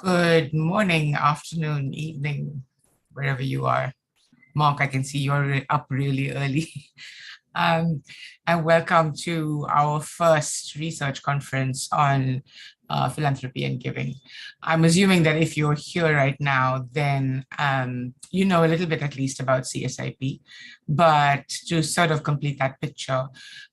Good morning, afternoon, evening, wherever you are. Mark, I can see you're up really early. Um, and welcome to our first research conference on philanthropy and giving. I'm assuming that if you're here right now, then you know a little bit at least about CSIP. But to sort of complete that picture,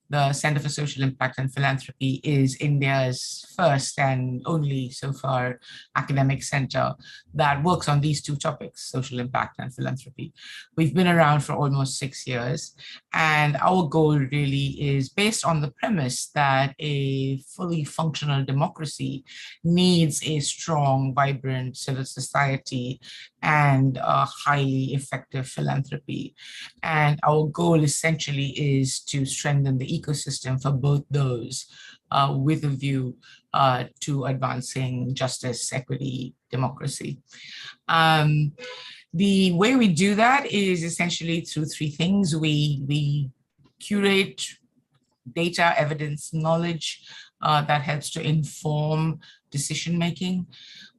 the Center for Social Impact and Philanthropy is India's first and only so far academic center that works on these two topics, social impact and philanthropy. We've been around for almost 6 years, and our goal really is based on the premise that a fully functional democracy needs a strong, vibrant civil society and a highly effective philanthropy. And our goal essentially is to strengthen the ecosystem for both those with a view to advancing justice, equity, democracy. The way we do that is essentially through three things. We curate data, evidence, knowledge that helps to inform decision making.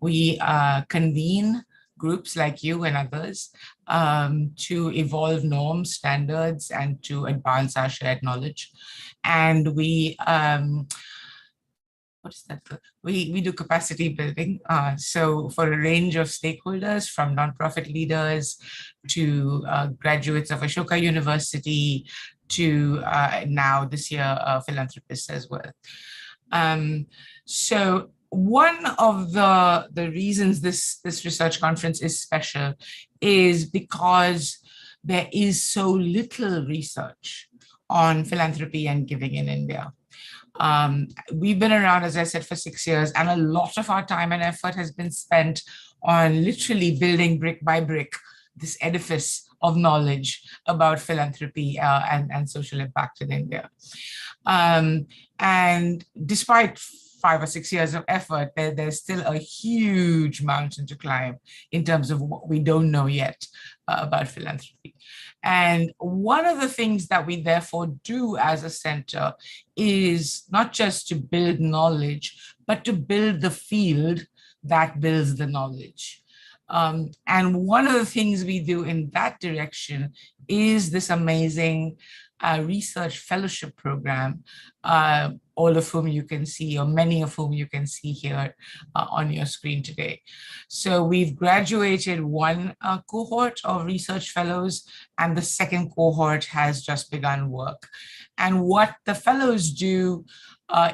We convene groups like you and others to evolve norms, standards, and to advance our shared knowledge. And we we do capacity building. So for a range of stakeholders, from nonprofit leaders to graduates of Ashoka University to now this year philanthropists as well. So one of the reasons this research conference is special is because there is so little research on philanthropy and giving in India. We've been around, as I said, for 6 years, and a lot of our time and effort has been spent on literally building brick by brick this edifice of knowledge about philanthropy and social impact in India. And despite 5 or 6 years of effort, there's still a huge mountain to climb in terms of what we don't know yet about philanthropy. And one of the things that we therefore do as a center is not just to build knowledge, but to build the field that builds the knowledge. And one of the things we do in that direction is this amazing research fellowship program, all of whom you can see, or many of whom you can see here on your screen today. So we've graduated one cohort of research fellows, and the second cohort has just begun work. And what the fellows do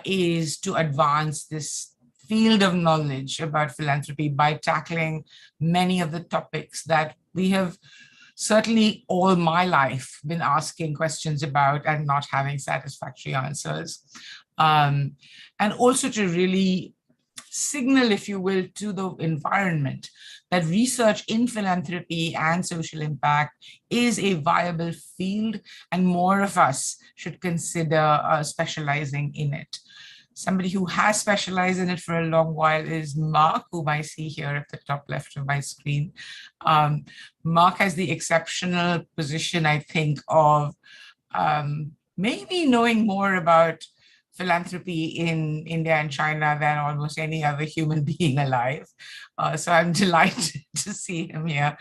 is to advance this field of knowledge about philanthropy by tackling many of the topics that we have certainly all my life been asking questions about and not having satisfactory answers. And also to really signal, if you will, to the environment that research in philanthropy and social impact is a viable field, and more of us should consider specializing in it. Somebody who has specialized in it for a long while is Mark, whom I see here at the top left of my screen. Mark has the exceptional position, I think, of maybe knowing more about philanthropy in India and China than almost any other human being alive. So I'm delighted to see him here.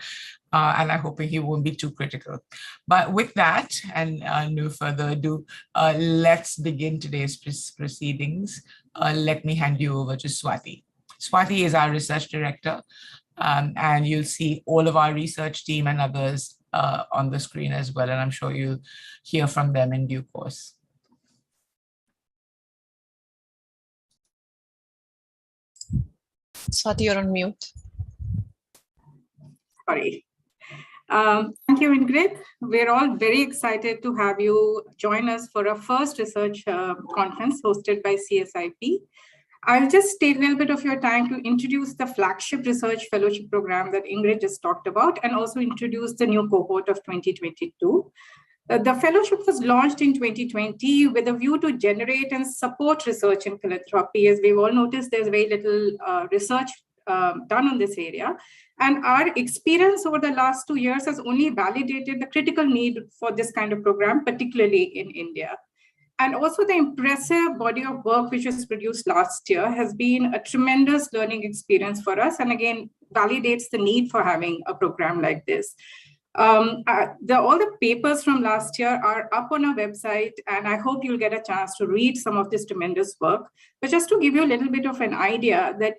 And I'm hoping he won't be too critical. But with that, and no further ado, let's begin today's proceedings. Let me hand you over to Swati. Swati is our research director, and you'll see all of our research team and others on the screen as well, and I'm sure you'll hear from them in due course. Swati, you're on mute. Sorry. Thank you, Ingrid. We're all very excited to have you join us for our first research conference hosted by CSIP. I'll just take a little bit of your time to introduce the flagship research fellowship program that Ingrid just talked about, and also introduce the new cohort of 2022. The fellowship was launched in 2020 with a view to generate and support research in philanthropy. As we've all noticed, there's very little research done on this area. And our experience over the last 2 years has only validated the critical need for this kind of program, particularly in India. And also the impressive body of work which was produced last year has been a tremendous learning experience for us, and again, validates the need for having a program like this. All the papers from last year are up on our website, and I hope you'll get a chance to read some of this tremendous work. But just to give you a little bit of an idea that,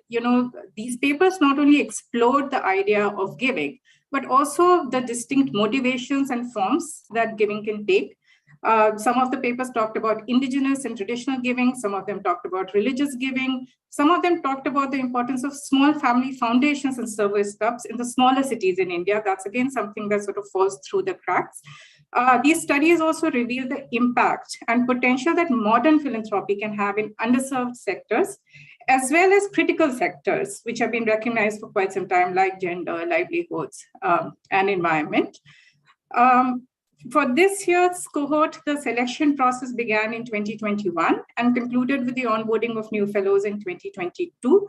these papers not only explored the idea of giving, but also the distinct motivations and forms that giving can take. Some of the papers talked about indigenous and traditional giving. Some of them talked about religious giving. Some of them talked about the importance of small family foundations and service clubs in the smaller cities in India. That's again something that sort of falls through the cracks. These studies also reveal the impact and potential that modern philanthropy can have in underserved sectors, as well as critical sectors, which have been recognized for quite some time, like gender, livelihoods, and environment. For this year's cohort, the selection process began in 2021 and concluded with the onboarding of new fellows in 2022.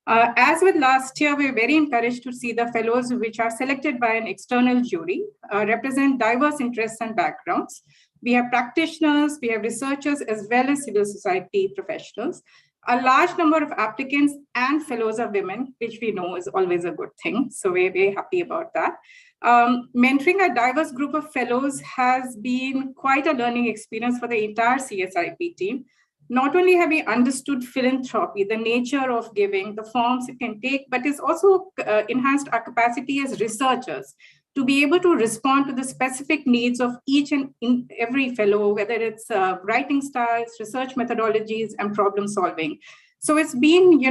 As with last year, we're very encouraged to see the fellows, which are selected by an external jury, represent diverse interests and backgrounds. We have practitioners, we have researchers, as well as civil society professionals. A large number of applicants and fellows are women, which we know is always a good thing. So we're very happy about that. Mentoring a diverse group of fellows has been quite a learning experience for the entire CSIP team. Not only have we understood philanthropy, the nature of giving, the forms it can take, but it's also enhanced our capacity as researchers to be able to respond to the specific needs of each and every fellow, whether it's writing styles, research methodologies, and problem solving. So it's been,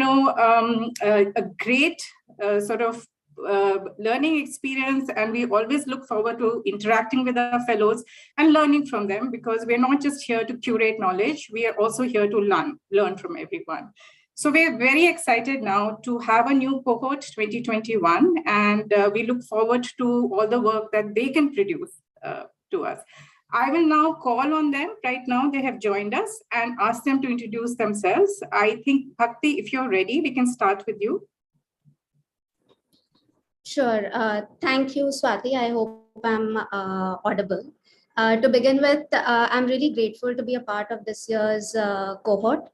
a great sort of learning experience, and we always look forward to interacting with our fellows and learning from them, because we're not just here to curate knowledge, we are also here to learn from everyone. So we're very excited now to have a new cohort 2021, and we look forward to all the work that they can produce to us. I will now call on them. Right now they have joined us, and ask them to introduce themselves. I think, Bhakti, if you're ready, we can start with you. Sure. Thank you, Swati. I hope I'm audible. To begin with, I'm really grateful to be a part of this year's cohort.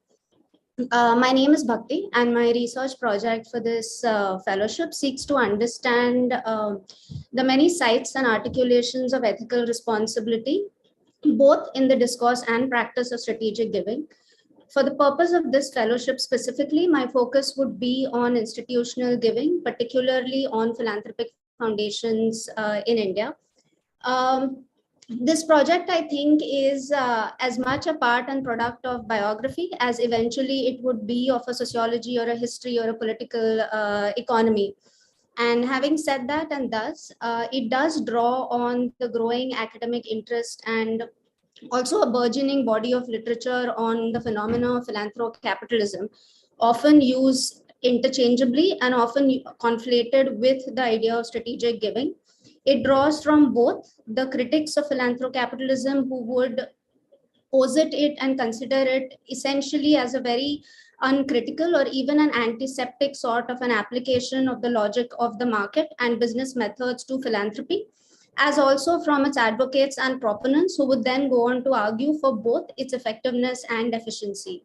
My name is Bhakti, and my research project for this fellowship seeks to understand the many sites and articulations of ethical responsibility, both in the discourse and practice of strategic giving. For the purpose of this fellowship specifically, my focus would be on institutional giving, particularly on philanthropic foundations in India. This project, I think, is as much a part and product of biography as eventually it would be of a sociology or a history or a political economy. And having said that, and thus, it does draw on the growing academic interest and also a burgeoning body of literature on the phenomena of philanthrocapitalism, often used interchangeably and often conflated with the idea of strategic giving. It draws from both the critics of philanthrocapitalism who would posit it and consider it essentially as a very uncritical or even an antiseptic sort of an application of the logic of the market and business methods to philanthropy, as also from its advocates and proponents who would then go on to argue for both its effectiveness and efficiency.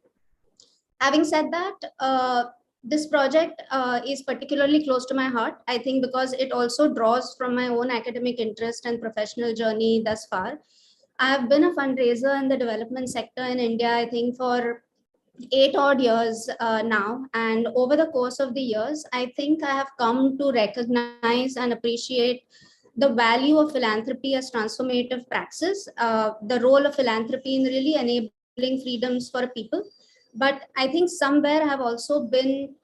Having said that, this project is particularly close to my heart, I think, because it also draws from my own academic interest and professional journey thus far. I have been a fundraiser in the development sector in India, I think, for 8 odd years now. And over the course of the years, I think I have come to recognize and appreciate the value of philanthropy as transformative praxis, the role of philanthropy in really enabling freedoms for people. But I think somewhere I have also been,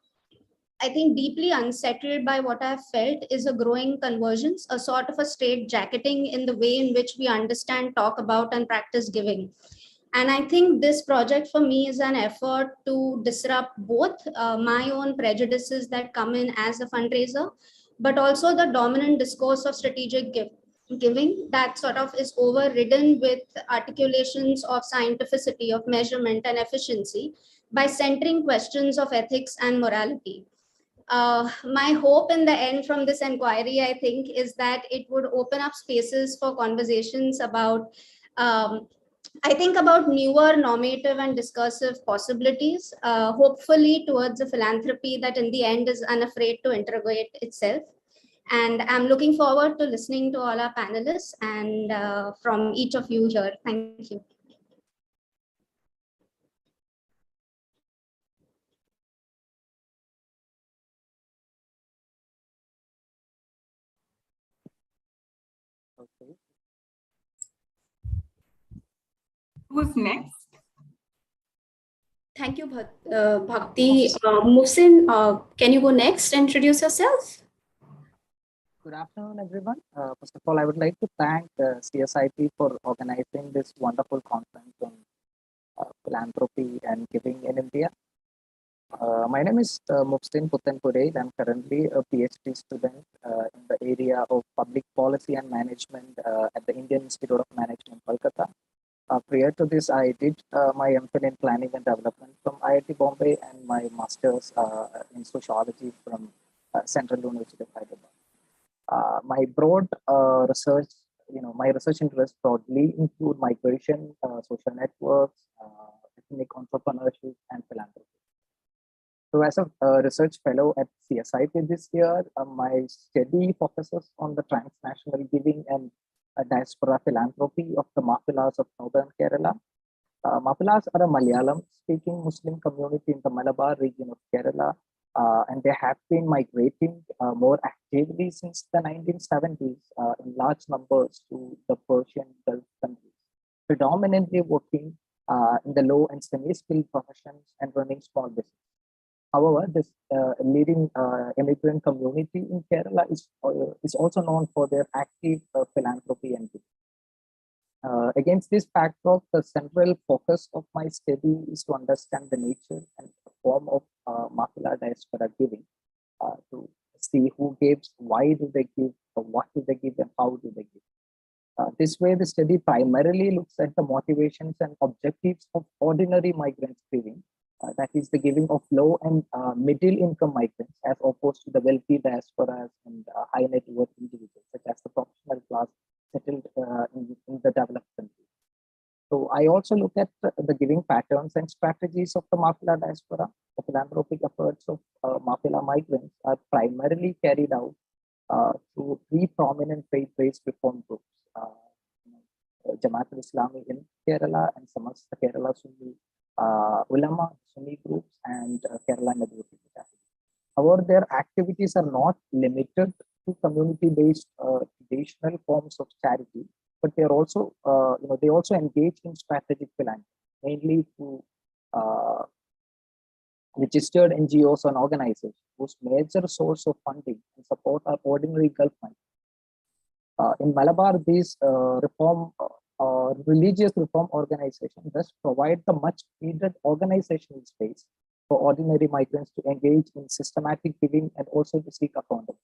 I think, deeply unsettled by what I've felt is a growing convergence, a sort of a straitjacketing in the way in which we understand, talk about, and practice giving. And I think this project for me is an effort to disrupt both my own prejudices that come in as a fundraiser, but also the dominant discourse of strategic giving that sort of is overridden with articulations of scientificity, of measurement and efficiency by centering questions of ethics and morality. My hope in the end from this inquiry, I think, is that it would open up spaces for conversations about I think about newer normative and discursive possibilities, hopefully towards a philanthropy that in the end is unafraid to interrogate itself. And I'm looking forward to listening to all our panelists and from each of you here. Thank you. Okay. Who's next? Thank you, Bhakti. Muhsin, can you go next and introduce yourself? Good afternoon, everyone. First of all, I would like to thank CSIP for organizing this wonderful conference on philanthropy and giving in India. My name is Muhsin Puthanpurel. I'm currently a PhD student in the area of public policy and management at the Indian Institute of Management, Kolkata. Prior to this, I did my MPhil in Planning and Development from IIT Bombay and my master's in sociology from Central University of Hyderabad. My broad research, my research interests broadly include migration, social networks, ethnic entrepreneurship, and philanthropy. So as a research fellow at CSIP this year, my study focuses on the transnational giving and diaspora philanthropy of the Mapilas of Northern Kerala. Mapilas are a Malayalam-speaking Muslim community in the Malabar region of Kerala, and they have been migrating more actively since the 1970s in large numbers to the Persian Gulf countries, predominantly working in the low and semi-skilled professions and running small businesses. However, this leading immigrant community in Kerala is also known for their active philanthropy and giving. Against this backdrop, the central focus of my study is to understand the nature and form of Mapila diaspora giving, to see who gives, why do they give, what do they give, and how do they give. This way, the study primarily looks at the motivations and objectives of ordinary migrants giving, that is the giving of low and middle income migrants as opposed to the wealthy diasporas and high net worth individuals, such as the professional class settled in the developed countries. So I also look at the giving patterns and strategies of the Mapila diaspora. The philanthropic efforts of Mapila migrants are primarily carried out through three prominent faith-based reform groups: Jamaat al-Islami in Kerala and Samasta Kerala Sunni Ulama, Sunni groups, and Kerala Nadruti. However, their activities are not limited to community-based traditional forms of charity, but they are also, they also engage in strategic philanthropy, mainly through registered NGOs and organizations whose major source of funding and support are ordinary Gulf migrants. In Malabar, these religious reform organizations thus provide the much needed organizational space for ordinary migrants to engage in systematic giving and also to seek accountability.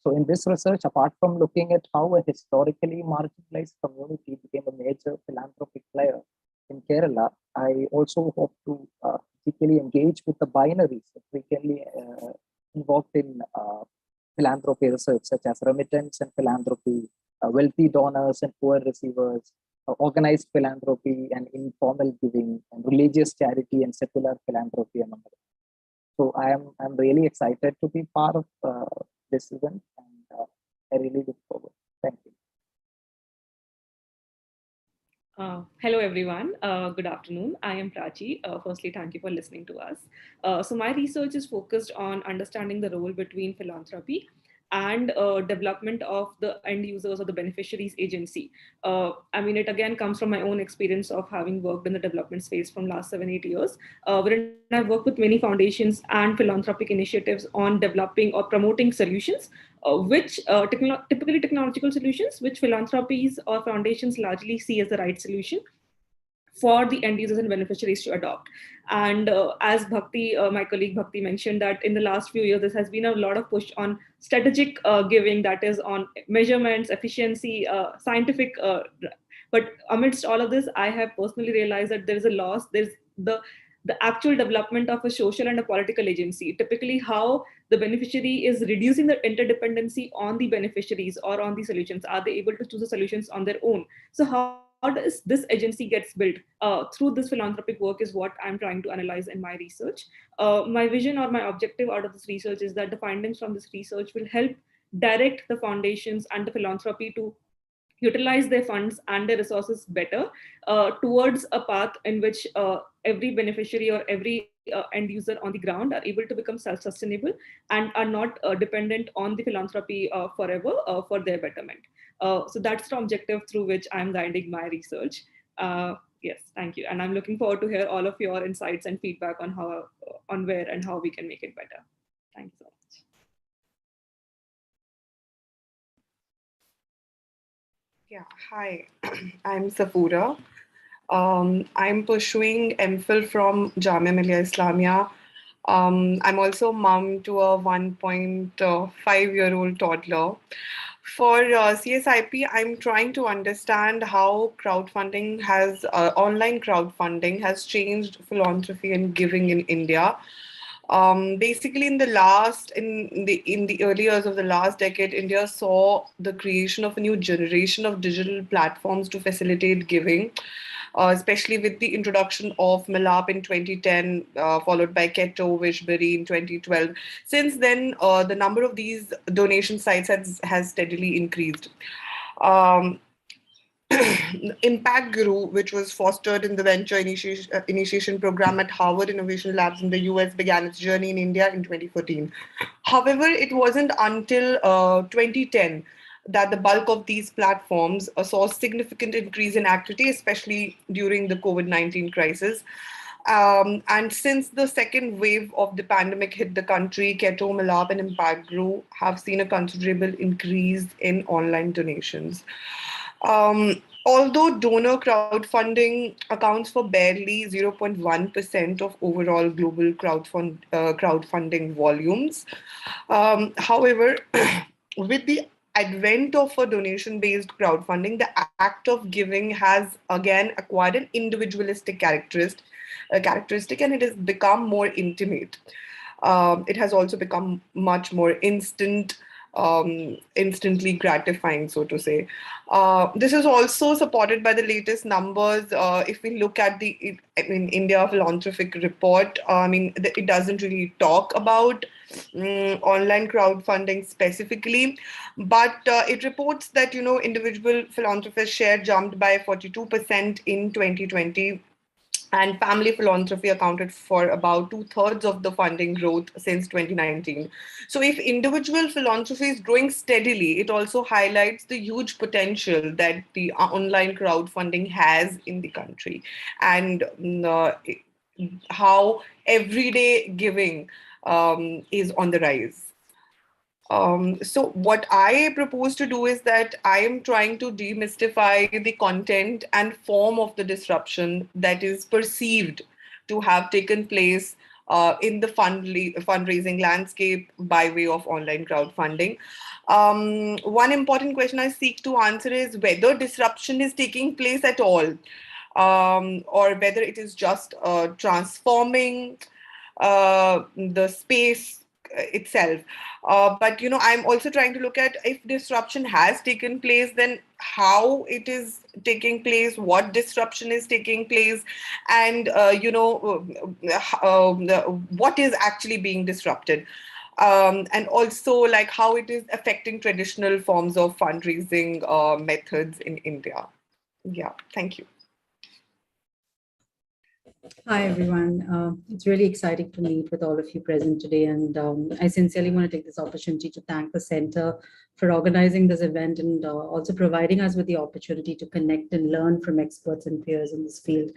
So in this research, apart from looking at how a historically marginalized community became a major philanthropic player in Kerala, I also hope to particularly engage with the binaries that frequently involved in philanthropy research, such as remittance and philanthropy, wealthy donors and poor receivers, organized philanthropy and informal giving, and religious charity and secular philanthropy, among others. So I'm really excited to be part of this event, and I really look forward. Thank you. Hello, everyone. Good afternoon. I am Prachi. Firstly, thank you for listening to us. So my research is focused on understanding the role between philanthropy and development of the end users or the beneficiaries agency. I mean, it again comes from my own experience of having worked in the development space from last 7-8 years, wherein I've worked with many foundations and philanthropic initiatives on developing or promoting solutions, which typically technological solutions, which philanthropies or foundations largely see as the right solution for the end users and beneficiaries to adopt. And as Bhakti, my colleague Bhakti mentioned, that in the last few years, there has been a lot of push on strategic giving, that is on measurements, efficiency, scientific. But amidst all of this, I have personally realized that there is a loss. There's the actual development of a social and a political agency, typically how the beneficiary is reducing the interdependency on the beneficiaries or on the solutions. Are they able to choose the solutions on their own? So how does this agency gets built through this philanthropic work is what I'm trying to analyze in my research. My vision or my objective out of this research is that the findings from this research will help direct the foundations and the philanthropy to utilize their funds and their resources better towards a path in which every beneficiary or every end user on the ground are able to become self-sustainable and are not dependent on the philanthropy forever for their betterment. So that's the objective through which I'm guiding my research. Yes, thank you. And I'm looking forward to hear all of your insights and feedback on how, on where and how we can make it better. Thank you so much. Yeah, hi, I'm Safura. I'm pursuing MPhil from Jamia Millia Islamia. I'm also mom to a 1.5-year-old toddler. For CSIP, I'm trying to understand how crowdfunding has, online crowdfunding has changed philanthropy and giving in India. Basically, in the early years of the last decade, India saw the creation of a new generation of digital platforms to facilitate giving, especially with the introduction of Milap in 2010, followed by Keto, Wishberry in 2012. Since then, the number of these donation sites has steadily increased. Impact Guru, which was fostered in the venture initiation program at Harvard Innovation Labs in the US, began its journey in India in 2014. However, it wasn't until 2010 that the bulk of these platforms saw a significant increase in activity, especially during the COVID-19 crisis. And since the second wave of the pandemic hit the country, Keto, Milap, and Impact Guru have seen a considerable increase in online donations. Although donor crowdfunding accounts for barely 0.1% of overall global crowdfunding volumes, however, with the advent of a donation-based crowdfunding, the act of giving has again acquired an individualistic characteristic, and it has become more intimate. It has also become much more instantly gratifying, so to say. This is also supported by the latest numbers. If we look at the India Philanthropic Report, it doesn't really talk about online crowdfunding specifically, but it reports that, individual philanthropist share jumped by 42% in 2020. And family philanthropy accounted for about 2/3 of the funding growth since 2019. So if individual philanthropy is growing steadily, it also highlights the huge potential that the online crowdfunding has in the country, and how everyday giving is on the rise. So what I propose to do is that I am trying to demystify the content and form of the disruption that is perceived to have taken place in the fundraising landscape by way of online crowdfunding. One important question I seek to answer is whether disruption is taking place at all, or whether it is just transforming the space itself. But I'm also trying to look at, if disruption has taken place, then how it is taking place, what disruption is taking place, and what is actually being disrupted. And also like how it is affecting traditional forms of fundraising methods in India. Yeah, thank you. Hi, everyone. It's really exciting to meet with all of you present today. And I sincerely want to take this opportunity to thank the Center for organizing this event and also providing us with the opportunity to connect and learn from experts and peers in this field.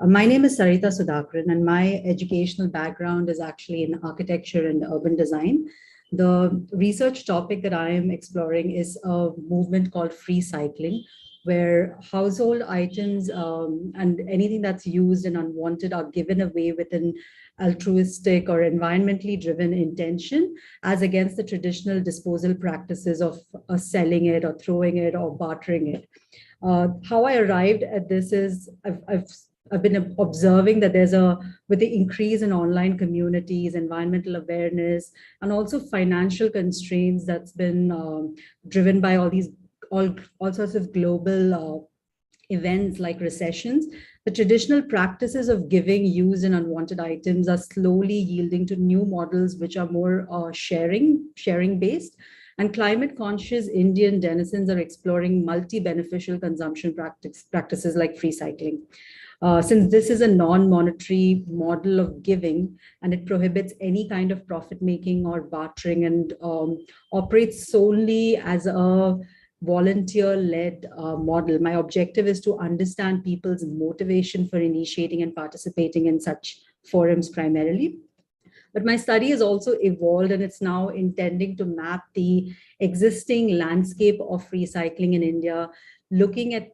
My name is Sarita Sudhakaran, and my educational background is actually in architecture and urban design. The research topic that I am exploring is a movement called free cycling, where household items and anything that's used and unwanted are given away with an altruistic or environmentally driven intention, as against the traditional disposal practices of selling it or throwing it or bartering it. How I arrived at this is I've been observing that with the increase in online communities, environmental awareness, and also financial constraints that's been driven by all sorts of global events like recessions, the traditional practices of giving, use, and unwanted items are slowly yielding to new models which are more sharing based. And climate conscious Indian denizens are exploring multi-beneficial consumption practices like free cycling. Since this is a non-monetary model of giving and it prohibits any kind of profit making or bartering and operates solely as a volunteer-led model, my objective is to understand people's motivation for initiating and participating in such forums primarily. But my study has also evolved, and it's now intending to map the existing landscape of recycling in India, looking at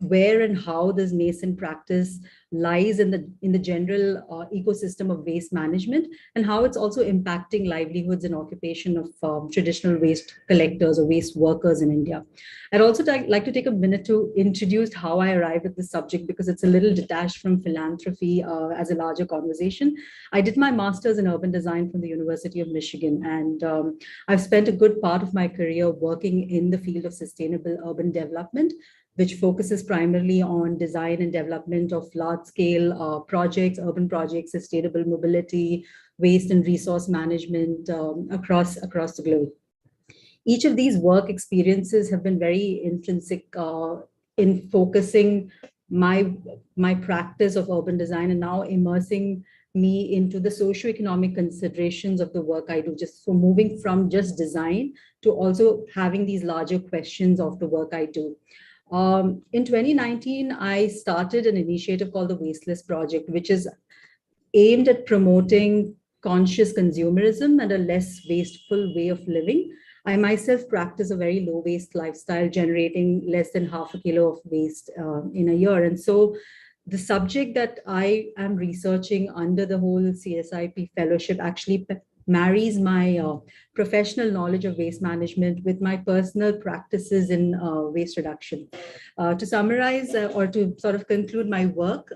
where and how this nascent practice lies in the general ecosystem of waste management, and how it's also impacting livelihoods and occupation of traditional waste collectors or waste workers in India. I'd also like to take a minute to introduce how I arrived at this subject, because it's a little detached from philanthropy as a larger conversation. I did my master's in urban design from the University of Michigan, and I've spent a good part of my career working in the field of sustainable urban development, which focuses primarily on design and development of large-scale projects, urban projects, sustainable mobility, waste and resource management across the globe. Each of these work experiences have been very intrinsic in focusing my practice of urban design and now immersing me into the socioeconomic considerations of the work I do, just so moving from just design to also having these larger questions of the work I do. In 2019, I started an initiative called the Wasteless Project, which is aimed at promoting conscious consumerism and a less wasteful way of living. I myself practice a very low waste lifestyle, generating less than half a kilo of waste in a year. And so the subject that I am researching under the whole CSIP fellowship actually marries my professional knowledge of waste management with my personal practices in waste reduction. To summarize or to sort of conclude my work,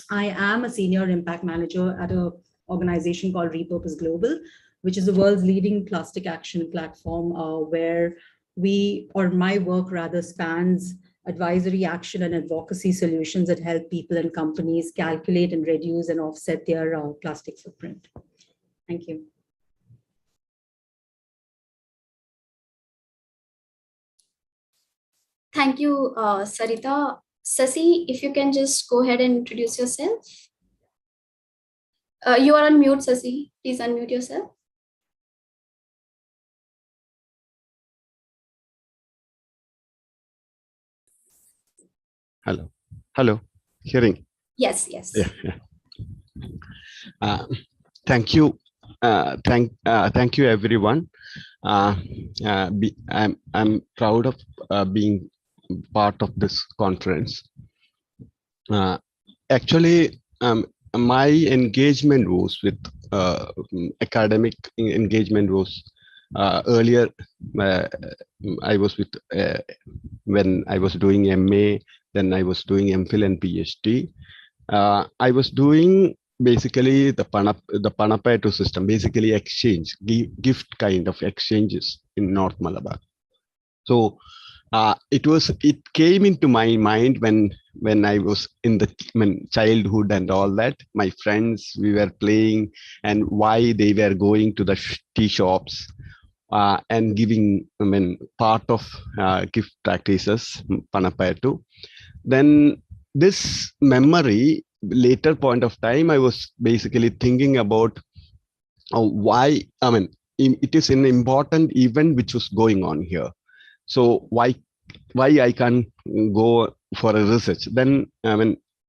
I am a senior impact manager at an organization called Repurpose Global, which is the world's leading plastic action platform, where my work rather spans advisory action and advocacy solutions that help people and companies calculate and reduce and offset their plastic footprint. Thank you. Thank you, Sarita. Sasi, if you can just go ahead and introduce yourself. You are on mute, Sasi. Please unmute yourself. Hello. Hearing? Yes. Yeah. Thank you. Thank you, everyone. I'm proud of being part of this conference. Actually, my engagement was with academic engagement was earlier. I was with when I was doing MA, then I was doing MPhil and PhD. I was doing basically the Panapato system, basically exchange, gift kind of exchanges in North Malabar. So it came into my mind when I was in the childhood and all that. My friends, we were playing, and why they were going to the tea shops and giving part of gift practices, Panapato. Then this memory, later point of time, I was basically thinking about why, it is an important event which was going on here. So why I can go for a research? Then,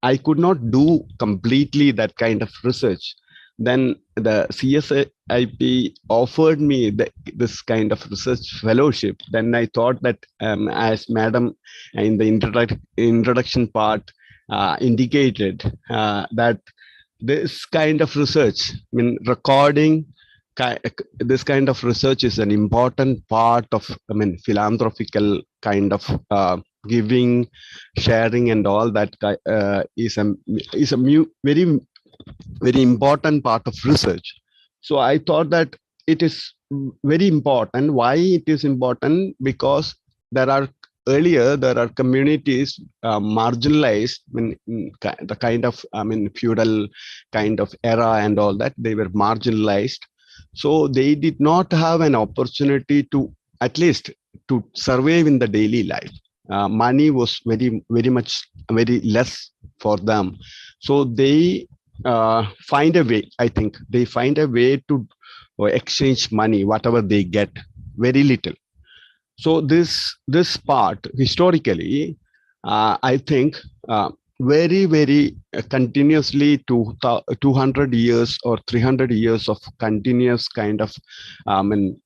I could not do completely that kind of research. Then the CSIP offered me this kind of research fellowship. Then I thought that, as Madam in the introduction part indicated, that this kind of research, recording, this kind of research is an important part of, philanthropical kind of giving, sharing, and all that is a very important part of research. So I thought that it is very important. Why it is important? Because there are earlier there are communities marginalized in the kind of feudal kind of era and all that. They were marginalized, so they did not have an opportunity to at least to survive in the daily life. Money was very less for them, so they find a way. I think they find a way to exchange money, whatever they get, very little. So this part historically, I think very continuously 200 years or 300 years of continuous kind of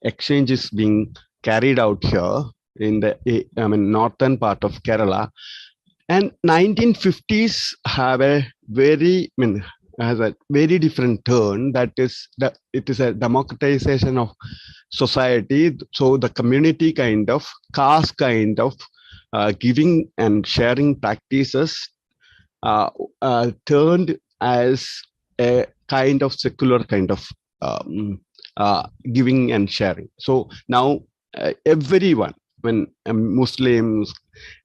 exchanges being carried out here in the northern part of Kerala. And 1950s have a has a very different turn. That is that it is a democratization of society. So the community kind of caste kind of giving and sharing practices turned as a kind of secular kind of giving and sharing. So now everyone, when Muslims,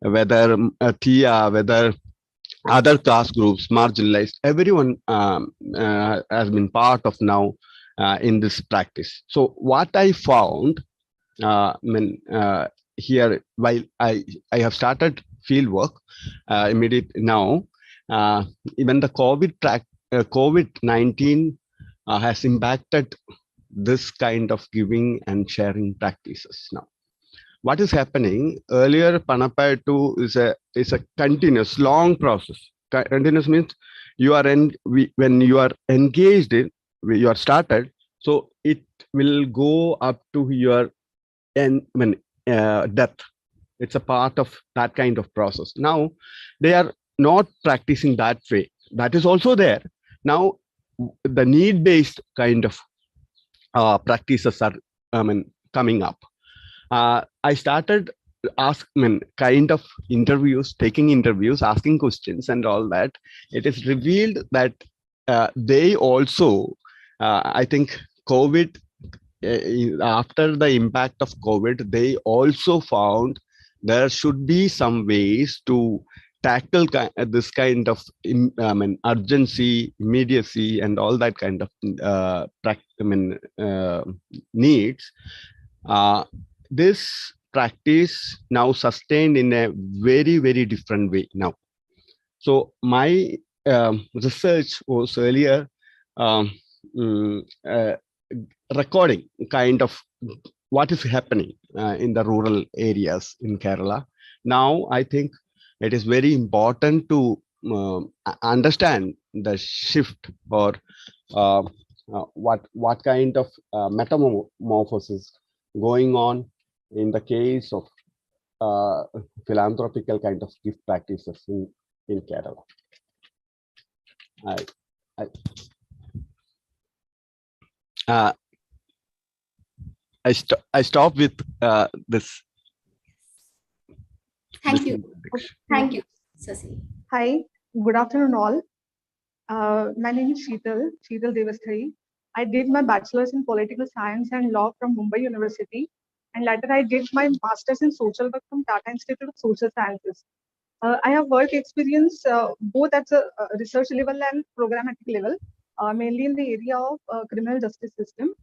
whether Thia, whether other caste groups, marginalized, everyone has been part of now in this practice. So what I found here, while I have started field work immediately now, even the COVID-19 has impacted this kind of giving and sharing practices now. What is happening earlier, Panapaitu is a continuous long process. Continuous means you are when you are engaged in, you are started, so it will go up to your death. It's a part of that kind of process. Now they are not practicing that way. That is also there. Now the need-based kind of practices are coming up. I started kind of interviews, taking interviews, asking questions and all that. It is revealed that they also, I think COVID, after the impact of COVID, they also found there should be some ways to tackle this kind of urgency, immediacy, and all that kind of needs. This practice now sustained in a very different way now. So my research was earlier recording kind of what is happening in the rural areas in Kerala. Now I think it is very important to understand the shift or what kind of metamorphosis going on in the case of philanthropical kind of gift practices in Kerala. I stop with this. Thank you. Thank you, Sasi. Hi, good afternoon all. My name is Sheetal Devasthari. I did my bachelor's in political science and law from Mumbai University, and later I did my master's in social work from Tata Institute of Social Sciences. I have work experience both at the research level and programmatic level, mainly in the area of criminal justice system.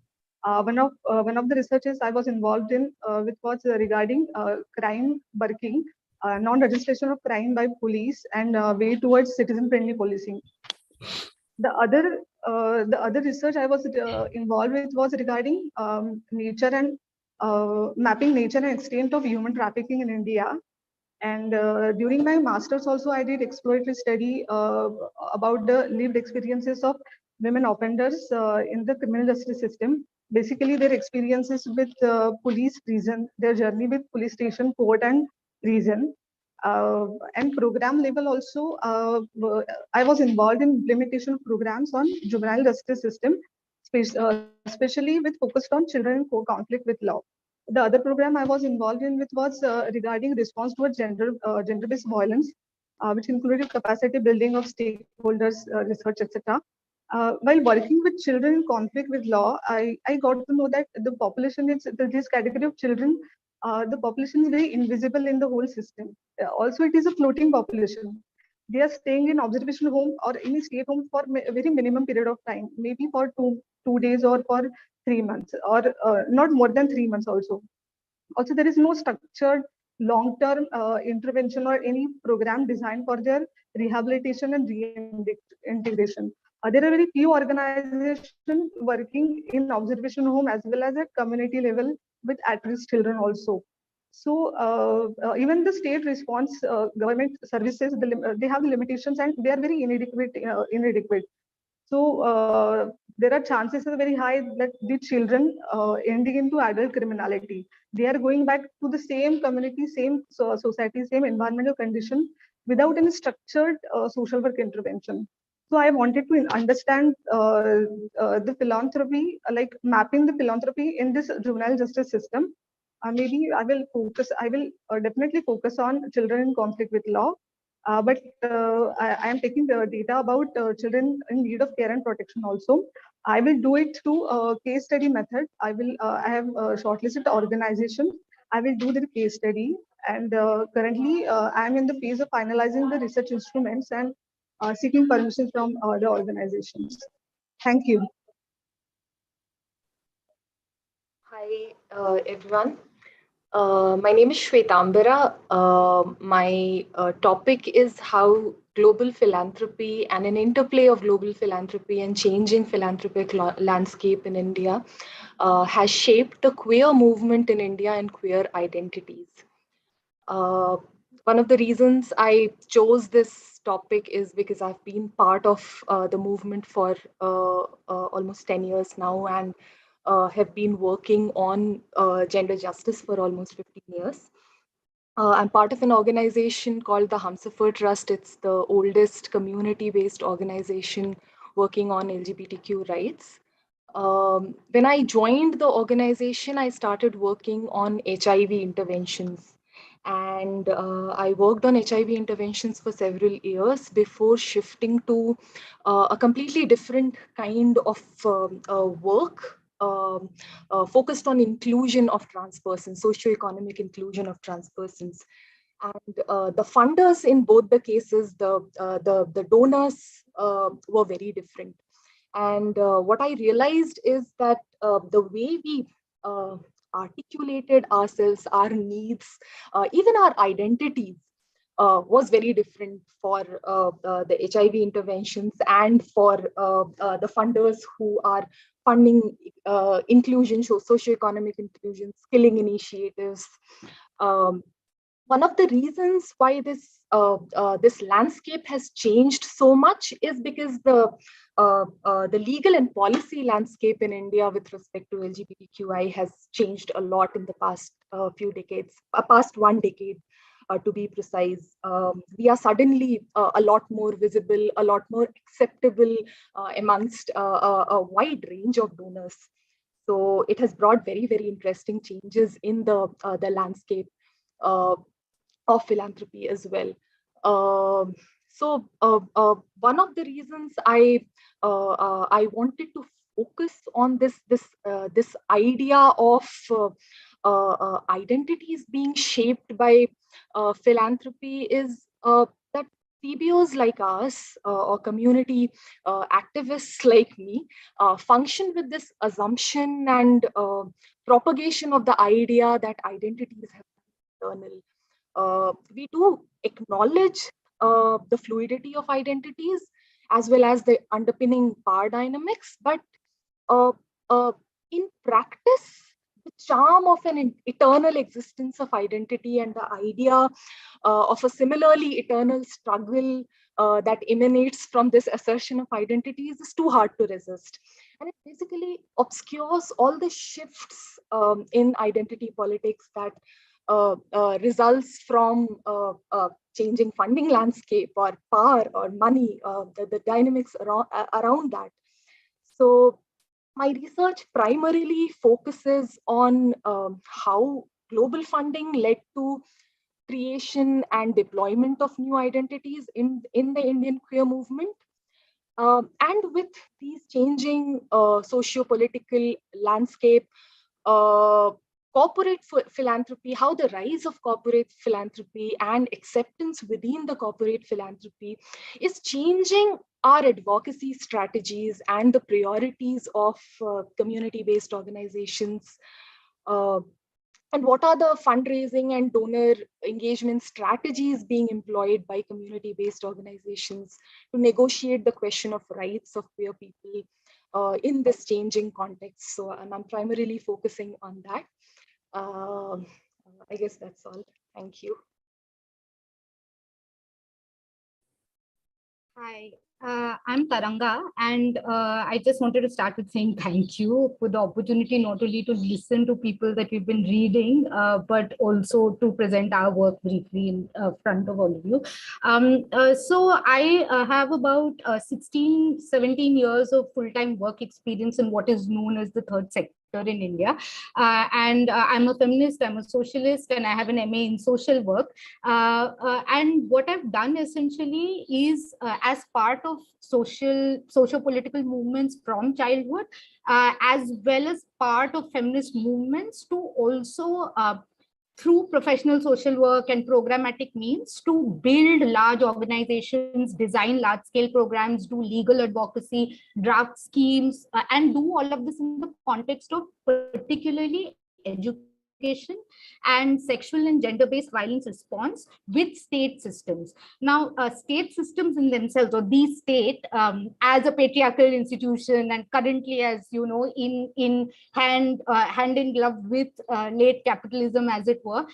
One of the researches I was involved in which was regarding crime working, non-registration of crime by police, and way towards citizen-friendly policing. The other research I was involved with was regarding nature and mapping nature and extent of human trafficking in India. And during my master's also, I did exploratory study about the lived experiences of women offenders in the criminal justice system. Basically, their experiences with police, prison, their journey with police station, court, and prison. And program level also, I was involved in implementation of programs on juvenile justice system, especially with focused on children in conflict with law. The other program I was involved in was regarding response towards gender-based violence, which included capacity building of stakeholders, research, etc. While working with children in conflict with law, I got to know that the population is this category of children the population is very invisible in the whole system. Also, it is a floating population. They are staying in observation home or any state home for a very minimum period of time, maybe for two days or for 3 months, or not more than 3 months also. Also, there is no structured long-term intervention or any program designed for their rehabilitation and reintegration. There are very few organizations working in observation home as well as at community level with at-risk children also. So even the state response government services, they have the limitations and they are very inadequate. So there are chances are very high that the children ending into adult criminality. They are going back to the same community, same society, same environmental condition without any structured social work intervention. So I wanted to understand the philanthropy, like mapping the philanthropy in this juvenile justice system. Maybe I will focus. I will definitely focus on children in conflict with law, but I am taking the data about children in need of care and protection also. I will do it through a case study method. I have shortlisted organization. I will do the case study. And currently, I am in the phase of finalizing the research instruments and seeking permission from the organizations. Thank you. Hi, everyone. My name is Shwetambara. My topic is how global philanthropy and an interplay of global philanthropy and changing philanthropic landscape in India has shaped the queer movement in India and queer identities. One of the reasons I chose this topic is because I've been part of the movement for almost 10 years now, and have been working on gender justice for almost 15 years. I'm part of an organization called the Humsafar Trust. It's the oldest community-based organization working on LGBTQ rights. When I joined the organization, I started working on HIV interventions. And I worked on HIV interventions for several years before shifting to a completely different kind of work focused on inclusion of trans persons, socioeconomic inclusion of trans persons. And the funders in both the cases, the donors were very different. And what I realized is that the way we articulated ourselves, our needs, even our identities, was very different for the HIV interventions and for the funders who are funding inclusion, socioeconomic inclusion, skilling initiatives. One of the reasons why this landscape has changed so much is because the legal and policy landscape in India with respect to LGBTQI has changed a lot in the past few decades, past 1 decade. To be precise, we are suddenly a lot more visible, a lot more acceptable amongst a wide range of donors. So it has brought very, very interesting changes in the landscape of philanthropy as well. One of the reasons I wanted to focus on this idea of identities being shaped by philanthropy is that CBOs like us or community activists like me function with this assumption and propagation of the idea that identities have internal. We do acknowledge the fluidity of identities as well as the underpinning power dynamics, but in practice, the charm of an eternal existence of identity and the idea of a similarly eternal struggle that emanates from this assertion of identities is too hard to resist. And it basically obscures all the shifts in identity politics that results from changing funding landscape or power or money, the dynamics around that. So my research primarily focuses on how global funding led to creation and deployment of new identities in the Indian queer movement. And with these changing socio-political landscape, corporate philanthropy, how the rise of corporate philanthropy and acceptance within the corporate philanthropy is changing our advocacy strategies and the priorities of community-based organizations. And what are the fundraising and donor engagement strategies being employed by community-based organizations to negotiate the question of rights of queer people in this changing context? So I'm primarily focusing on that. I guess that's all. Thank you. Hi, I'm Taranga, and I just wanted to start with saying thank you for the opportunity not only to listen to people that we've been reading, but also to present our work briefly in front of all of you. So I have about 16, 17 years of full-time work experience in what is known as the third sector in India. I'm a feminist, I'm a socialist, and I have an MA in social work. And what I've done essentially is as part of socio-political movements from childhood, as well as part of feminist movements, to also through professional social work and programmatic means to build large organizations, design large-scale programs, do legal advocacy, draft schemes, and do all of this in the context of particularly education and sexual and gender-based violence response with state systems. Now, state systems in themselves, or the state as a patriarchal institution and currently, as you know, in hand in glove with late capitalism, as it were,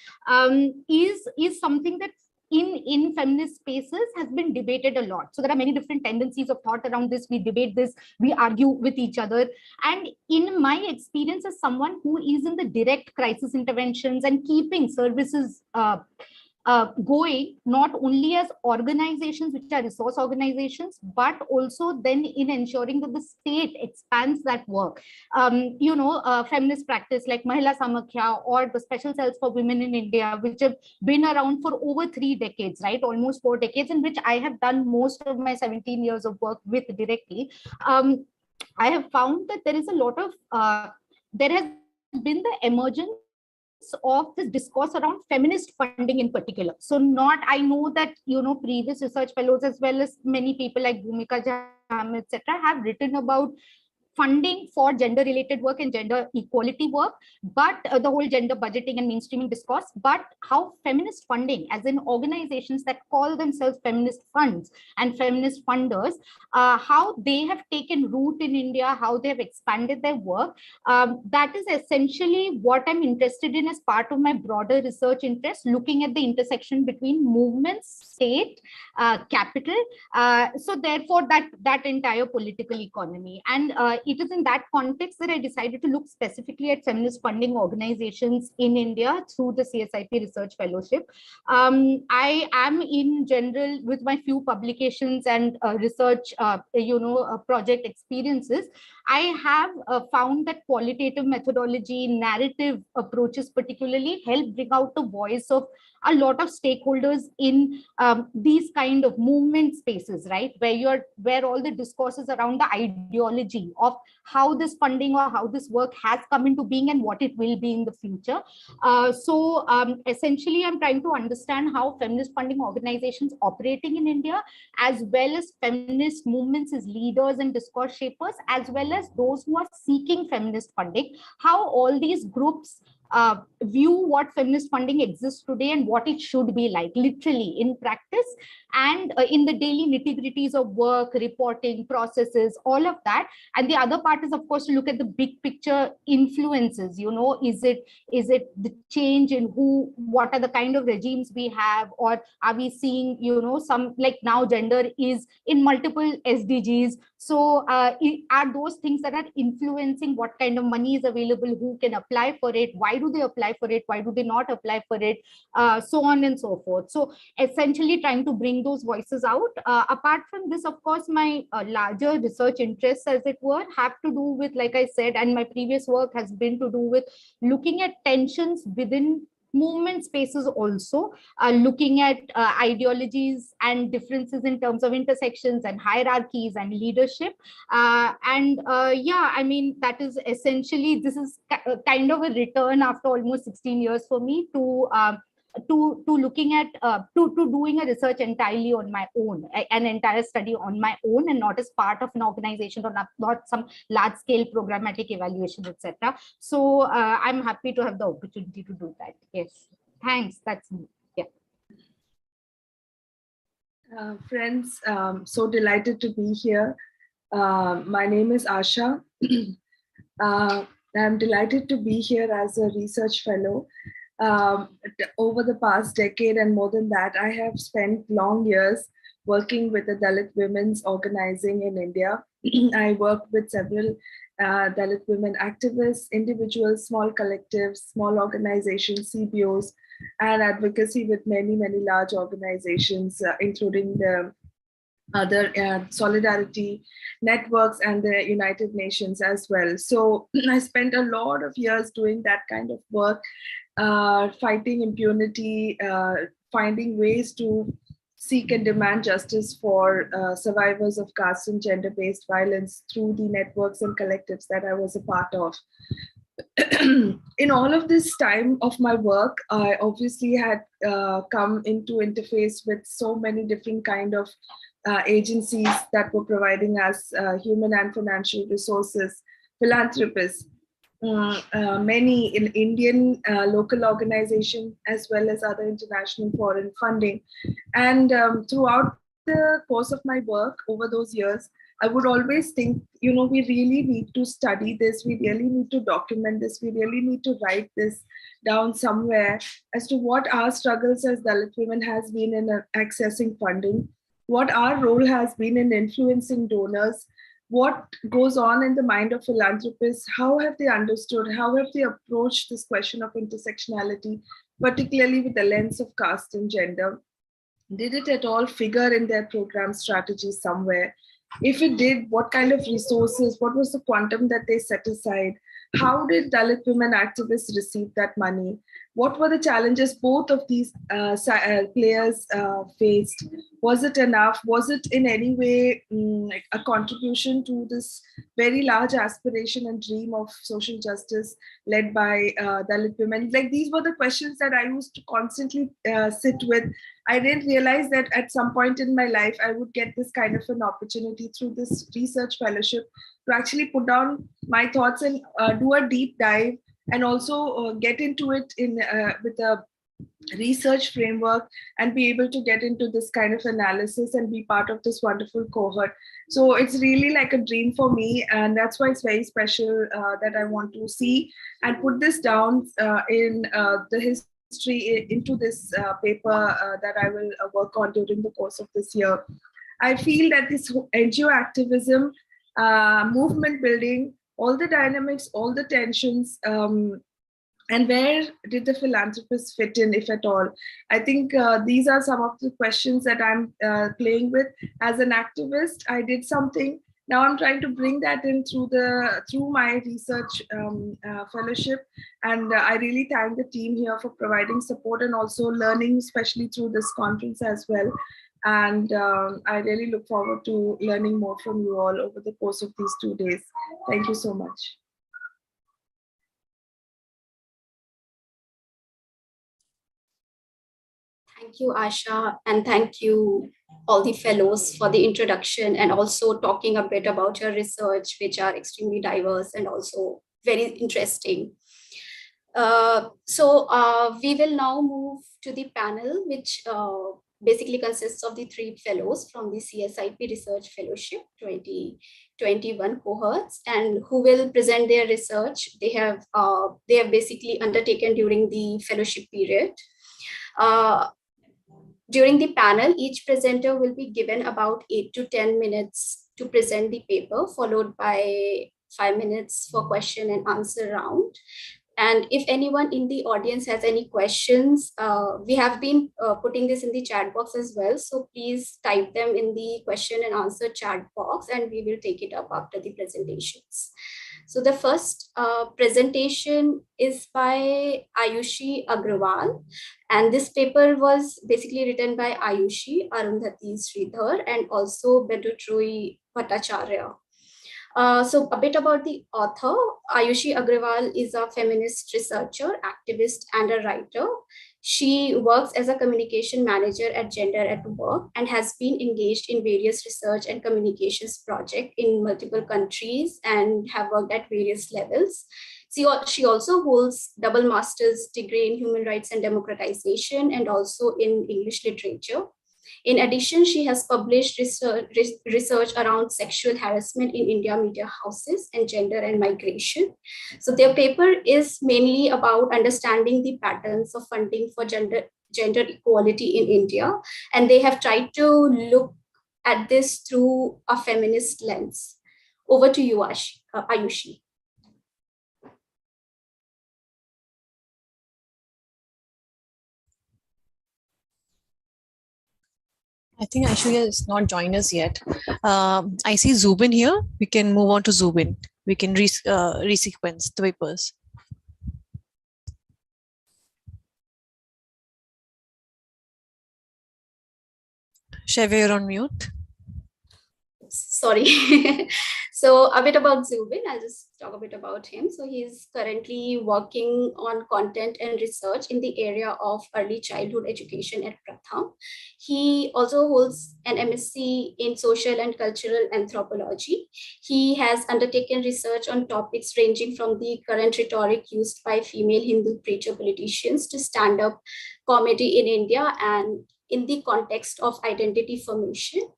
is something that in feminist spaces has been debated a lot. So there are many different tendencies of thought around this. We debate this, we argue with each other. And in my experience as someone who is in the direct crisis interventions and keeping services going, not only as organizations which are resource organizations, but also then in ensuring that the state expands that work. Feminist practice like Mahila Samakhya or the special cells for women in India, which have been around for over 3 decades, right? Almost 4 decades, in which I have done most of my 17 years of work with directly. I have found that there is a lot of, there has been the emergence of this discourse around feminist funding in particular. So I know that, previous research fellows as well as many people like Bhumika Jam, etc., have written about funding for gender-related work and gender equality work, but the whole gender budgeting and mainstreaming discourse, but how feminist funding, as in organizations that call themselves feminist funds and feminist funders, how they have taken root in India, how they have expanded their work. That is essentially what I'm interested in as part of my broader research interest, looking at the intersection between movements, state, capital, so therefore that entire political economy. And it is in that context that I decided to look specifically at feminist funding organizations in India through the CSIP Research Fellowship. I am in general, with my few publications and research, project experiences, I have found that qualitative methodology, narrative approaches particularly help bring out the voice of a lot of stakeholders in these kind of movement spaces, right? Where all the discourses around the ideology of how this funding or how this work has come into being and what it will be in the future. Essentially, I'm trying to understand how feminist funding organizations operating in India, as well as feminist movements as leaders and discourse shapers, as well as those who are seeking feminist funding, how all these groups view what feminist funding exists today and what it should be like, literally in practice and in the daily nitty-gritties of work, reporting, processes, all of that. And the other part is, of course, to look at the big picture influences. Is it the change in what are the kind of regimes we have, or are we seeing, some, like now gender is in multiple SDGs. So are those things that are influencing what kind of money is available, who can apply for it, why do they apply for it, why do they not apply for it, so on and so forth. So essentially trying to bring those voices out. Apart from this, of course, my larger research interests, as it were, have to do with, like I said, and my previous work has been to do with looking at tensions within movement spaces also, looking at ideologies and differences in terms of intersections and hierarchies and leadership. Yeah, I mean, that is essentially, this is kind of a return after almost 16 years for me to looking at to doing a research entirely on my own, an entire study on my own, and not as part of an organization, or not some large scale programmatic evaluation, etc. So I'm happy to have the opportunity to do that. Yes, thanks. That's me. Yeah. Friends, so delighted to be here. My name is Asha. I'm delighted to be here as a research fellow. Over the past decade and more than that, I have spent long years working with the Dalit women's organizing in India. I worked with several Dalit women activists, individuals, small collectives, small organizations, CBOs, and advocacy with many, many large organizations, including the other solidarity networks and the United Nations as well. So I spent a lot of years doing that kind of work, fighting impunity, finding ways to seek and demand justice for survivors of caste and gender-based violence through the networks and collectives that I was a part of. In all of this time of my work, I obviously had come into interface with so many different kind of agencies that were providing us human and financial resources, philanthropists, many in Indian local organization, as well as other international foreign funding. And throughout the course of my work over those years, I would always think, we really need to study this. We really need to document this. We really need to write this down somewhere as to what our struggles as Dalit women has been in accessing funding, what our role has been in influencing donors, what goes on in the mind of philanthropists, how have they understood, how have they approached this question of intersectionality, particularly with the lens of caste and gender. Did it at all figure in their program strategy somewhere? If it did, what kind of resources, what was the quantum that they set aside? How did Dalit women activists receive that money? What were the challenges both of these players faced? Was it enough? Was it in any way a contribution to this very large aspiration and dream of social justice led by Dalit women? Like, these were the questions that I used to constantly sit with. I didn't realize that at some point in my life, I would get this kind of an opportunity through this research fellowship to actually put down my thoughts and do a deep dive, and also get into it in with a research framework, and be able to get into this kind of analysis and be part of this wonderful cohort. So it's really like a dream for me, and that's why it's very special that I want to see and put this down in the history into this paper that I will work on during the course of this year. I feel that this NGO activism, movement building, all the dynamics, all the tensions, and where did the philanthropists fit in, if at all? I think these are some of the questions that I'm playing with. As an activist, I did something. Now I'm trying to bring that in through my research fellowship. And I really thank the team here for providing support and also learning, especially through this conference as well. And I really look forward to learning more from you all over the course of these 2 days. Thank you so much. Thank you, Asha, and thank you all the fellows for the introduction and also talking a bit about your research, which are extremely diverse and also very interesting. We will now move to the panel, which basically consists of the 3 fellows from the CSIP Research Fellowship 2021 cohorts, and who will present their research they have basically undertaken during the fellowship period. During the panel, each presenter will be given about 8 to 10 minutes to present the paper, followed by 5 minutes for question and answer round. And if anyone in the audience has any questions, we have been putting this in the chat box as well. So please type them in the question and answer chat box, and we will take it up after the presentations. So the first presentation is by Ayoshi Agrawal. And this paper was basically written by Ayushi, Arundhati Sridhar, and also Bedutroi Bhattacharya. So a bit about the author. Ayoshi Agrawal is a feminist researcher, activist, and a writer. She works as a communication manager at Gender at Work and has been engaged in various research and communications projects in multiple countries and have worked at various levels. She also holds double master's degree in human rights and democratization and also in English literature. In addition, she has published research around sexual harassment in India media houses and gender and migration. So their paper is mainly about understanding the patterns of funding for gender equality in India. And they have tried to look at this through a feminist lens. Over to you, Ayushi. I think Aishwarya is not joined us yet. I see Zubin here. We can move on to Zubin. We can resequence the papers. Sheva, you're on mute. Sorry. So a bit about Zubin, I'll just talk a bit about him. So he's currently working on content and research in the area of early childhood education at Pratham. He also holds an MSc in social and cultural anthropology. He has undertaken research on topics ranging from the current rhetoric used by female Hindu preacher politicians to stand-up comedy in India and in the context of identity formation.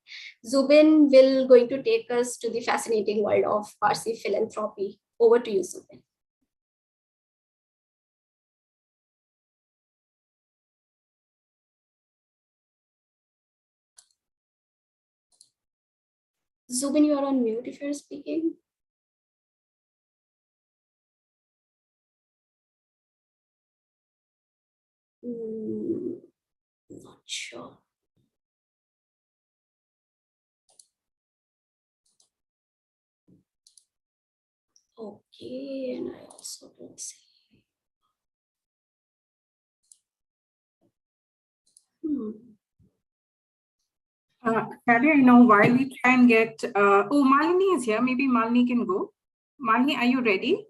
Zubin will going to take us to the fascinating world of Parsi philanthropy. Over to you, Zubin. Zubin, you are on mute if you're speaking. Not sure. Okay, and I also don't see. Carrie, while we try and get, Malini is here. Maybe Malini can go. Malini, are you ready?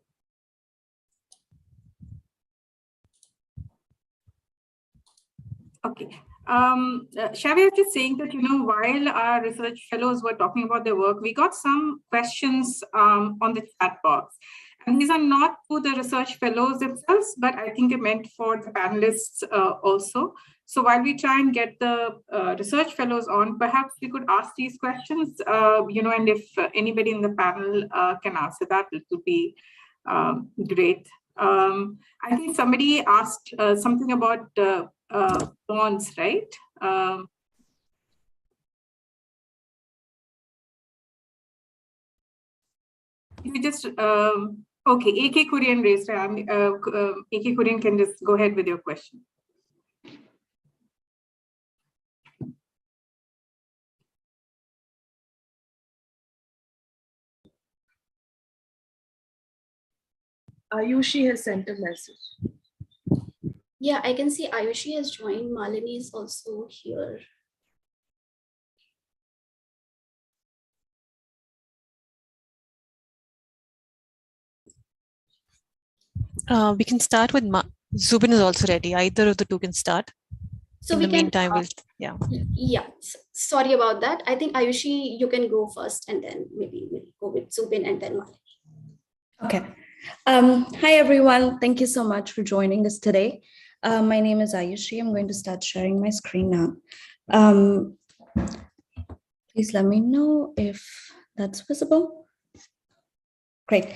Okay. Shavi was just saying that, while our research fellows were talking about their work, we got some questions on the chat box. And these are not to the research fellows themselves, but I think they're meant for the panelists also. So while we try and get the research fellows on, perhaps we could ask these questions, and if anybody in the panel can answer that, it would be great. I think somebody asked something about bonds, right? You just, okay, AK Korean raised, AK Korean can just go ahead with your question. Ayushi has sent a message. Yeah, I can see Ayushi has joined. Malini is also here. We can start with Zubin is also ready. Either of the two can start. So in we the can, meantime, Yeah, sorry about that. I think Ayushi, you can go first and then maybe we'll go with Zubin and then Malini. Okay. Hi, everyone. Thank you so much for joining us today. My name is Ayushi. I'm going to start sharing my screen now. Please let me know if that's visible. Great.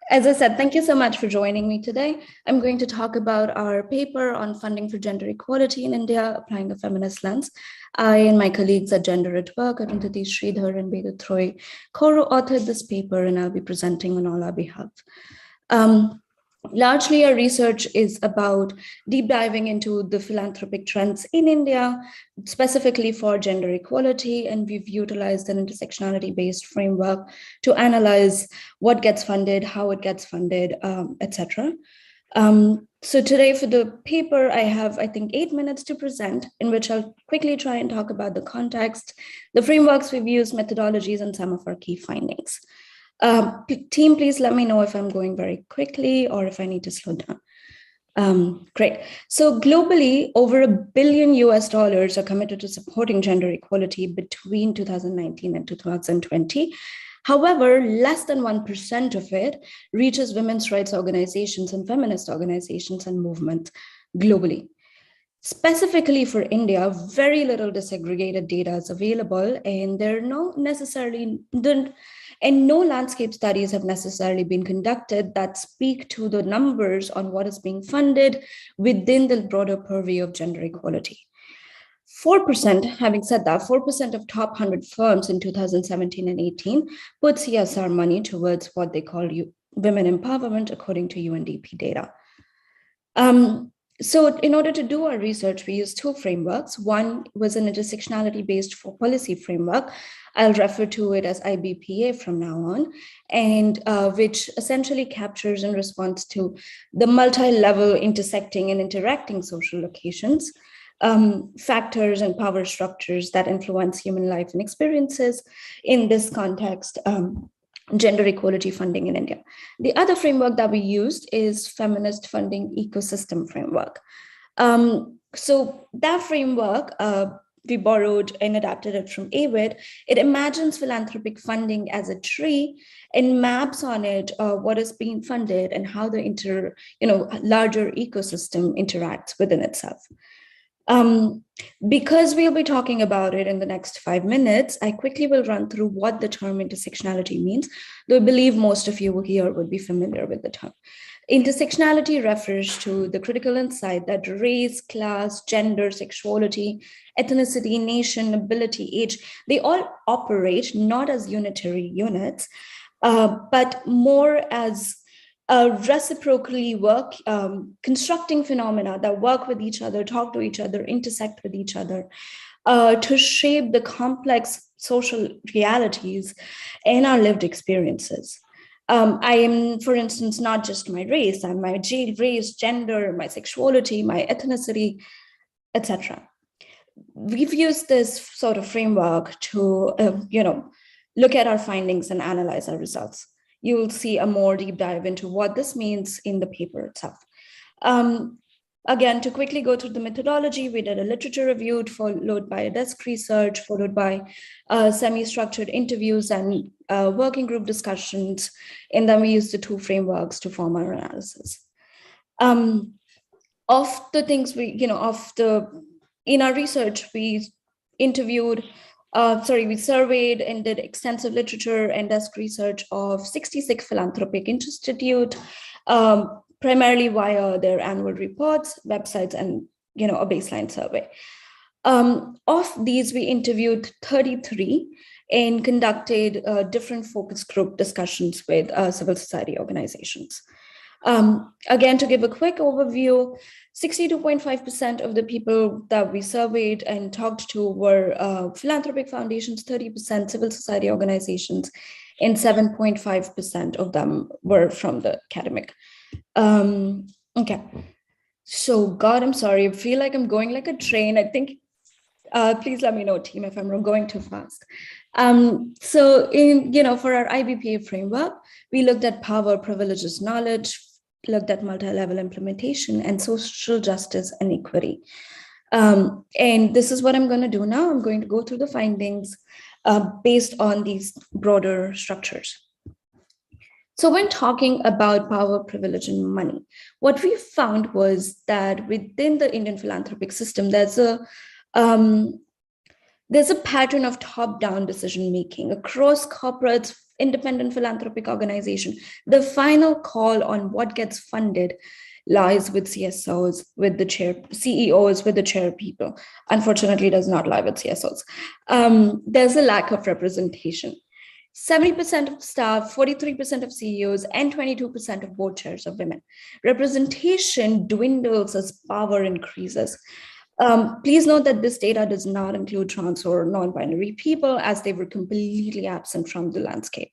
As I said, thank you so much for joining me today. I'm going to talk about our paper on funding for gender equality in India, applying a feminist lens. I and my colleagues at Gender at Work, Arundhati Sridhar and Bedutroi, co-authored this paper, and I'll be presenting on all our behalf. Largely, our research is about deep diving into the philanthropic trends in India, specifically for gender equality, and we've utilized an intersectionality-based framework to analyze what gets funded, how it gets funded, etc. So today for the paper, I have, I think, 8 minutes to present, in which I'll quickly try and talk about the context, the frameworks we've used, methodologies, and some of our key findings. Team, please let me know if I'm going very quickly or if I need to slow down. Great. So globally, over $1 billion are committed to supporting gender equality between 2019 and 2020. However, less than 1% of it reaches women's rights organizations and feminist organizations and movements globally. Specifically for India, very little disaggregated data is available, and no landscape studies have necessarily been conducted that speak to the numbers on what is being funded within the broader purview of gender equality. 4%, having said that, 4% of top 100 firms in 2017 and 18 put CSR money towards what they call women empowerment, according to UNDP data. So in order to do our research, we used two frameworks. One was an intersectionality-based policy framework. I'll refer to it as IBPA from now on, and which essentially captures in response to the multi-level intersecting and interacting social locations, factors and power structures that influence human life and experiences. In this context, gender equality funding in India. The other framework that we used is feminist funding ecosystem framework. So that framework, we borrowed and adapted it from AWID. It imagines philanthropic funding as a tree and maps on it what is being funded and how the larger ecosystem interacts within itself. Because we'll be talking about it in the next 5 minutes, I quickly will run through what the term intersectionality means, though I believe most of you here would be familiar with the term. Intersectionality refers to the critical insight that race, class, gender, sexuality, ethnicity, nation, ability, age, they all operate not as unitary units, but more as reciprocally work, constructing phenomena that work with each other, talk to each other, intersect with each other, to shape the complex social realities and our lived experiences. I am, for instance, not just my race, I'm my race, gender, my sexuality, my ethnicity, etc. We've used this sort of framework to, look at our findings and analyze our results. You will see a more deep dive into what this means in the paper itself. Again, to quickly go through the methodology, we did a literature review followed by a desk research, followed by semi-structured interviews and working group discussions. And then we used the two frameworks to form our analysis. Of the things in our research, we surveyed and did extensive literature and desk research of 66 philanthropic institutes, primarily via their annual reports, websites, and a baseline survey. Of these, we interviewed 33 and conducted different focus group discussions with civil society organizations. Again, to give a quick overview, 62.5% of the people that we surveyed and talked to were philanthropic foundations, 30% civil society organizations, and 7.5% of them were from the academic. Okay. So, God, I'm sorry. I feel like I'm going like a train. I think, please let me know, team, if I'm going too fast. So, for our IBPA framework, we looked at power, privileges, knowledge, looked at multi-level implementation and social justice and equity. And this is what I'm going to do now. I'm going to go through the findings based on these broader structures. So when talking about power, privilege, and money, what we found was that within the Indian philanthropic system, there's a pattern of top-down decision-making across corporates, independent philanthropic organization. The final call on what gets funded lies with CSOs, with the CEOs, with the chair people. Unfortunately, it does not lie with CSOs. There's a lack of representation. 70% of staff, 43% of CEOs, and 22% of board chairs are women. Representation dwindles as power increases. Please note that this data does not include trans or non-binary people, as they were completely absent from the landscape.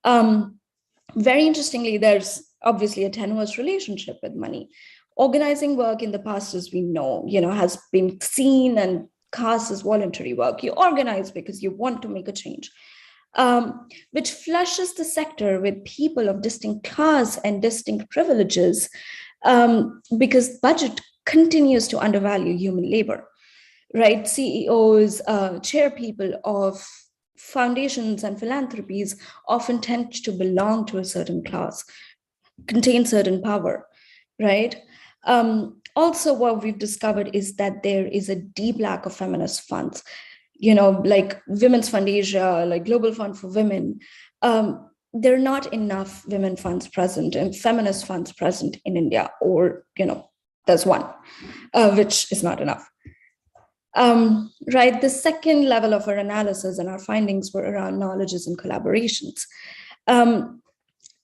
Very interestingly, there's obviously a tenuous relationship with money. Organizing work in the past, as we know, has been seen and cast as voluntary work. You organize because you want to make a change, which flushes the sector with people of distinct class and distinct privileges, because budget continues to undervalue human labor, right? CEOs, chairpeople of foundations and philanthropies often tend to belong to a certain class, contain certain power, right? Also, what we've discovered is that there is a deep lack of feminist funds, like Women's Fund Asia, like Global Fund for Women. There are not enough women funds present and feminist funds present in India, or, there's one, which is not enough. Right, the second level of our analysis and our findings were around knowledges and collaborations.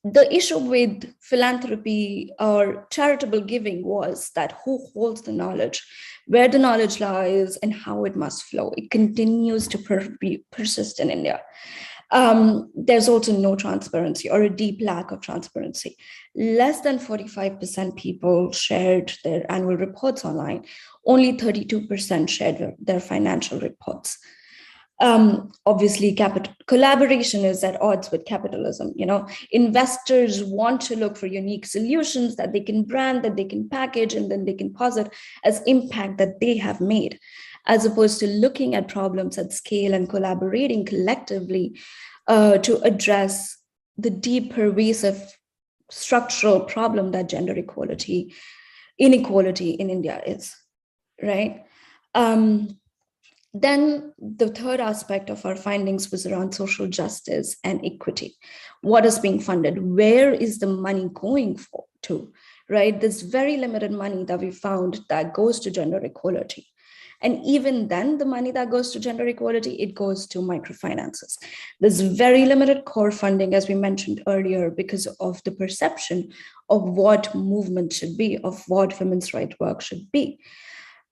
The issue with philanthropy or charitable giving was that who holds the knowledge, where the knowledge lies, and how it must flow. It continues to persist in India. There's also no transparency, or a deep lack of transparency. Less than 45% people shared their annual reports online. Only 32% shared their financial reports. Obviously, collaboration is at odds with capitalism. Investors want to look for unique solutions that they can brand, that they can package, and then they can posit as impact that they have made, as opposed to looking at problems at scale and collaborating collectively to address the deep, pervasive structural problem that gender inequality in India is, right? Then the third aspect of our findings was around social justice and equity. What is being funded? Where is the money going to, right? There's very limited money that we found that goes to gender equality. And even then, the money that goes to gender equality, it goes to microfinances. There's very limited core funding, as we mentioned earlier, because of the perception of what movement should be, of what women's rights work should be.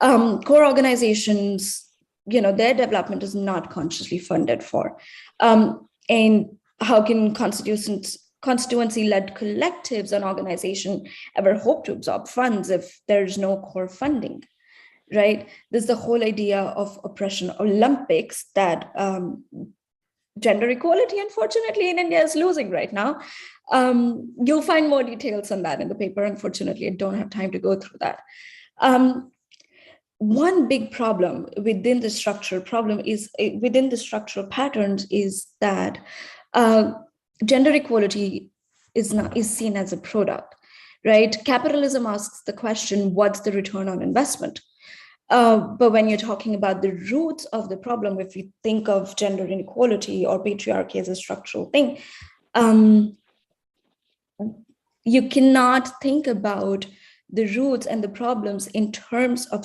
Core organizations, their development is not consciously funded for. And how can constituency-led collectives and organization ever hope to absorb funds if there's no core funding, right? There's the whole idea of oppression Olympics that gender equality, unfortunately, in India is losing right now. You'll find more details on that in the paper. Unfortunately, I don't have time to go through that. One big problem within the structural patterns is that gender equality is seen as a product, right? Capitalism asks the question, what's the return on investment? But when you're talking about the roots of the problem, if you think of gender inequality or patriarchy as a structural thing, you cannot think about the roots and the problems in terms of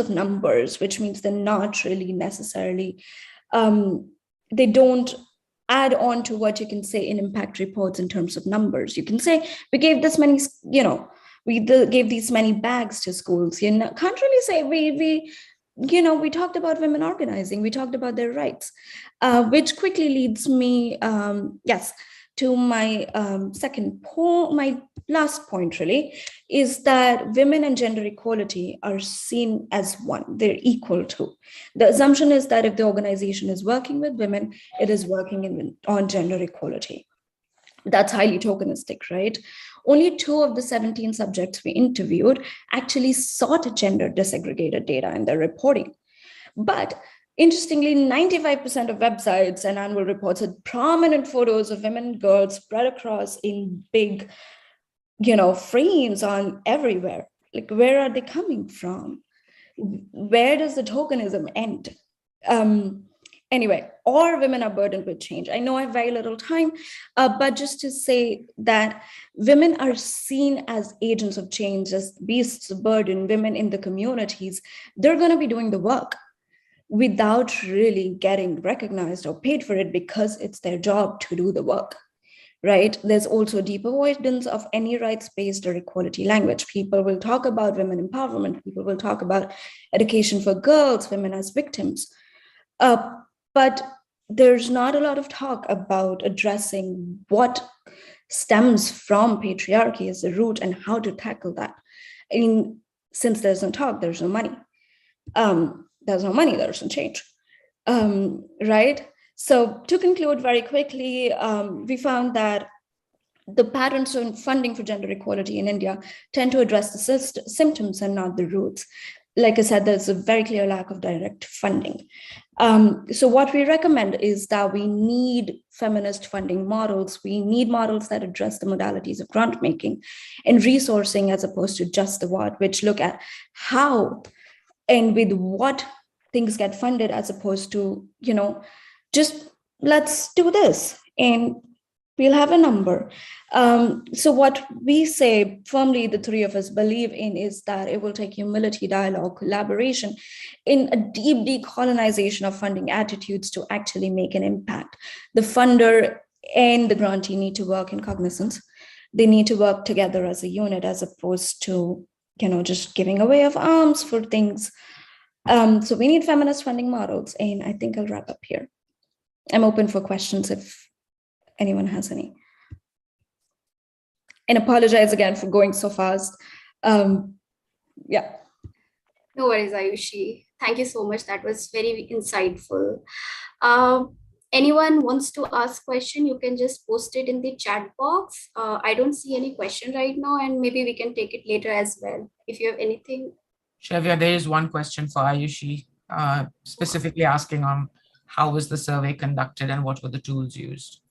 numbers, which means they're not really necessarily, they don't add on to what you can say in impact reports in terms of numbers. You can say, we gave this many, we gave these many bags to schools. You can't really say we talked about women organizing, we talked about their rights, which quickly leads me, to my second point. My last point really is that women and gender equality are seen as one. They're equal to. The assumption is that if the organization is working with women, it is working on gender equality. That's highly tokenistic, right? Only 2 of the 17 subjects we interviewed actually sought gender disaggregated data in their reporting. But interestingly, 95% of websites and annual reports had prominent photos of women and girls spread across in big, frames on everywhere. Like, where are they coming from? Where does the tokenism end? Anyway, or women are burdened with change. I know I have very little time, but just to say that women are seen as agents of change, as beasts of burden, women in the communities, they're going to be doing the work. without really getting recognized or paid for it because it's their job to do the work, right? There's also deep avoidance of any rights-based or equality language. People will talk about women empowerment. People will talk about education for girls, women as victims. But there's not a lot of talk about addressing what stems from patriarchy as the root and how to tackle that. I mean, since there's no talk, there's no money. There's no money, there's no change, right? So to conclude very quickly, we found that the patterns of funding for gender equality in India tend to address the symptoms and not the roots. Like I said, there's a very clear lack of direct funding. So what we recommend is that we need feminist funding models. We need models that address the modalities of grant making and resourcing as opposed to just the what, which look at how and with what things get funded as opposed to, just let's do this and we'll have a number. So what we say firmly, the three of us believe in, is that it will take humility, dialogue, collaboration in a deep decolonization of funding attitudes to actually make an impact. The funder and the grantee need to work in cognizance. They need to work together as a unit as opposed to, just giving away of arms for things. So we need feminist funding models, and I think I'll wrap up here. I'm open for questions if anyone has any. And apologize again for going so fast. Yeah. No worries, Ayushi. Thank you so much. That was very insightful. Anyone wants to ask question, you can just post it in the chat box. I don't see any question right now, and maybe we can take it later as well. If you have anything. Shavya, there is one question for Ayushi, specifically asking on how was the survey conducted and what were the tools used?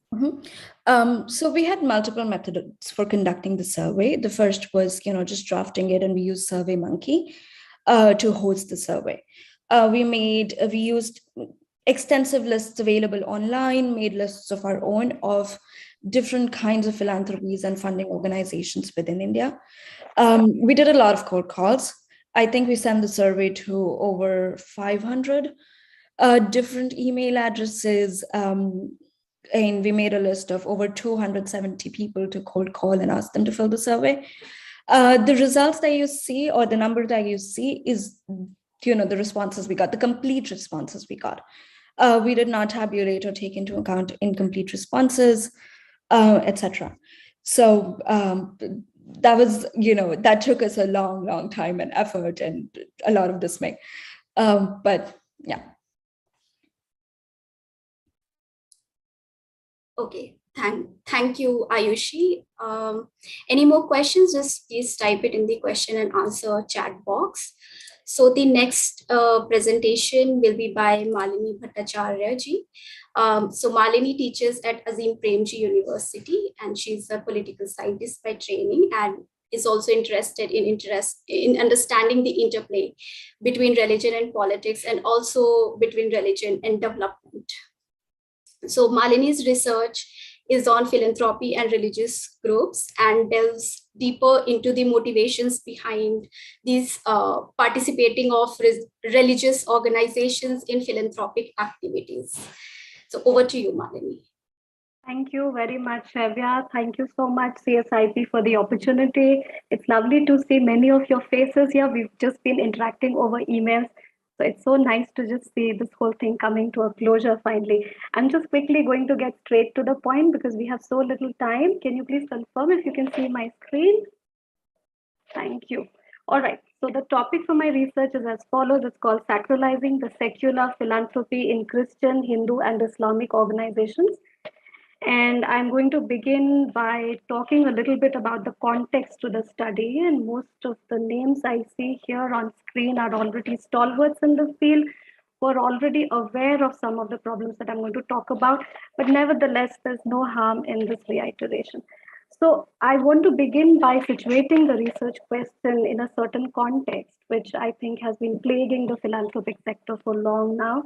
So we had multiple methods for conducting the survey. The first was, just drafting it, and we used SurveyMonkey to host the survey. We used extensive lists available online, made lists of our own of different kinds of philanthropies and funding organizations within India. We did a lot of cold calls. I think we sent the survey to over 500 different email addresses. And we made a list of over 270 people to cold call and ask them to fill the survey. The results that you see, or the number that you see, is the responses we got, the complete responses we got. We did not tabulate or take into account incomplete responses, etc. So that was, that took us a long, long time and effort and a lot of dismay. But yeah. Okay, thank you, Ayushi. Any more questions? Just please type it in the question and answer chat box. So the next presentation will be by Malini Bhattacharya ji. So Malini teaches at Azim Premji University, and she's a political scientist by training and is also interested in understanding the interplay between religion and politics, and also between religion and development. So Malini's research is on philanthropy and religious groups and delves deeper into the motivations behind these participating of religious organizations in philanthropic activities. So over to you, Malini. Thank you very much, Shavya. Thank you so much, CSIP, for the opportunity. It's lovely to see many of your faces here. We've just been interacting over emails. So it's so nice to just see this whole thing coming to a closure finally. I'm just quickly going to get straight to the point because we have so little time. Can you please confirm if you can see my screen? Thank you. All right. So the topic for my research is as follows. It's called Sacralizing the Secular Philanthropy in Christian, Hindu, and Islamic Organizations. And I'm going to begin by talking a little bit about the context to the study. And most of the names I see here on screen are already stalwarts in the field, who are already aware of some of the problems that I'm going to talk about. But nevertheless, there's no harm in this reiteration. So I want to begin by situating the research question in a certain context, which I think has been plaguing the philanthropic sector for long now.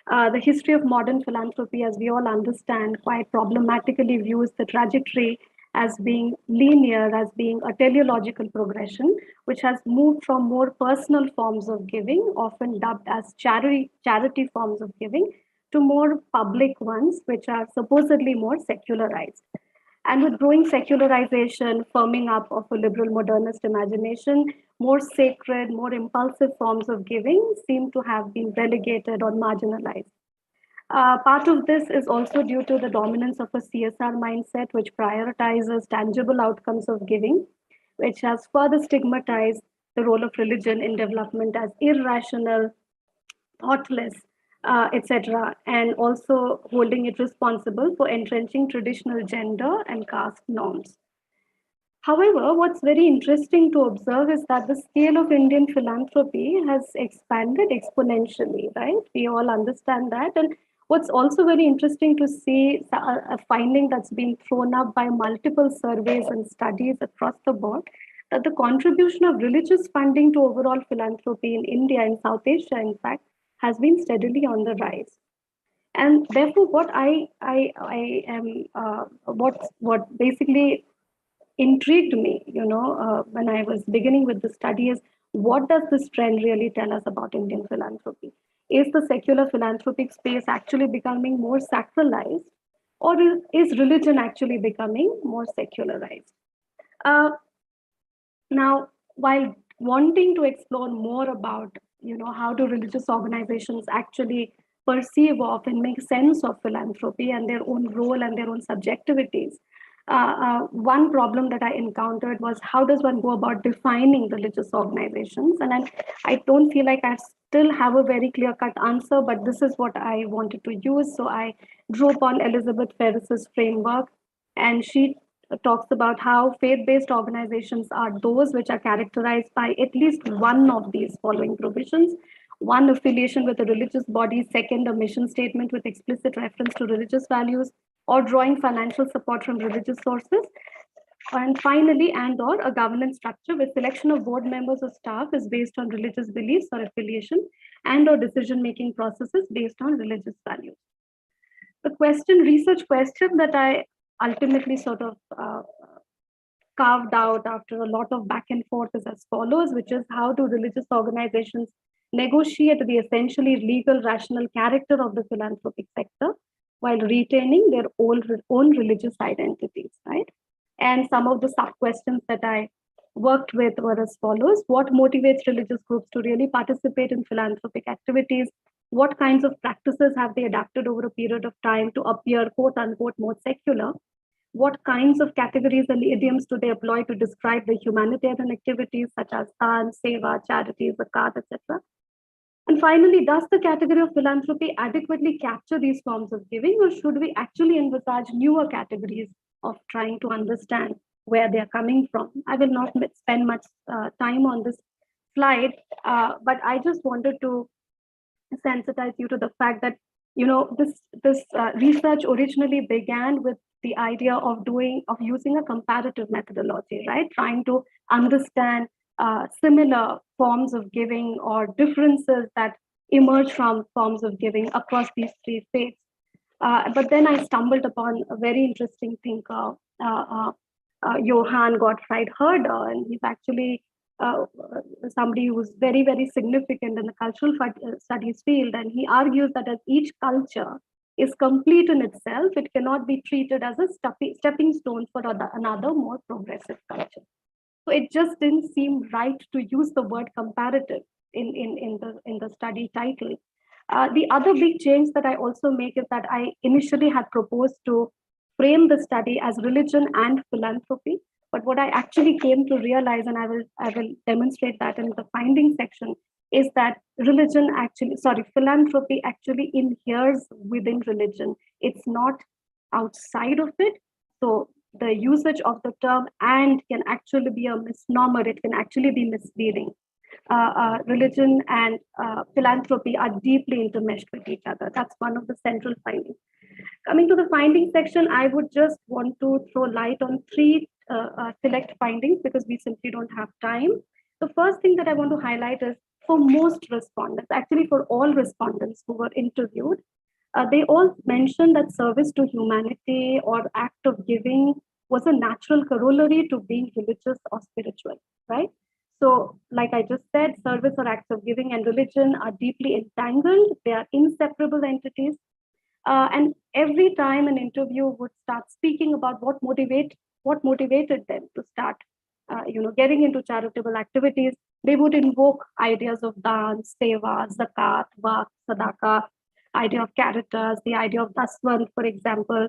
The history of modern philanthropy, as we all understand, quite problematically views the trajectory as being linear, as being a teleological progression, which has moved from more personal forms of giving, often dubbed as charity forms of giving, to more public ones, which are supposedly more secularized. And with growing secularization, firming up of a liberal modernist imagination, more sacred, more impulsive forms of giving seem to have been relegated or marginalized. Part of this is also due to the dominance of a CSR mindset, which prioritizes tangible outcomes of giving, which has further stigmatized the role of religion in development as irrational, thoughtless, etc., and also holding it responsible for entrenching traditional gender and caste norms. However, what's very interesting to observe is that the scale of Indian philanthropy has expanded exponentially, right? We all understand that. And what's also very interesting to see, a finding that's been thrown up by multiple surveys and studies across the board, that the contribution of religious funding to overall philanthropy in India and South Asia, in fact, has been steadily on the rise. And therefore, what what basically intrigued me, when I was beginning with the study is, what does this trend really tell us about Indian philanthropy? Is the secular philanthropic space actually becoming more sacralized, or is religion actually becoming more secularized? Now, while wanting to explore more about, how do religious organizations actually perceive of and make sense of philanthropy and their own role and their own subjectivities, one problem that I encountered was, how does one go about defining religious organizations? And I don't feel like I still have a very clear-cut answer, but this is what I wanted to use. So I drew upon Elizabeth Ferris's framework, and she talks about how faith-based organizations are those which are characterized by at least one of these following provisions: one, affiliation with a religious body; second, a mission statement with explicit reference to religious values or drawing financial support from religious sources; and finally, and/or a governance structure where selection of board members or staff is based on religious beliefs or affiliation, and/or decision-making processes based on religious values. The research question that I ultimately sort of carved out after a lot of back and forth is as follows, which is, how do religious organizations negotiate the essentially legal, rational character of the philanthropic sector while retaining their own religious identities, right? And some of the sub-questions that I worked with were as follows: what motivates religious groups to really participate in philanthropic activities? What kinds of practices have they adapted over a period of time to appear, quote unquote, more secular? What kinds of categories and idioms do they employ to describe the humanitarian activities such as dhan, seva, charity, zakat, etc.? And finally, does the category of philanthropy adequately capture these forms of giving, or should we actually envisage newer categories of trying to understand where they're coming from? I will not spend much time on this slide, but I just wanted to sensitize you to the fact that, this research originally began with the idea of using a comparative methodology, right? Trying to understand similar forms of giving or differences that emerge from forms of giving across these three faiths. But then I stumbled upon a very interesting thinker, Johann Gottfried Herder, and he's actually somebody who's very, very significant in the cultural studies field. And he argues that as each culture is complete in itself, it cannot be treated as a stepping stone for another more progressive culture. So it just didn't seem right to use the word comparative in the study title. The other big change that I also make is that I initially had proposed to frame the study as religion and philanthropy. But what I actually came to realize, and I will demonstrate that in the findings section, is that philanthropy actually inheres within religion. It's not outside of it. So the usage of the term "and" can actually be a misnomer. It can actually be misleading. Religion and philanthropy are deeply intermeshed with each other. That's one of the central findings. Coming to the findings section, I would just want to throw light on three select findings because we simply don't have time. The first thing that I want to highlight is, for most respondents, actually for all respondents who were interviewed, they all mentioned that service to humanity or act of giving was a natural corollary to being religious or spiritual, right? So, like I just said, service or acts of giving and religion are deeply entangled. They are inseparable entities. And every time an interview would start speaking about what motivated them to start, getting into charitable activities, they would invoke ideas of dance, seva, zakat, waqf, sadaqah, idea of caritas, the idea of daswant, for example.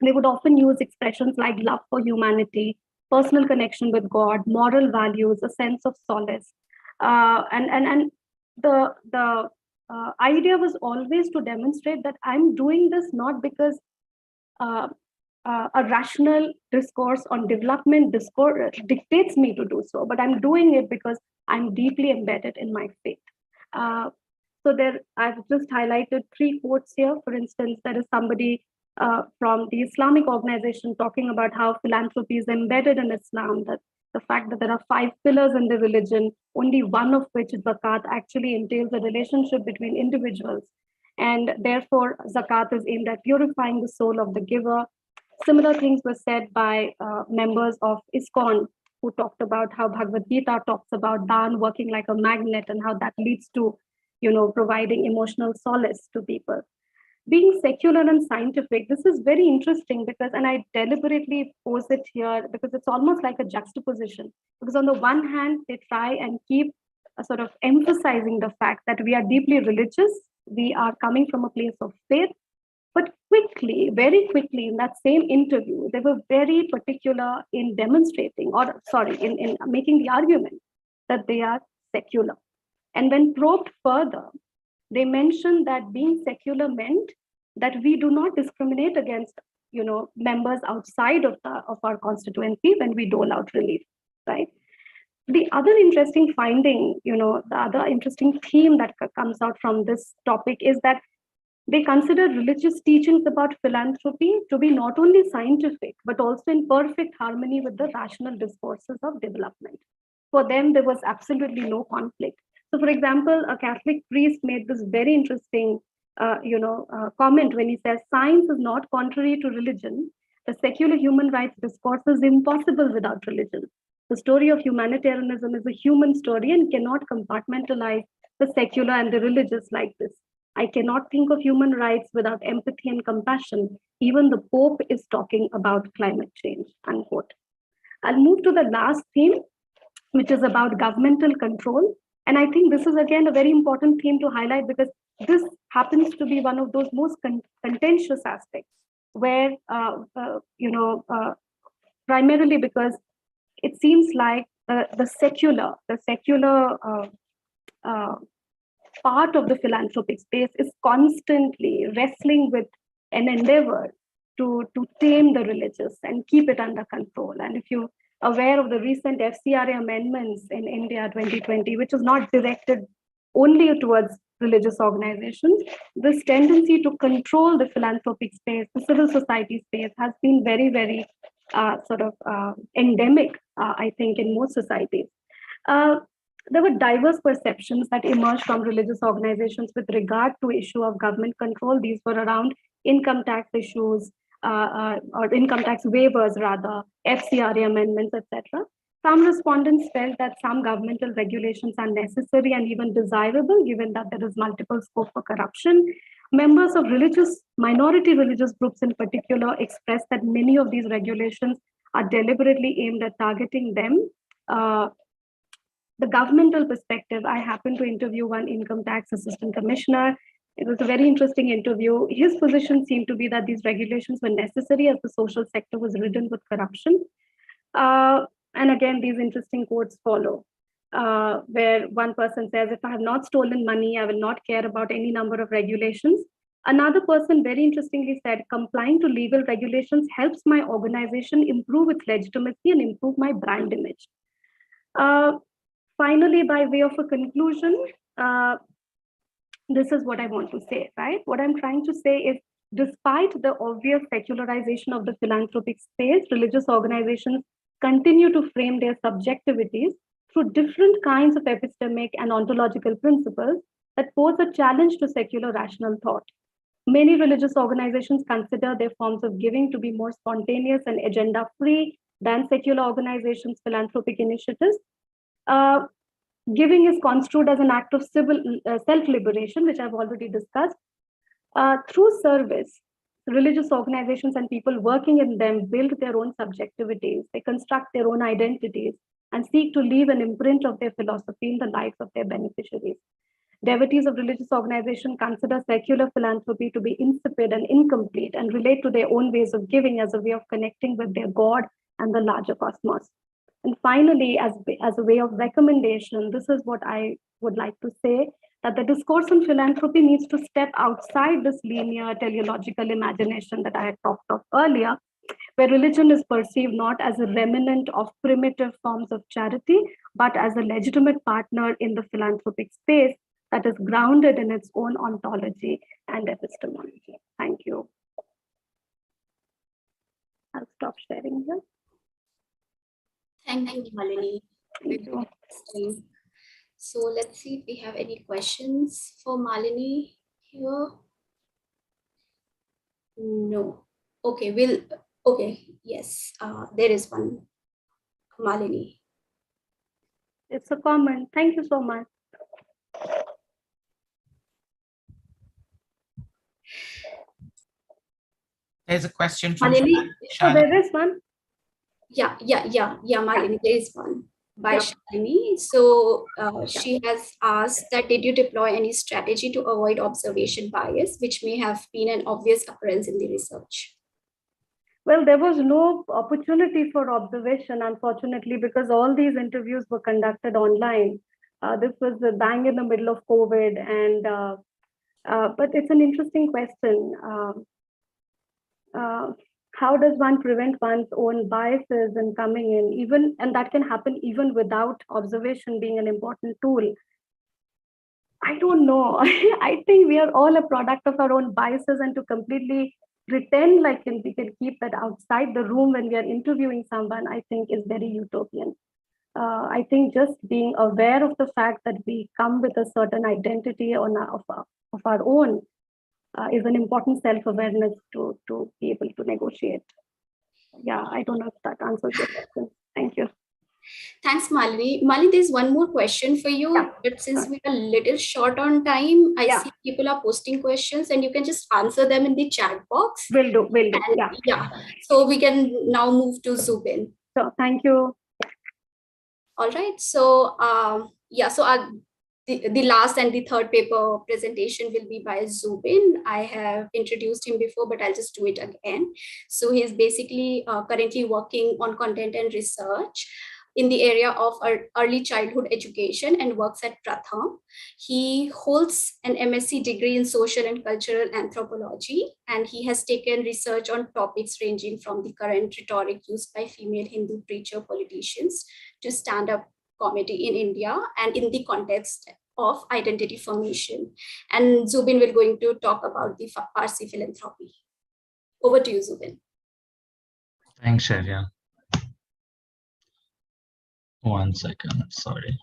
They would often use expressions like love for humanity, personal connection with God, moral values, a sense of solace, and the idea was always to demonstrate that I'm doing this not because uh, a rational discourse on development dictates me to do so, but I'm doing it because I'm deeply embedded in my faith. So there, I've just highlighted 3 quotes here. For instance, there is somebody from the Islamic organization talking about how philanthropy is embedded in Islam, that the fact that there are 5 pillars in the religion, only one of which, zakat, actually entails a relationship between individuals. And therefore, zakat is aimed at purifying the soul of the giver. Similar things were said by members of ISKCON, who talked about how Bhagavad Gita talks about dhan working like a magnet and how that leads to, providing emotional solace to people. Being secular and scientific, this is very interesting because, and I deliberately pose it here because it's almost like a juxtaposition. Because on the one hand, they try and keep sort of emphasizing the fact that we are deeply religious, we are coming from a place of faith, but quickly, very quickly in that same interview, they were very particular in demonstrating, in making the argument that they are secular. And when probed further, they mentioned that being secular meant that we do not discriminate against, members outside of our constituency when we dole out relief, right? The other interesting finding, the other interesting theme that comes out from this topic is that they consider religious teachings about philanthropy to be not only scientific, but also in perfect harmony with the rational discourses of development. For them, there was absolutely no conflict. So, for example, a Catholic priest made this very interesting, comment when he says, science is not contrary to religion. The secular human rights discourse is impossible without religion. The story of humanitarianism is a human story and cannot compartmentalize the secular and the religious like this. I cannot think of human rights without empathy and compassion. Even the Pope is talking about climate change, unquote. I'll move to the last theme, which is about governmental control. And I think this is, again, a very important theme to highlight because this happens to be one of those most contentious aspects where, primarily because it seems like the secular part of the philanthropic space is constantly wrestling with an endeavor to tame the religious and keep it under control. And if you're aware of the recent FCRA amendments in India 2020, which is not directed only towards religious organizations, this tendency to control the philanthropic space, the civil society space, has been very, very endemic, I think, in most societies. There were diverse perceptions that emerged from religious organizations with regard to issue of government control. These were around income tax issues, or income tax waivers rather, FCRA amendments, etc. Some respondents felt that some governmental regulations are necessary and even desirable, given that there is multiple scope for corruption. Members of minority religious groups in particular expressed that many of these regulations are deliberately aimed at targeting them. The governmental perspective, I happened to interview one income tax assistant commissioner. It was a very interesting interview. His position seemed to be that these regulations were necessary as the social sector was ridden with corruption. And again, these interesting quotes follow, where one person says, if I have not stolen money, I will not care about any number of regulations. Another person very interestingly said, complying to legal regulations helps my organization improve its legitimacy and improve my brand image. Finally, by way of a conclusion, this is what I want to say, right? What I'm trying to say is, despite the obvious secularization of the philanthropic space, religious organizations continue to frame their subjectivities through different kinds of epistemic and ontological principles that pose a challenge to secular rational thought. Many religious organizations consider their forms of giving to be more spontaneous and agenda-free than secular organizations' philanthropic initiatives. Giving is construed as an act of self-liberation, which I've already discussed. Through service, religious organizations and people working in them build their own subjectivities, they construct their own identities, and seek to leave an imprint of their philosophy in the lives of their beneficiaries. Devotees of religious organizations consider secular philanthropy to be insipid and incomplete and relate to their own ways of giving as a way of connecting with their God and the larger cosmos. And finally, as a way of recommendation, this is what I would like to say, that the discourse on philanthropy needs to step outside this linear teleological imagination that I had talked of earlier, where religion is perceived not as a remnant of primitive forms of charity, but as a legitimate partner in the philanthropic space that is grounded in its own ontology and epistemology. Thank you. I'll stop sharing here. Thank you, Malini. Thank you. So let's see if we have any questions for Malini here. No. Okay, yes, there is one. Malini. It's a comment. Thank you so much. There's a question from Malini. Oh, there is one. Yeah, Malini, there is one by Shalini. So she has asked that, did you deploy any strategy to avoid observation bias, which may have been an obvious occurrence in the research? Well, there was no opportunity for observation, unfortunately, because all these interviews were conducted online. This was bang in the middle of COVID, and but it's an interesting question. How does one prevent one's own biases in coming in, and that can happen even without observation being an important tool? I don't know. I think we are all a product of our own biases, and to completely pretend like we can keep that outside the room when we are interviewing someone, I think is very utopian. I think just being aware of the fact that we come with a certain identity of our own is an important self-awareness to be able to negotiate. Yeah, I don't know if that answers your question. Thank you. Thanks, Malini. Malini, there's one more question for you, but since we're a little short on time, I see people are posting questions and you can just answer them in the chat box. Will do. Yeah. So we can now move to Zubin. So thank you. All right. So the last and the third paper presentation will be by Zubin. I have introduced him before, but I'll just do it again. So he's basically currently working on content and research in the area of early childhood education and works at Pratham. He holds an MSc degree in social and cultural anthropology, and he has taken research on topics ranging from the current rhetoric used by female Hindu preacher politicians to stand-up comedy in India and in the context of identity formation. And Zubin will going to talk about the Parsi philanthropy. Over to you, Zubin. Thanks, Sharya. 1 second, sorry.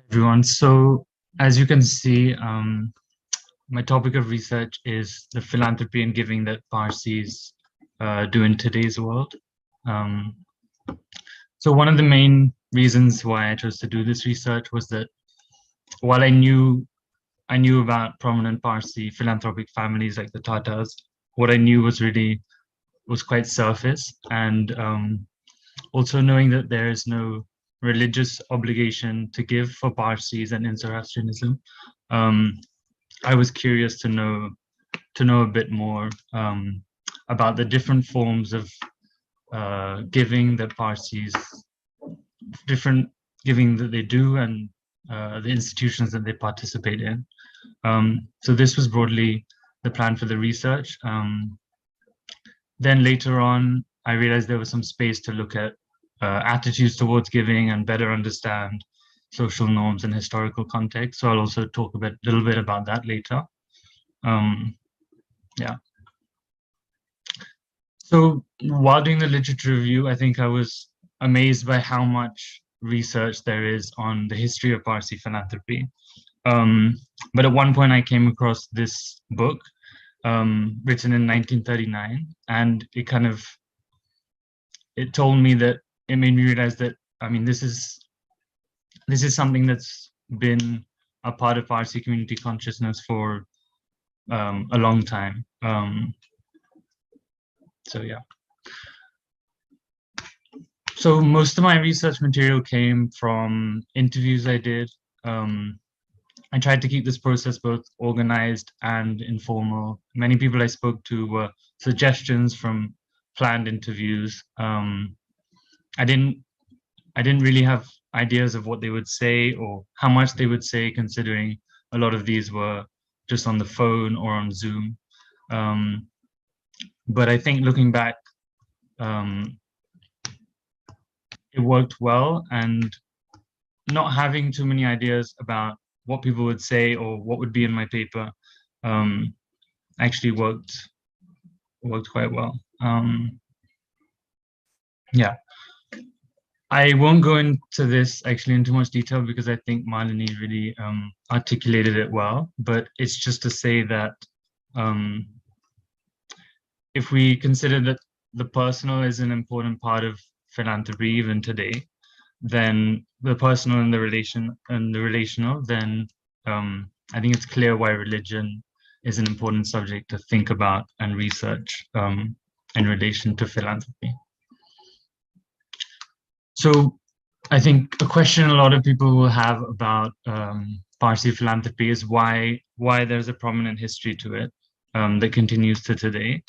Everyone, so as you can see, my topic of research is the philanthropy and giving that Parsis do in today's world. So one of the main reasons why I chose to do this research was that while I knew about prominent Parsi philanthropic families like the Tatas, what I knew was quite surface, and also knowing that there is no religious obligation to give for Parsis and in Zoroastrianism, I was curious to know a bit more about the different forms of giving that Parsis, different giving that they do, and the institutions that they participate in. So this was broadly the plan for the research. Then later on, I realized there was some space to look at attitudes towards giving and better understand social norms and historical context. So I'll also talk a little bit about that later. Yeah. So while doing the literature review, I think I was amazed by how much research there is on the history of Parsi philanthropy. But at one point I came across this book written in 1939, and it told me that, it made me realize that, I mean, this is something that's been a part of Parsi community consciousness for a long time. So yeah. So most of my research material came from interviews I did. I tried to keep this process both organized and informal. Many people I spoke to were suggestions from planned interviews. I didn't really have ideas of what they would say or how much they would say, considering a lot of these were just on the phone or on Zoom. But I think looking back, it worked well, and not having too many ideas about what people would say or what would be in my paper actually worked quite well. Yeah. I won't go into this actually in too much detail because I think Malini really articulated it well, but it's just to say that if we consider that the personal is an important part of philanthropy even today, then the personal and the relational, then I think it's clear why religion is an important subject to think about and research in relation to philanthropy. So I think a question a lot of people will have about Parsi philanthropy is why there's a prominent history to it that continues to today.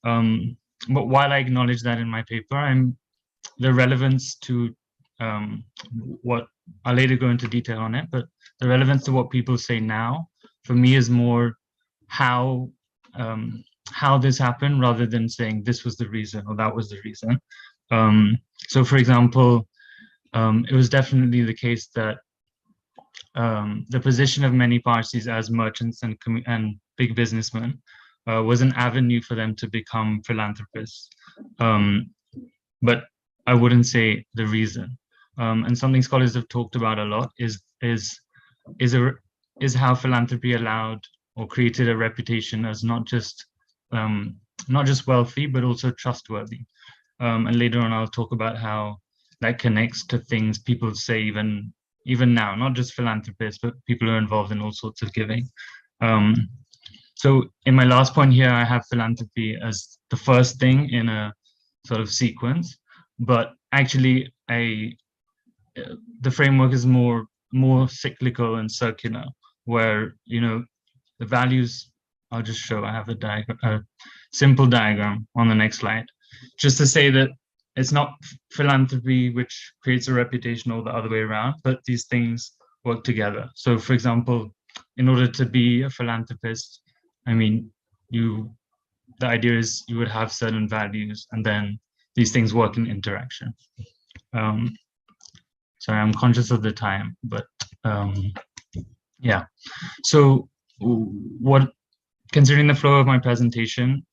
But while I acknowledge that in my paper, the relevance to what I'll later go into detail on it, but the relevance to what people say now for me is more how this happened rather than saying this was the reason or that was the reason. So for example, it was definitely the case that the position of many Parsis as merchants and big businessmen was an avenue for them to become philanthropists. But I wouldn't say the reason. And something scholars have talked about a lot is how philanthropy allowed or created a reputation as not just wealthy, but also trustworthy. And later on, I'll talk about how that connects to things people say even now, not just philanthropists, but people who are involved in all sorts of giving. So in my last point here, I have philanthropy as the first thing in a sort of sequence, but actually the framework is more cyclical and circular, where, you know, the values, I'll just show, I have a simple diagram on the next slide, just to say that it's not philanthropy which creates a reputation or the other way around, but these things work together. So for example, in order to be a philanthropist, I mean, the idea is you would have certain values and then these things work in interaction. Sorry, I'm conscious of the time, but yeah. So considering the flow of my presentation,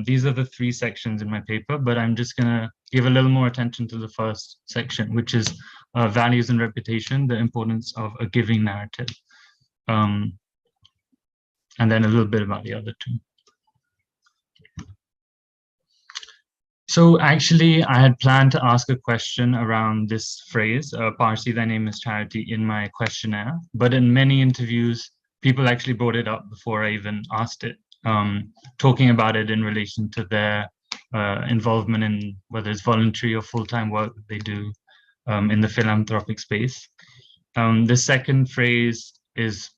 these are the 3 sections in my paper, but I'm just gonna give a little more attention to the first section, which is values and reputation, the importance of a giving narrative. And then a little bit about the other 2. So actually, I had planned to ask a question around this phrase, Parsi, thy name is charity, in my questionnaire. But in many interviews, people actually brought it up before I even asked it, talking about it in relation to their involvement in whether it's voluntary or full-time work that they do in the philanthropic space. The second phrase is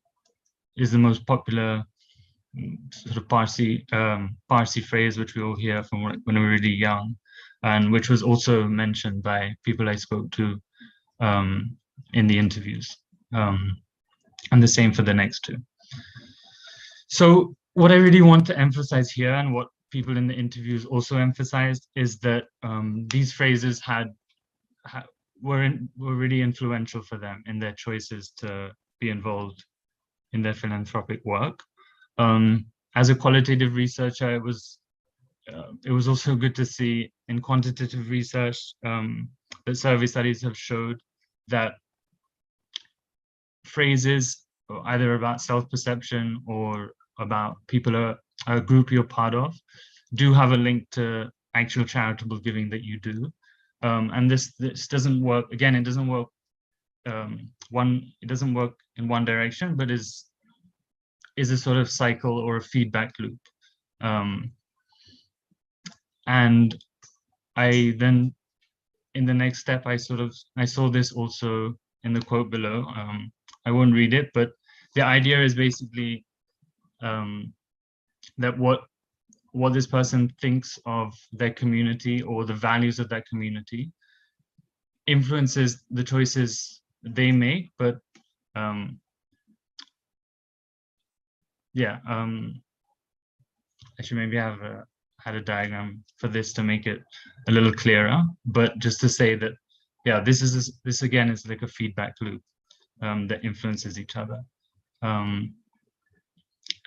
the most popular sort of Parsi phrase, which we all hear from when we were really young, and which was also mentioned by people I spoke to in the interviews, and the same for the next 2. So what I really want to emphasize here, and what people in the interviews also emphasized, is that these phrases were really influential for them in their choices to be involved in their philanthropic work. And as a qualitative researcher, it was also good to see in quantitative research that survey studies have showed that phrases either about self-perception or about people a group you're part of do have a link to actual charitable giving that you do. And this doesn't work, again, it doesn't work it doesn't work in one direction, but is a sort of cycle or a feedback loop. And I then, in the next step, I saw this also in the quote below. I won't read it, but the idea is basically that what this person thinks of their community or the values of that community influences the choices they make, but I should maybe have had a diagram for this to make it a little clearer, but just to say that, yeah, this again is like a feedback loop that influences each other.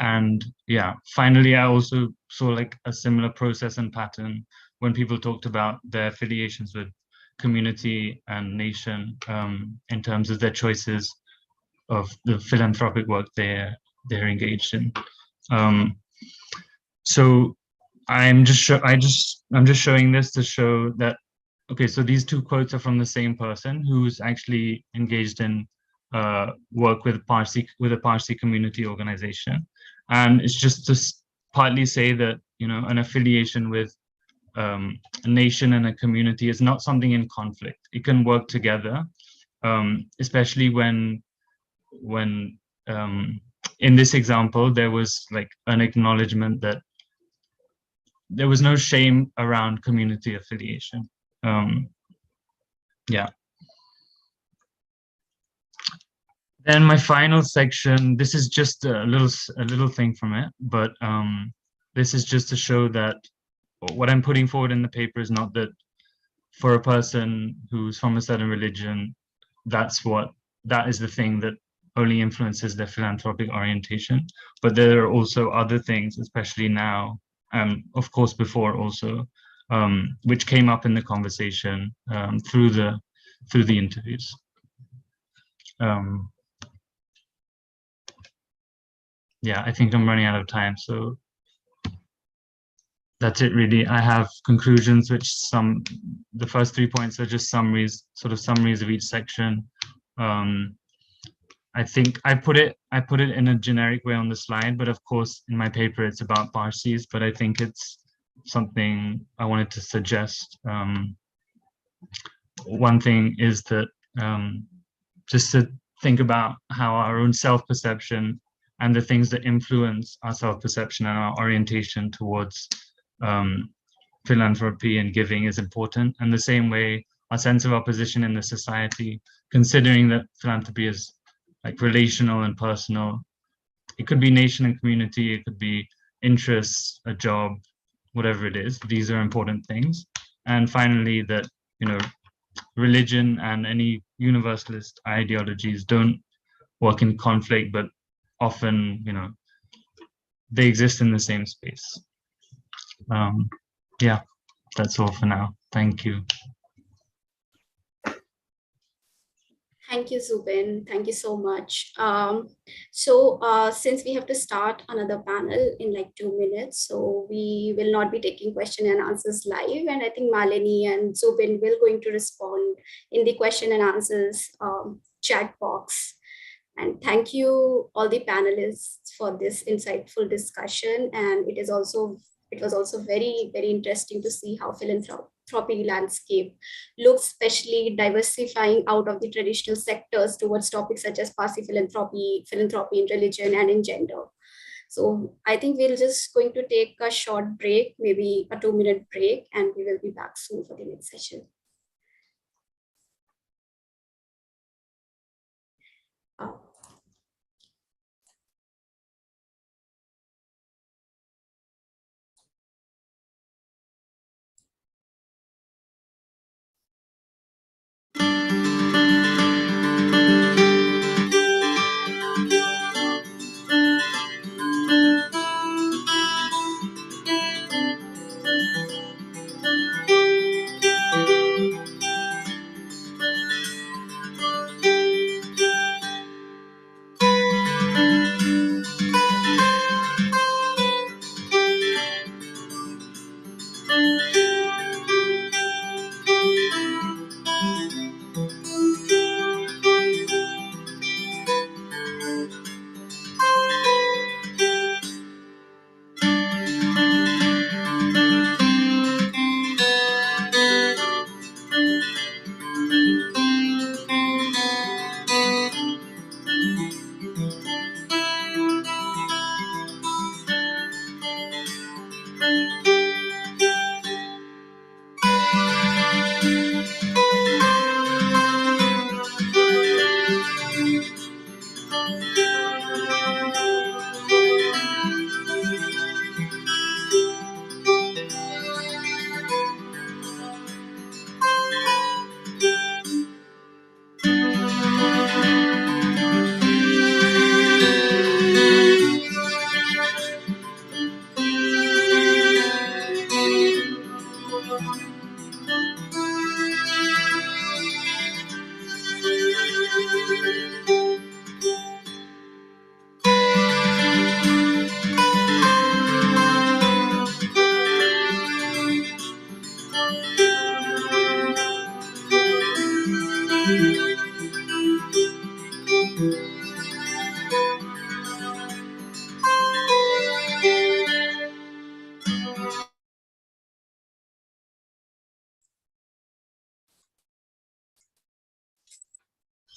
And yeah, finally, I also saw like a similar process and pattern when people talked about their affiliations with community and nation in terms of their choices of the philanthropic work they're engaged in. So I'm just showing this to show that, okay, so these two quotes are from the same person who's actually engaged in work with a Parsi community organization. And it's just to partly say that, you know, an affiliation with a nation and a community is not something in conflict. It can work together, especially when in this example, there was like an acknowledgement that there was no shame around community affiliation. Yeah. Then my final section, this is just a little thing from it, but this is just to show that what I'm putting forward in the paper is not that for a person who's from a certain religion, that is the thing that only influences their philanthropic orientation. But there are also other things, especially now, of course before also, which came up in the conversation through the interviews. Yeah, I think I'm running out of time, so that's it really. I have conclusions, which the first 3 points are just summaries of each section. I think I put it in a generic way on the slide, but of course in my paper it's about Parsis, but I think it's something I wanted to suggest. One thing is that just to think about how our own self-perception and the things that influence our self-perception and our orientation towards philanthropy and giving is important. And the same way, our sense of our position in the society, considering that philanthropy is like relational and personal. It could be nation and community, it could be interests, a job, whatever it is. These are important things. And finally, that, you know, religion and any universalist ideologies don't work in conflict, but often, you know, they exist in the same space. Yeah, that's all for now. Thank you. Thank you, Zubin. Thank you so much. Since we have to start another panel in like 2 minutes, so we will not be taking question and answers live. And I think Malini and Zubin will going to respond in the question and answers chat box. And thank you all the panelists for this insightful discussion. And it was also very, very interesting to see how philanthropy landscape looks, especially diversifying out of the traditional sectors towards topics such as Parsi philanthropy in religion and in gender. So I think we're just going to take a short break, maybe a 2-minute break, and we will be back soon for the next session.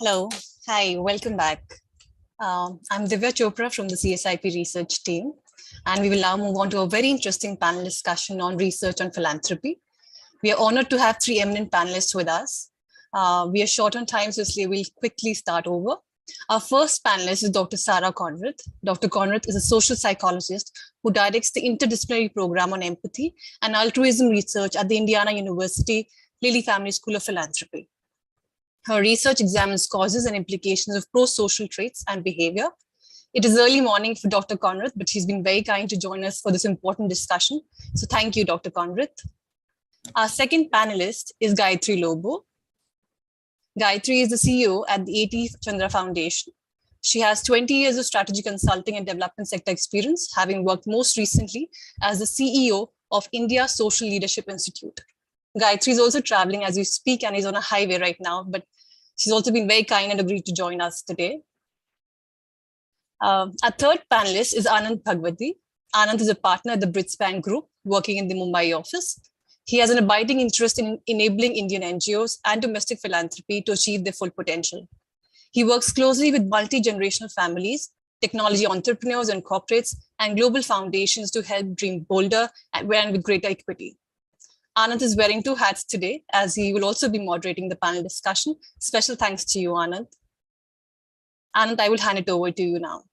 Hello. Hi, welcome back. I'm Divya Chopra from the CSIP research team, and we will now move on to a very interesting panel discussion on research on philanthropy. We are honored to have three eminent panelists with us. We are short on time, so we'll quickly start over. Our first panelist is Dr. Sarah Conrad. Dr. Conrad is a social psychologist who directs the interdisciplinary program on empathy and altruism research at the Indiana University Lilly Family School of Philanthropy. Her research examines causes and implications of pro-social traits and behavior. It is early morning for Dr. Conrad, but she's been very kind to join us for this important discussion. So thank you, Dr. Conrad. Our second panelist is Gayatri Lobo. Gayatri is the CEO at the A.T. Chandra Foundation. She has 20 years of strategy consulting and development sector experience, having worked most recently as the CEO of India Social Leadership Institute. Gayatri is also traveling as we speak and is on a highway right now, but she's also been very kind and agreed to join us today. Our third panelist is Anand Bhagwati. Anand is a partner at the Britspan Group, working in the Mumbai office. He has an abiding interest in enabling Indian NGOs and domestic philanthropy to achieve their full potential. He works closely with multi-generational families, technology entrepreneurs and corporates, and global foundations to help dream bolder and with greater equity. Anand is wearing two hats today, as he will also be moderating the panel discussion. Special thanks to you, Anand. Anand, I will hand it over to you now.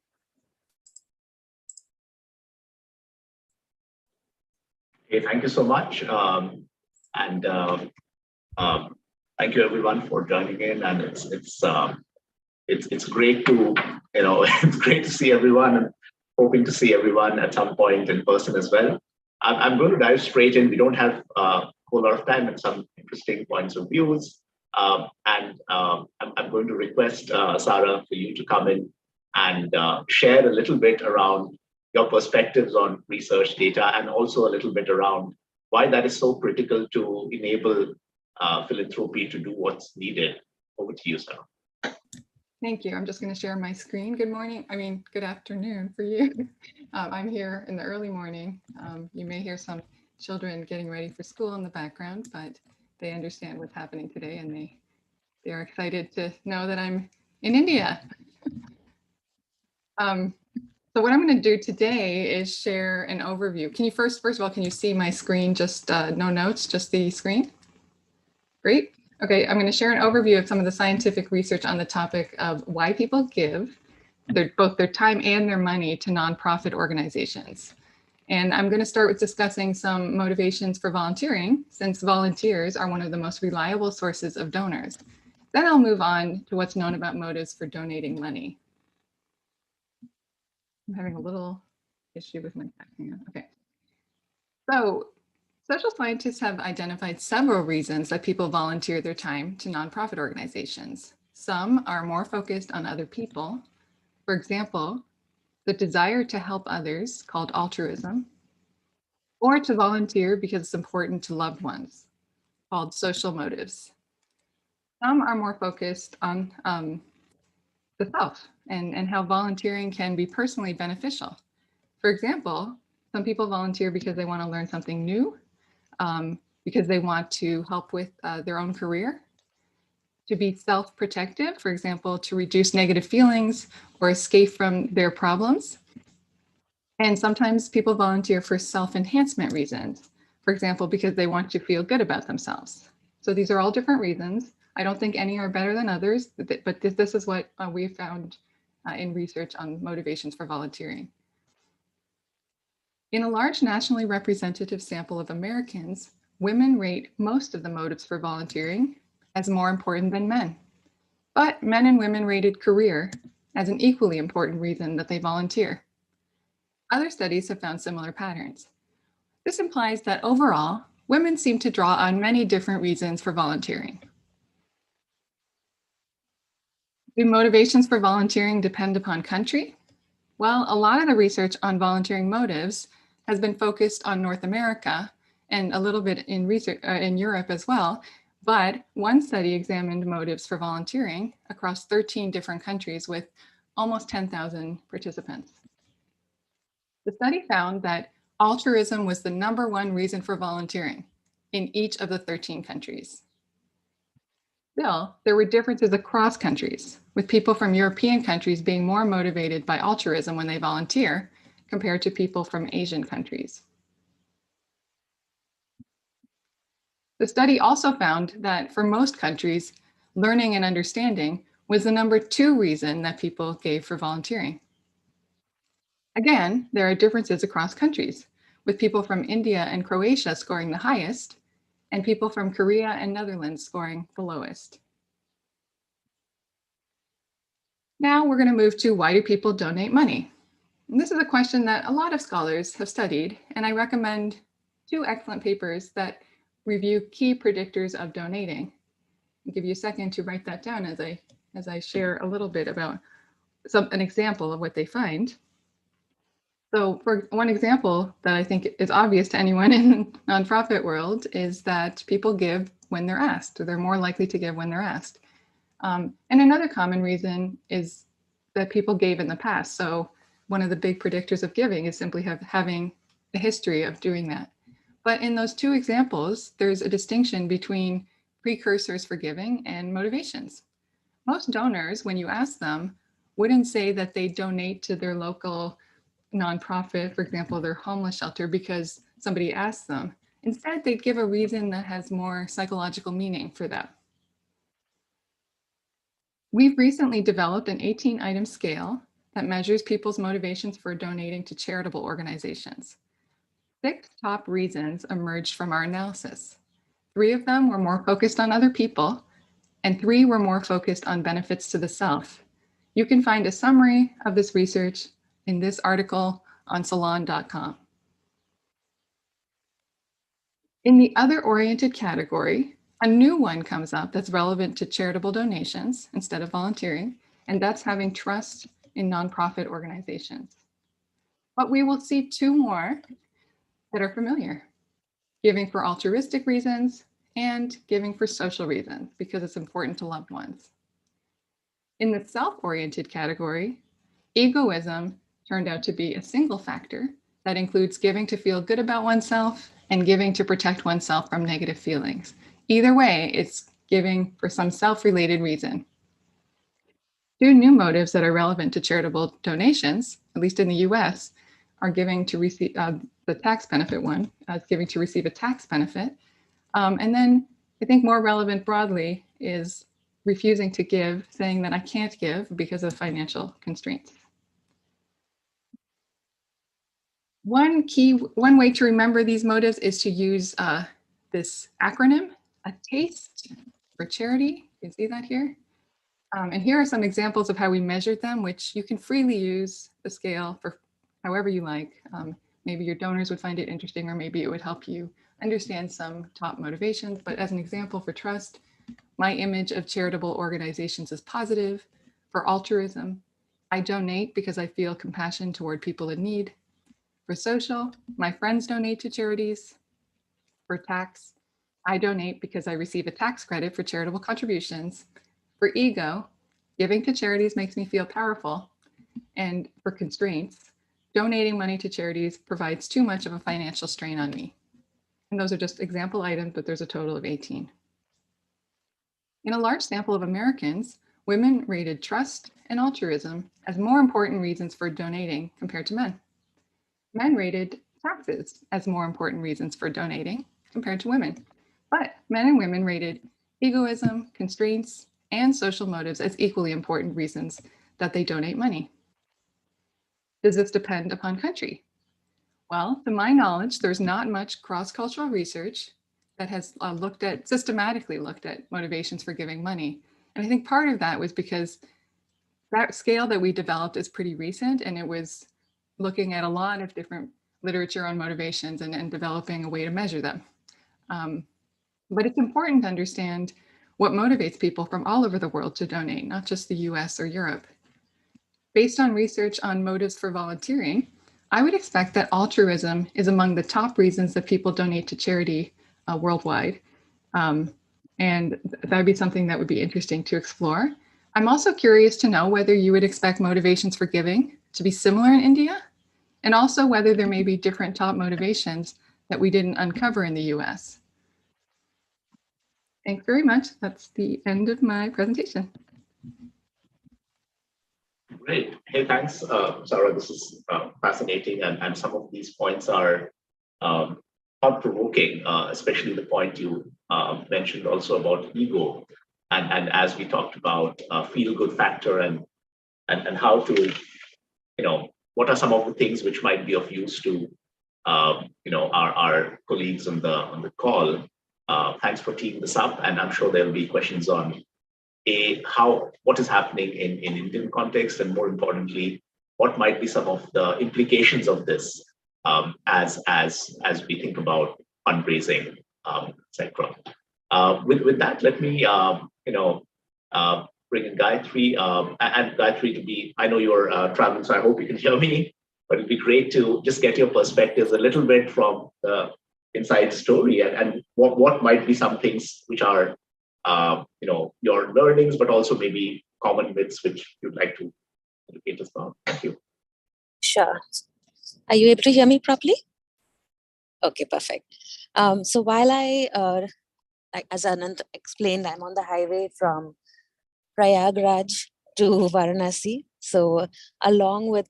Okay, thank you so much. Thank you everyone for joining in. And it's great to, it's great to see everyone, and hoping to see everyone at some point in person as well. I'm going to dive straight in. We don't have a whole lot of time and some interesting points of views. I'm going to request Sarah for you to come in and share a little bit around your perspectives on research data, and also a little bit around why that is so critical to enable philanthropy to do what's needed. Over to you, Sarah. Thank you. I'm just going to share my screen. Good morning. Good afternoon for you. I'm here in the early morning. You may hear some children getting ready for school in the background, but they understand what's happening today, and they are excited to know that I'm in India. So what I'm going to do today is share an overview. Can you first of all, can you see my screen? Just no notes, just the screen? Great. Okay, I'm going to share an overview of some of the scientific research on the topic of why people give both their time and their money to nonprofit organizations. And I'm going to start with discussing some motivations for volunteering, since volunteers are one of the most reliable sources of donors. Then I'll move on to what's known about motives for donating money. I'm having a little issue with my hang on. Okay. So social scientists have identified several reasons that people volunteer their time to nonprofit organizations. Some are more focused on other people. For example, the desire to help others, called altruism, or to volunteer because it's important to loved ones, called social motives. Some are more focused on the self and how volunteering can be personally beneficial. For example, some people volunteer because they want to learn something new, because they want to help with their own career, to be self-protective, for example, to reduce negative feelings or escape from their problems. And sometimes people volunteer for self-enhancement reasons, for example, because they want to feel good about themselves. So these are all different reasons. I don't think any are better than others, but this is what we found in research on motivations for volunteering. In a large nationally representative sample of Americans, women rate most of the motives for volunteering as more important than men. But men and women rated career as an equally important reason that they volunteer. Other studies have found similar patterns. This implies that overall, women seem to draw on many different reasons for volunteering. Do motivations for volunteering depend upon country? Well, a lot of the research on volunteering motives has been focused on North America and a little bit in research in Europe as well. But one study examined motives for volunteering across 13 different countries with almost 10,000 participants. The study found that altruism was the #1 reason for volunteering in each of the 13 countries. Still, there were differences across countries, with people from European countries being more motivated by altruism when they volunteer compared to people from Asian countries. The study also found that for most countries, learning and understanding was the number 2 reason that people gave for volunteering. Again, there are differences across countries, with people from India and Croatia scoring the highest, and people from Korea and Netherlands scoring the lowest. Now we're going to move to why do people donate money? And this is a question that a lot of scholars have studied, and I recommend 2 excellent papers that review key predictors of donating. I'll give you a second to write that down as I share a little bit about an example of what they find. So for one example that I think is obvious to anyone in the nonprofit world is that people give when they're asked, or they're more likely to give when they're asked. And another common reason is that people gave in the past. So one of the big predictors of giving is simply having a history of doing that. But in those 2 examples, there's a distinction between precursors for giving and motivations. Most donors, when you ask them, wouldn't say that they donate to their local nonprofit, for example, their homeless shelter, because somebody asked them. Instead, they'd give a reason that has more psychological meaning for them. We've recently developed an 18-item scale that measures people's motivations for donating to charitable organizations. 6 top reasons emerged from our analysis. 3 of them were more focused on other people, and 3 were more focused on benefits to the self. You can find a summary of this research in this article on salon.com. In the other oriented category, a new one comes up that's relevant to charitable donations instead of volunteering, and that's having trust in nonprofit organizations. But we will see 2 more that are familiar: giving for altruistic reasons and giving for social reasons because it's important to loved ones. In the self-oriented category, egoism turned out to be a single factor that includes giving to feel good about oneself and giving to protect oneself from negative feelings. Either way, it's giving for some self-related reason. 2 new motives that are relevant to charitable donations, at least in the US, are giving to receive the tax benefit one, is giving to receive a tax benefit. And then I think more relevant broadly is refusing to give, saying that I can't give because of financial constraints. One way to remember these motives is to use this acronym, a taste for charity. You can see that here. And here are some examples of how we measured them, which you can freely use the scale for however you like. Maybe your donors would find it interesting, or maybe it would help you understand some top motivations. But as an example for trust, my image of charitable organizations is positive. For altruism, I donate because I feel compassion toward people in need. For social, my friends donate to charities. For tax, I donate because I receive a tax credit for charitable contributions. For ego, giving to charities makes me feel powerful. And for constraints, donating money to charities provides too much of a financial strain on me. And those are just example items, but there's a total of 18. In a large sample of Americans, women rated trust and altruism as more important reasons for donating compared to men. Men rated taxes as more important reasons for donating compared to women. But men and women rated egoism, constraints, and social motives as equally important reasons that they donate money. Does this depend upon country? Well, to my knowledge, there's not much cross-cultural research that has systematically looked at motivations for giving money. And I think part of that was because that scale that we developed is pretty recent, and it was looking at a lot of different literature on motivations and developing a way to measure them. But it's important to understand what motivates people from all over the world to donate, not just the US or Europe. Based on research on motives for volunteering, I would expect that altruism is among the top reasons that people donate to charity worldwide. And that would be something that would be interesting to explore. I'm also curious to know whether you would expect motivations for giving to be similar in India, and also whether there may be different top motivations that we didn't uncover in the US. Thanks very much. That's the end of my presentation. Great. Hey, thanks, Sarah. This is fascinating, and some of these points are thought-provoking, especially the point you mentioned also about ego, and as we talked about feel-good factor and how to, what are some of the things which might be of use to our colleagues on the call. Thanks for teeing this up, and I'm sure there'll be questions on what is happening in Indian context, and more importantly, what might be some of the implications of this as we think about fundraising, etc. With that, let me bring in Gayatri, and Gayatri to be. I know you're traveling, so I hope you can hear me. But it'd be great to just get your perspectives a little bit from the inside story, and what might be some things which are your learnings, but also maybe common myths which you'd like to educate us on. Thank you. Sure. Are you able to hear me properly? Okay, perfect. So while as Anand explained, I'm on the highway from Prayagraj to Varanasi. So along with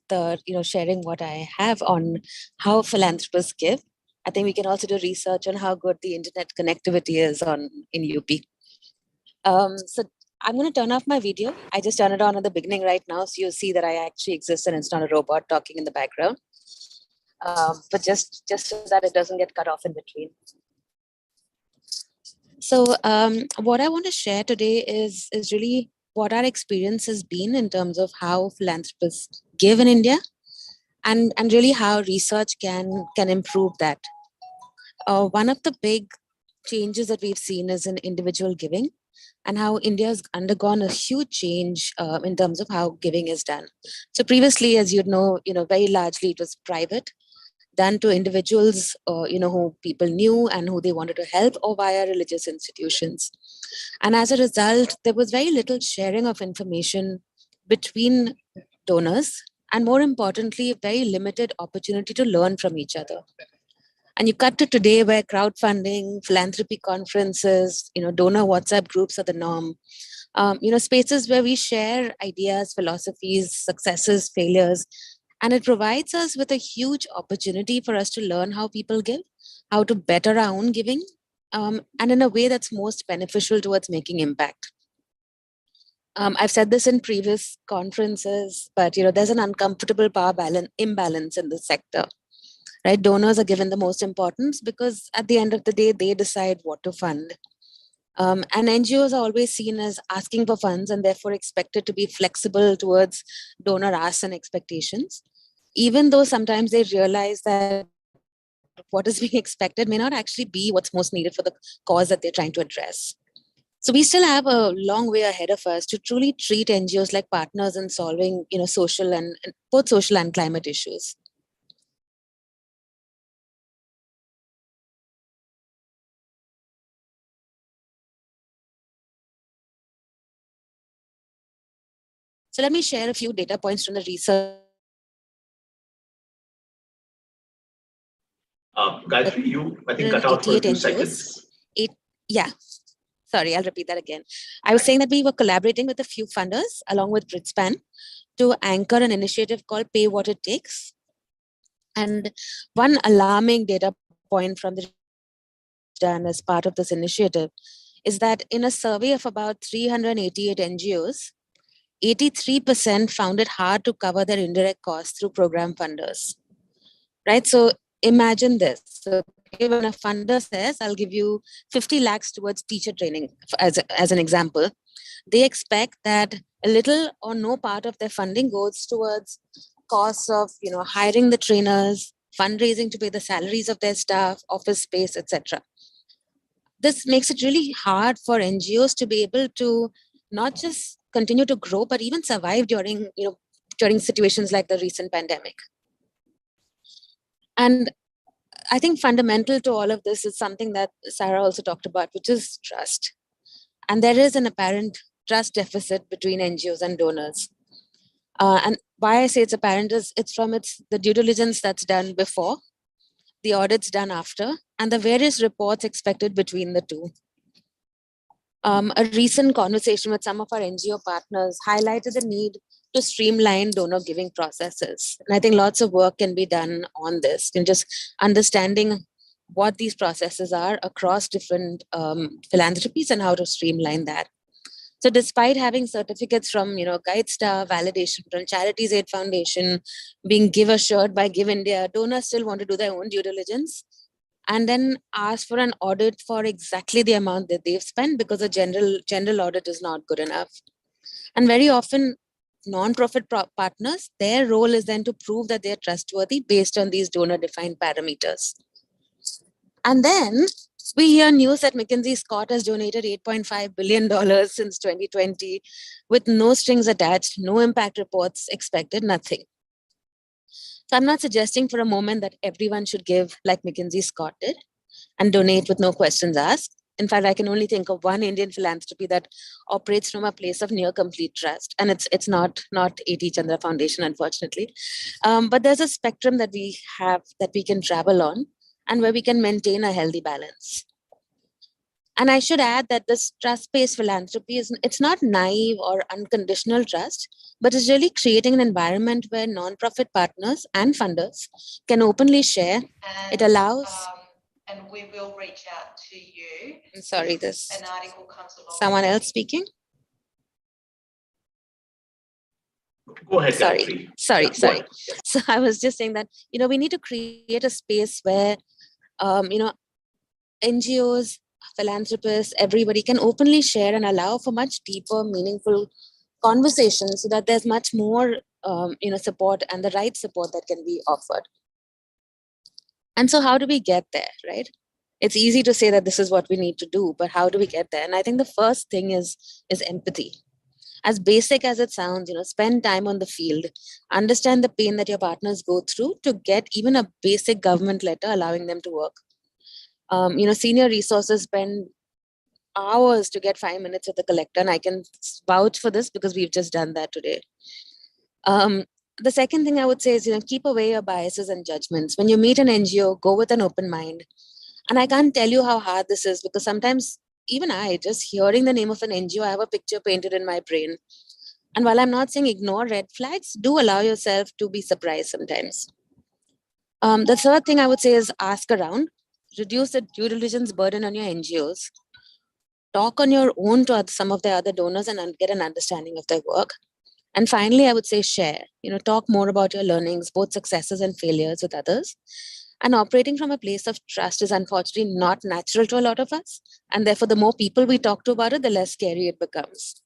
sharing what I have on how philanthropists give, I think we can also do research on how good the internet connectivity is in UP. So I'm going to turn off my video. I just turned it on at the beginning right now, so you'll see that I actually exist and it's not a robot talking in the background. But just so that it doesn't get cut off in between. So what I want to share today is really what our experience has been in terms of how philanthropists give in India, and really how research can improve that. One of the big changes that we've seen is in individual giving, and how India has undergone a huge change in terms of how giving is done. So previously, as you know, very largely it was private, done to individuals, who people knew and who they wanted to help, or via religious institutions. And as a result, there was very little sharing of information between donors, and more importantly, very limited opportunity to learn from each other. And you cut to today where crowdfunding, philanthropy conferences, donor WhatsApp groups are the norm. Spaces where we share ideas, philosophies, successes, failures, and it provides us with a huge opportunity for us to learn how people give, how to better our own giving, and in a way that's most beneficial towards making impact. I've said this in previous conferences, but there's an uncomfortable power imbalance in the sector. Right? Donors are given the most importance because at the end of the day, they decide what to fund. And NGOs are always seen as asking for funds and therefore expected to be flexible towards donor asks and expectations, even though sometimes they realize that what is being expected may not actually be what's most needed for the cause that they're trying to address. So we still have a long way ahead of us to truly treat NGOs like partners in solving, social and both social and climate issues. So let me share a few data points from the research. Gayatri, you, I think, cut out for a few seconds. Sorry, I'll repeat that again. I was saying that we were collaborating with a few funders along with Bridgespan to anchor an initiative called Pay What It Takes. And one alarming data point from the done as part of this initiative is that in a survey of about 388 NGOs, 83% found it hard to cover their indirect costs through program funders, right? So imagine this. So when a funder says, I'll give you 50 lakhs towards teacher training, as an example, they expect that a little or no part of their funding goes towards costs of, hiring the trainers, fundraising to pay the salaries of their staff, office space, etc. This makes it really hard for NGOs to be able to not just continue to grow, but even survive during situations like the recent pandemic. And I think fundamental to all of this is something that Sarah also talked about, which is trust. And there is an apparent trust deficit between NGOs and donors. And why I say it's apparent is it's the due diligence that's done before, the audits done after, and the various reports expected between the two. A recent conversation with some of our NGO partners highlighted the need to streamline donor giving processes. And I think lots of work can be done on this, in just understanding what these processes are across different philanthropies and how to streamline that. So despite having certificates from, GuideStar, validation from Charities Aid Foundation, being Give Assured by Give India, donors still want to do their own due diligence and then ask for an audit for exactly the amount that they've spent, because a general audit is not good enough. And very often, non-profit partners, their role is then to prove that they're trustworthy based on these donor-defined parameters. And then we hear news that McKinsey Scott has donated $8.5 billion since 2020 with no strings attached, no impact reports expected, nothing. So I'm not suggesting for a moment that everyone should give like McKinsey Scott did and donate with no questions asked. In fact, I can only think of one Indian philanthropy that operates from a place of near complete trust. And it's not A.T. Chandra Foundation, unfortunately. But there's a spectrum that we have that we can travel on and where we can maintain a healthy balance. And I should add that this trust-based philanthropy it's not naive or unconditional trust, but it's really creating an environment where nonprofit partners and funders can openly share. It allows... and we will reach out to you. I'm sorry, this an article comes along. Someone else speaking? Go ahead. Sorry. So I was just saying that, we need to create a space where, NGOs, philanthropists, everybody can openly share and allow for much deeper, meaningful conversations so that there's much more, support and the right support that can be offered. And so how do we get there, right? It's easy to say that this is what we need to do, but how do we get there? And I think the first thing is empathy. As basic as it sounds, spend time on the field, understand the pain that your partners go through to get even a basic government letter allowing them to work. Senior resources spend hours to get 5 minutes with the collector, and I can vouch for this because we've just done that today. The second thing I would say is, keep away your biases and judgments. When you meet an NGO, go with an open mind. And I can't tell you how hard this is, because sometimes even just hearing the name of an NGO, I have a picture painted in my brain. And while I'm not saying ignore red flags, do allow yourself to be surprised sometimes. The third thing I would say is ask around. Reduce the due diligence burden on your NGOs. Talk on your own to some of the other donors and get an understanding of their work. And finally, I would say share. Talk more about your learnings, both successes and failures with others. And operating from a place of trust is unfortunately not natural to a lot of us. And therefore, the more people we talk to about it, the less scary it becomes.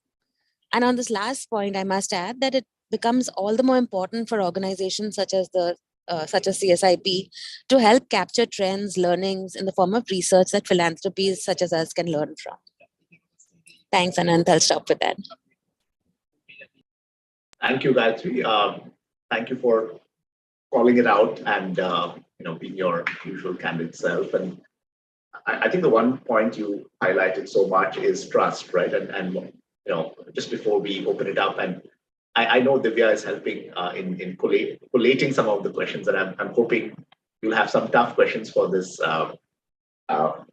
And on this last point, I must add that it becomes all the more important for organizations such as CSIP to help capture trends, learnings in the form of research that philanthropies such as us can learn from. Thanks, Anand. I'll stop with that. Thank you, Gayatri. Thank you for calling it out and being your usual candid self. And I think the one point you highlighted so much is trust, right? And just before we open it up, and I know Divya is helping in collating some of the questions, and I'm hoping you'll have some tough questions for this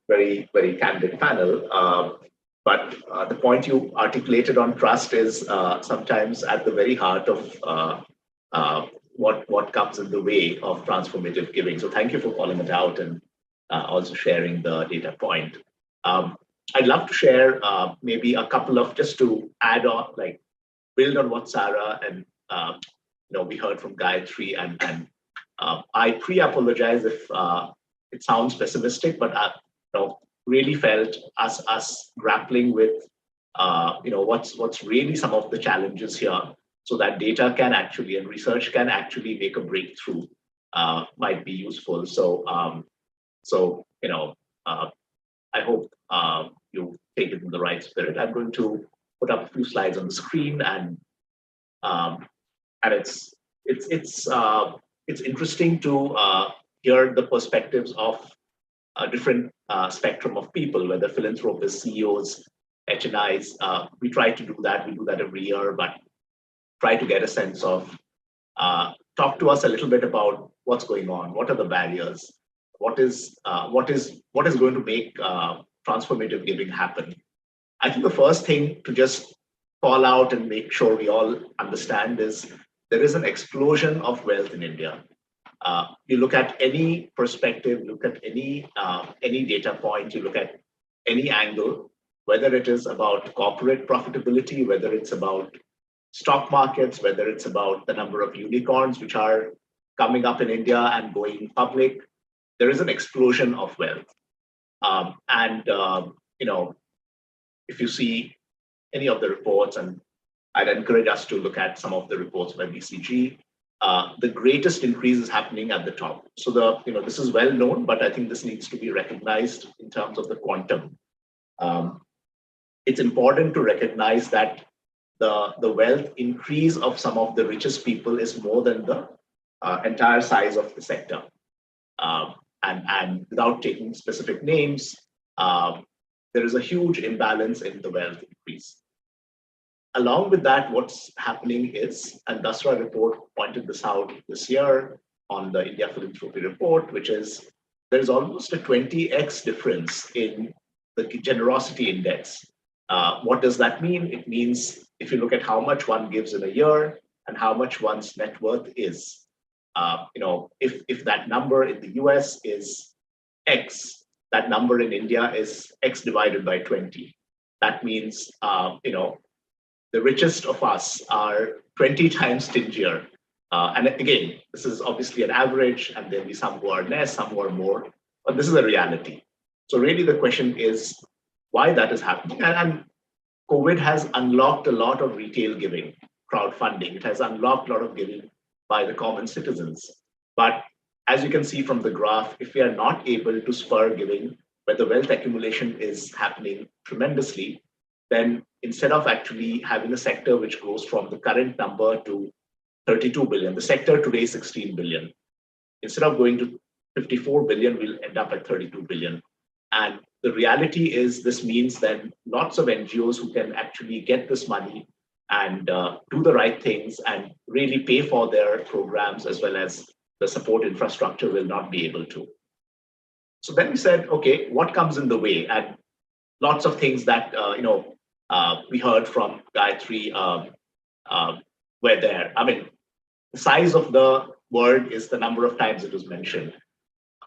very, very candid panel. But the point you articulated on trust is sometimes at the very heart of what comes in the way of transformative giving. So thank you for calling it out and also sharing the data point. I'd love to share maybe a couple of, just to add on, build on what Sarah and we heard from Gayatri, and I pre-apologize if it sounds pessimistic, but I really felt us grappling with what's really some of the challenges here, so that data can actually and research can actually make a breakthrough might be useful. So I hope you take it in the right spirit. I'm going to put up a few slides on the screen, and it's interesting to hear the perspectives of a different spectrum of people, whether philanthropists, CEOs, HNIs. We try to do that. We do that every year, but try to get a sense of, talk to us a little bit about what's going on. What are the barriers? What is going to make transformative giving happen? I think the first thing to just call out and make sure we all understand is there is an explosion of wealth in India. You look at any perspective, look at any data point, you look at any angle, whether it is about corporate profitability, whether it's about stock markets, whether it's about the number of unicorns which are coming up in India and going public, there is an explosion of wealth. If you see any of the reports, and I'd encourage us to look at some of the reports by BCG, the greatest increase is happening at the top. So this is well known, but I think this needs to be recognized in terms of the quantum. It's important to recognize that the wealth increase of some of the richest people is more than the entire size of the sector. And without taking specific names, there is a huge imbalance in the wealth increase. Along with that, what's happening is, and Diaspora report pointed this out this year on the India Philanthropy report, which is there's almost a 20x difference in the generosity index. What does that mean? It means if you look at how much one gives in a year and how much one's net worth is, if that number in the US is X, that number in India is X divided by 20. That means, the richest of us are 20 times stingier. And again, this is obviously an average, and there'll be some who are less, some who are more, but this is a reality. So really the question is why that is happening. And COVID has unlocked a lot of retail giving, crowdfunding. It has unlocked a lot of giving by the common citizens. But as you can see from the graph, if we are not able to spur giving, where the wealth accumulation is happening tremendously, then instead of actually having a sector which goes from the current number to 32 billion, the sector today is 16 billion. Instead of going to 54 billion, we'll end up at 32 billion. And the reality is this means then lots of NGOs who can actually get this money and do the right things and really pay for their programs as well as the support infrastructure will not be able to. So then we said, okay, what comes in the way? And lots of things that we heard from Gayatri were there. I mean, the size of the word is the number of times it was mentioned.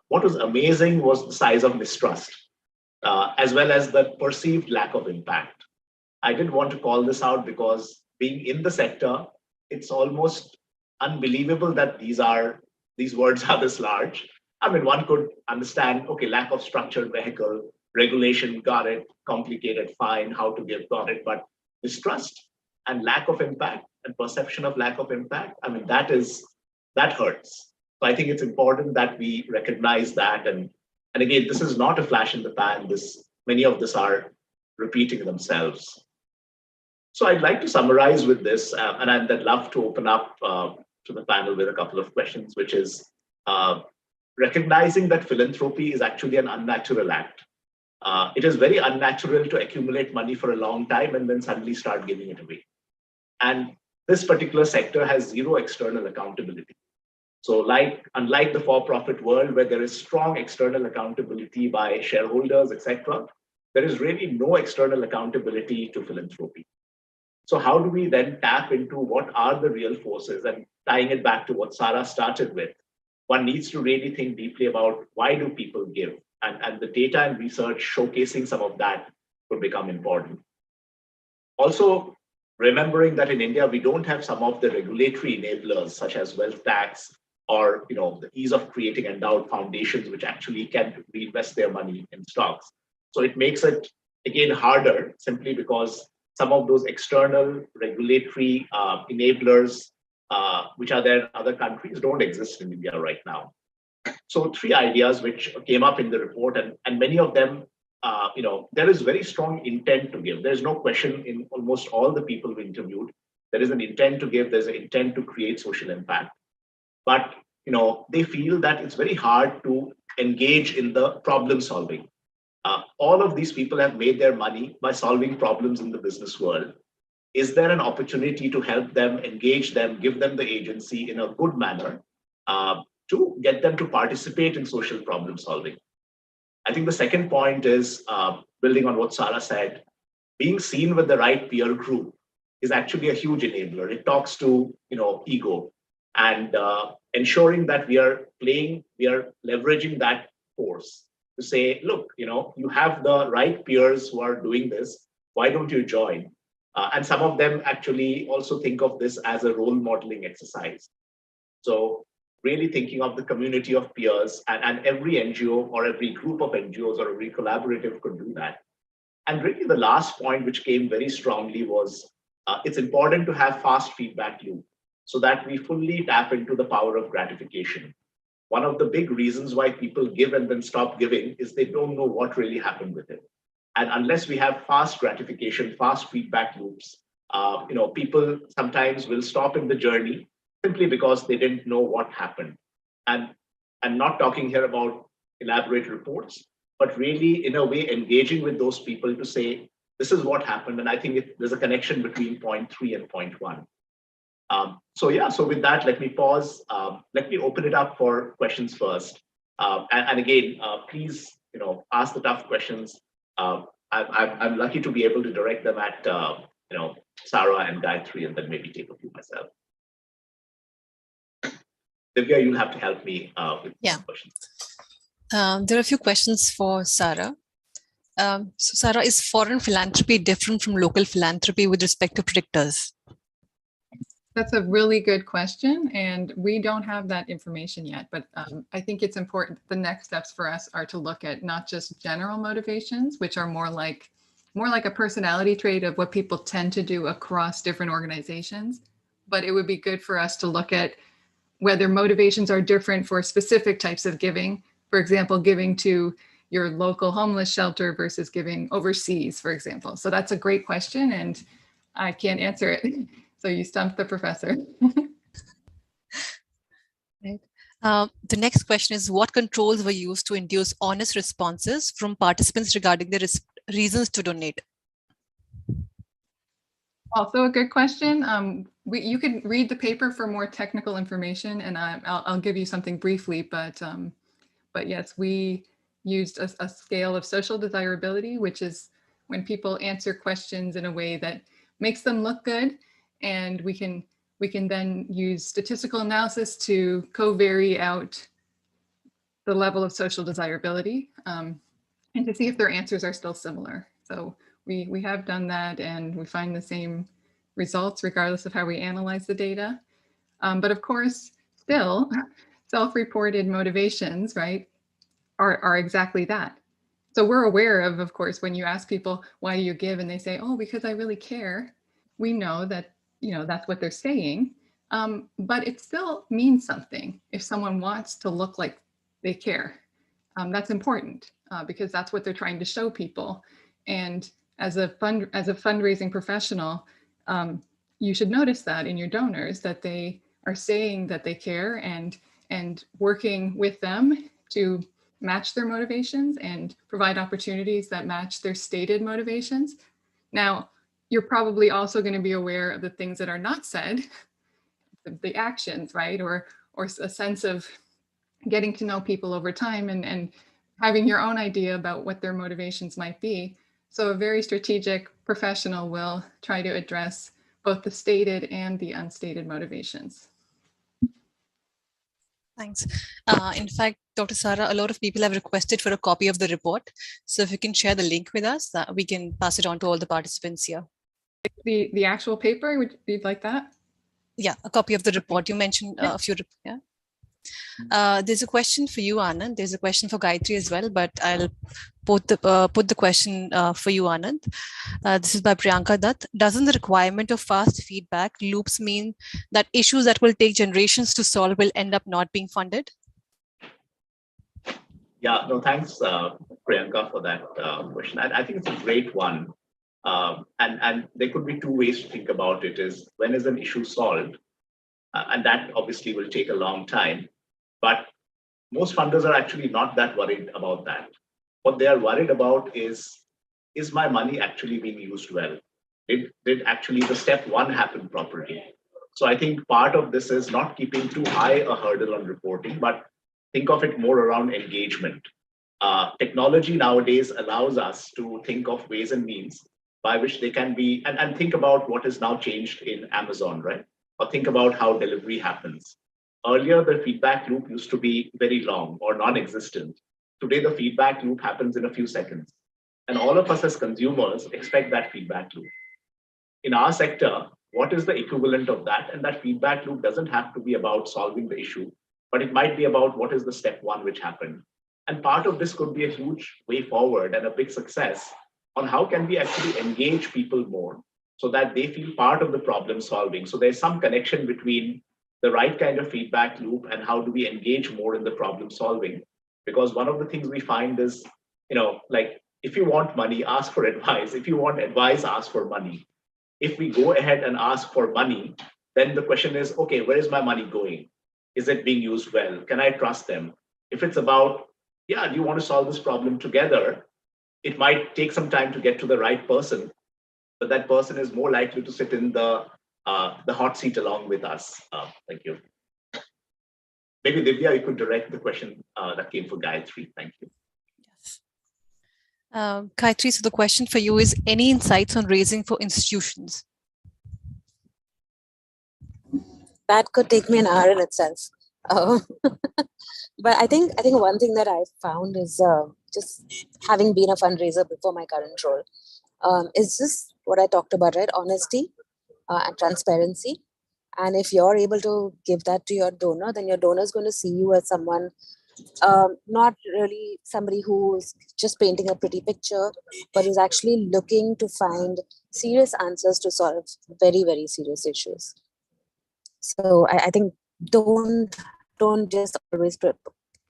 What was amazing was the size of mistrust, as well as the perceived lack of impact. I didn't want to call this out because being in the sector, it's almost unbelievable that these words are this large. I mean, one could understand, okay, lack of structured vehicle, regulation, got it, complicated, fine, how to give, got it, but mistrust and lack of impact and perception of lack of impact, I mean, that hurts. So I think it's important that we recognize that. And again, this is not a flash in the pan. Many of this are repeating themselves. So I'd like to summarize with this, and I'd love to open up to the panel with a couple of questions, which is recognizing that philanthropy is actually an unnatural act. It is very unnatural to accumulate money for a long time and then suddenly start giving it away. And this particular sector has zero external accountability. So unlike the for-profit world where there is strong external accountability by shareholders, etc., there is really no external accountability to philanthropy. So how do we then tap into what are the real forces? And tying it back to what Sarah started with, one needs to really think deeply about why do people give? And the data and research showcasing some of that will become important. Also, remembering that in India, we don't have some of the regulatory enablers such as wealth tax or the ease of creating endowed foundations which actually can reinvest their money in stocks. So it makes it, again, harder simply because some of those external regulatory enablers which are there in other countries don't exist in India right now. So 3 ideas which came up in the report, and many of them, there is very strong intent to give. There's no question in almost all the people we interviewed. There is an intent to give, there's an intent to create social impact. But they feel that it's very hard to engage in the problem solving. All of these people have made their money by solving problems in the business world. Is there an opportunity to help them, engage them, give them the agency in a good manner to get them to participate in social problem solving? I think the second point is building on what Sarah said. being seen with the right peer group is actually a huge enabler. It talks to ego, and ensuring that we are leveraging that force to say, look, you have the right peers who are doing this. Why don't you join? And some of them actually also think of this as a role modeling exercise. So really thinking of the community of peers, and every NGO or every group of NGOs or every collaborative could do that. And really the last point, which came very strongly, was it's important to have fast feedback loop so that we fully tap into the power of gratification. One of the big reasons why people give and then stop giving is they don't know what really happened with it. And unless we have fast gratification, fast feedback loops, people sometimes will stop in the journey simply because they didn't know what happened. And I'm not talking here about elaborate reports, but really in a way engaging with those people to say, this is what happened. And I think there's a connection between point 3 and point 1. So with that, let me pause. Let me open it up for questions first. And again, please, ask the tough questions. I'm lucky to be able to direct them at, Sarah and Gayatri, and then maybe take a few myself. Divya, you'll have to help me with questions. There are a few questions for Sarah. So Sarah, is foreign philanthropy different from local philanthropy with respect to predictors? That's a really good question, and we don't have that information yet, but I think it's important. The next steps for us are to look at not just general motivations, which are more like a personality trait of what people tend to do across different organizations, but it would be good for us to look at whether motivations are different for specific types of giving. For example, giving to your local homeless shelter versus giving overseas, for example. So that's a great question, and I can't answer it. So you stumped the professor. Right. The next question is, what controls were used to induce honest responses from participants regarding their reasons to donate? Also a good question. You could read the paper for more technical information, and I'll give you something briefly, but yes, we used a scale of social desirability, which is when people answer questions in a way that makes them look good. And we can then use statistical analysis to covary out the level of social desirability and to see if their answers are still similar. So we have done that, and we find the same results regardless of how we analyze the data. But of course, still, self-reported motivations, right, are exactly that. So we're aware of course, when you ask people, why do you give? And they say, oh, because I really care. We know that that's what they're saying, but it still means something if someone wants to look like they care. That's important because that's what they're trying to show people. And as a fundraising professional, you should notice that in your donors, that they are saying that they care and working with them to match their motivations and provide opportunities that match their stated motivations. Now, you're probably also going to be aware of the things that are not said, the actions, right? Or a sense of getting to know people over time and having your own idea about what their motivations might be. So a very strategic professional will try to address both the stated and the unstated motivations. Thanks. In fact, Dr. Sarah, a lot of people have requested for a copy of the report. So if you can share the link with us, we can pass it on to all the participants here. The actual paper, would you like that? Yeah, a copy of the report. You mentioned a few, yeah. There's a question for you, Anand. There's a question for Gayatri as well, but I'll put the question for you, Anand. This is by Priyanka Dutt. Doesn't the requirement of fast feedback loops mean that issues that will take generations to solve will end up not being funded? Yeah, no, thanks, Priyanka, for that question. I think it's a great one. And there could be two ways to think about it. Is when is an issue solved? And that obviously will take a long time. But most funders are actually not that worried about that. What they are worried about is my money actually being used well? Did actually the step 1 happen properly? So I think part of this is not keeping too high a hurdle on reporting, but think of it more around engagement. Technology nowadays allows us to think of ways and means by which they can be, and think about what is now changed in Amazon, right? Or think about how delivery happens. Earlier, the feedback loop used to be very long or non-existent. Today, the feedback loop happens in a few seconds. And all of us as consumers expect that feedback loop. In our sector, what is the equivalent of that? And that feedback loop doesn't have to be about solving the issue, but it might be about what is the step one which happened. And part of this could be a huge way forward and a big success on how can we actually engage people more so that they feel part of the problem solving. So there's some connection between the right kind of feedback loop and how do we engage more in the problem solving. Because one of the things we find is, like if you want money, ask for advice. If you want advice, ask for money. If we go ahead and ask for money, then the question is, okay, where is my money going? Is it being used well? Can I trust them? If it's about, yeah, do you want to solve this problem together? It might take some time to get to the right person, but that person is more likely to sit in the hot seat along with us. Thank you. Maybe Divya, you could direct the question that came for Gayatri. Thank you. Gayatri, so the question for you is, any insights on raising for institutions? That could take me an hour in itself. But I think one thing that I've found is just having been a fundraiser before my current role, is just what I talked about, right? Honesty and transparency. And if you're able to give that to your donor, then your donor is going to see you as someone, not really somebody who's just painting a pretty picture, but is actually looking to find serious answers to solve very, very serious issues. So I think don't just always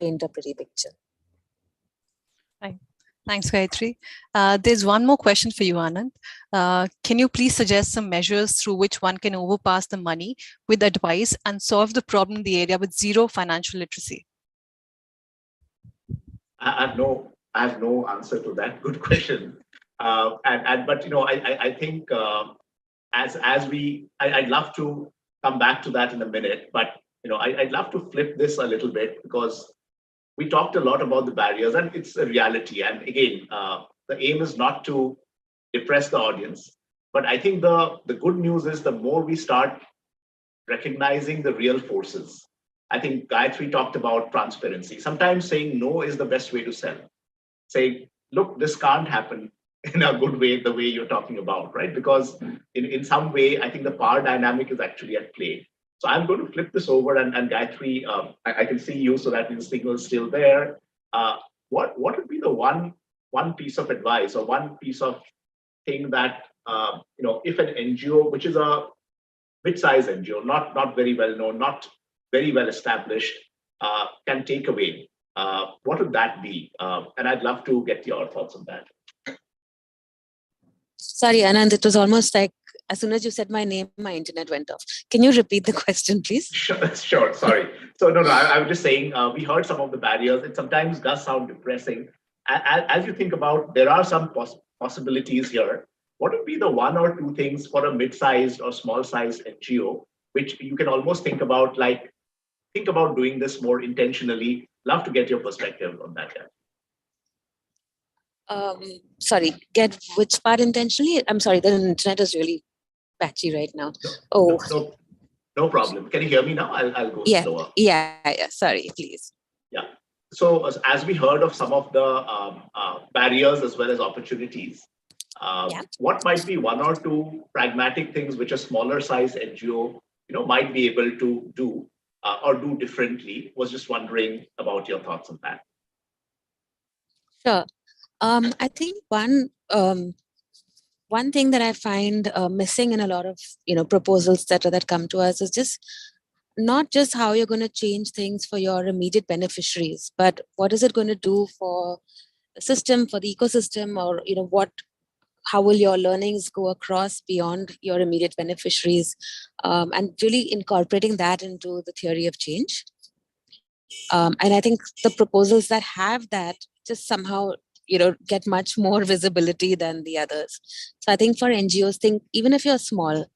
paint a pretty picture. Right. Thanks, Gayatri. There's one more question for you, Anand. Can you please suggest some measures through which one can overpass the money with advice and solve the problem in the area with zero financial literacy? I have no answer to that. Good question. But I think I'd love to come back to that in a minute. But I'd love to flip this a little bit, because we talked a lot about the barriers, and it's a reality. And again, the aim is not to depress the audience, but I think the good news is the more we start recognizing the real forces. I think Gayatri talked about transparency. Sometimes saying no is the best way to sell. Say, look, this can't happen in a good way, the way you're talking about, right? Because in some way, I think the power dynamic is actually at play. So I'm going to flip this over, and Gayatri, I can see you so that the signal is still there. What would be the one piece of advice or one piece of thing that, if an NGO, which is a mid-sized NGO, not very well known, not very well established, can take away, what would that be? And I'd love to get your thoughts on that. Sorry, Anand, it was almost like as soon as you said my name, my internet went off. Can you repeat the question, please? Sure. Sorry. So no, I was just saying, we heard some of the barriers. It sometimes does sound depressing. As you think about, there are some possibilities here. What would be the one or two things for a mid-sized or small-sized NGO, which you can almost think about doing this more intentionally? Love to get your perspective on that. Sorry, get which part intentionally? I'm sorry, the internet is really patchy right now. No problem. Can you hear me now? I'll go slower. Yeah. Sorry, please. Yeah. So as we heard of some of the barriers as well as opportunities, what might be one or two pragmatic things which a smaller size NGO might be able to do or do differently? Was just wondering about your thoughts on that. Sure. I think one thing that I find missing in a lot of proposals that come to us is just not just how you're going to change things for your immediate beneficiaries, but what is it going to do for the system, for the ecosystem, or how will your learnings go across beyond your immediate beneficiaries, and really incorporating that into the theory of change. And I think the proposals that have that just somehow get much more visibility than the others. So I think for NGOs, even if you're small,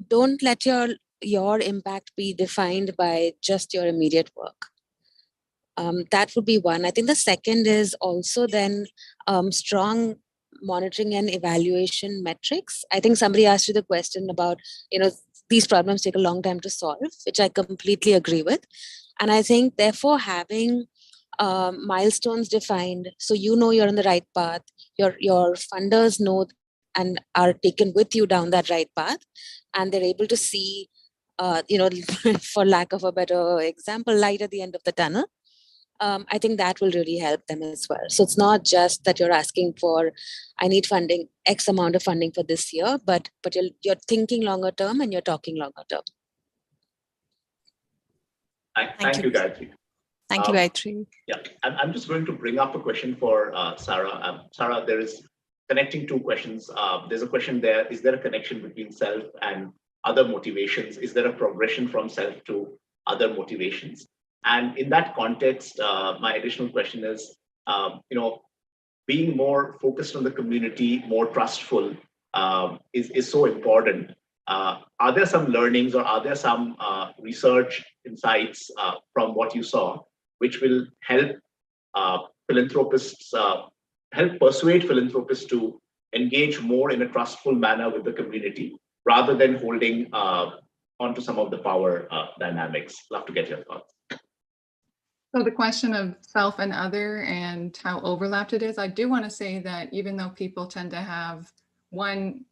don't let your impact be defined by just your immediate work. That would be one. I think the second is also then strong monitoring and evaluation metrics. I think somebody asked you the question about, these problems take a long time to solve, which I completely agree with. And I think therefore having milestones defined, so you're on the right path, your funders know and are taken with you down that right path, and they're able to see, for lack of a better example, light at the end of the tunnel. I think that will really help them as well. So it's not just that you're asking for, I need funding, X amount of funding for this year, but you're thinking longer term and you're talking longer term. Thank you, Gayatri. Thank you, Gayatri. Yeah, I'm just going to bring up a question for Sarah. Sarah, there is connecting two questions. There's a question there. Is there a connection between self and other motivations? Is there a progression from self to other motivations? And in that context, my additional question is, being more focused on the community, more trustful is so important. Are there some learnings or are there some research insights from what you saw which will help philanthropists, help persuade philanthropists to engage more in a trustful manner with the community rather than holding onto some of the power dynamics? Love to get your thoughts. So the question of self and other and how overlapped it is, I do want to say that even though people tend to have one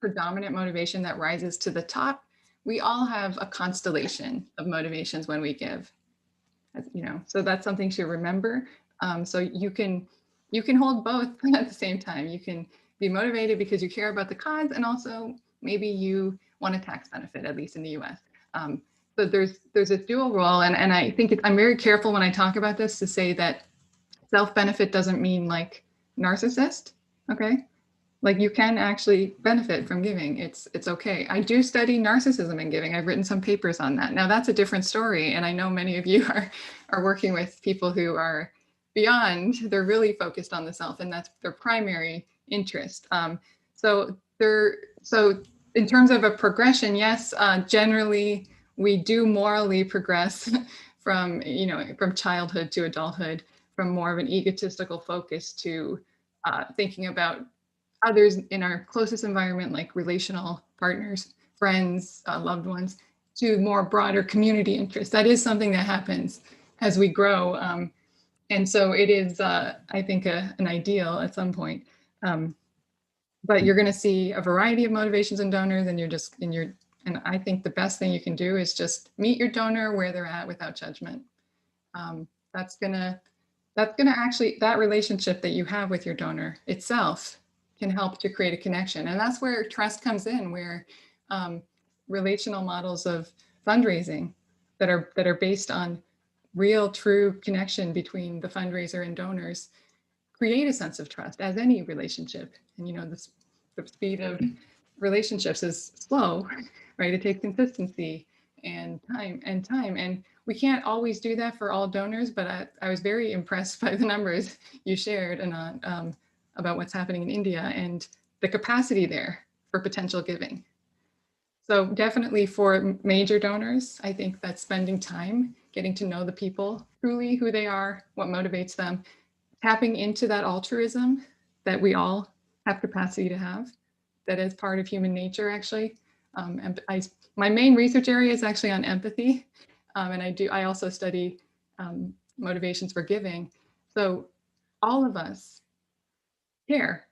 predominant motivation that rises to the top, we all have a constellation of motivations when we give. So that's something to remember. So you can hold both at the same time. You can be motivated because you care about the cause, and also maybe you want a tax benefit, at least in the US. So there's a dual role, and I think I'm very careful when I talk about this to say that self-benefit doesn't mean like narcissist, okay? Like you can actually benefit from giving. It's okay. I do study narcissism in giving. I've written some papers on that. Now that's a different story, and I know many of you are working with people who are beyond. They're really focused on the self, and that's their primary interest. So in terms of a progression, yes, generally we do morally progress from childhood to adulthood, from more of an egotistical focus to thinking about others in our closest environment, like relational partners, friends, loved ones, to more broader community interests. That is something that happens as we grow. And so it is, I think, an ideal at some point. But you're going to see a variety of motivations in donors, and I think the best thing you can do is just meet your donor where they're at without judgment. That's gonna actually, that relationship that you have with your donor itself can help to create a connection. And that's where trust comes in, where relational models of fundraising that are based on real, true connection between the fundraiser and donors create a sense of trust, as any relationship. And the speed of relationships is slow, right? It takes consistency and time. And we can't always do that for all donors, but I was very impressed by the numbers you shared, Anand, about what's happening in India and the capacity there for potential giving. So definitely for major donors, I think that spending time getting to know the people, truly who they are, what motivates them, tapping into that altruism that we all have capacity to have, that is part of human nature, actually. And my main research area is actually on empathy. And I also study motivations for giving. So all of us care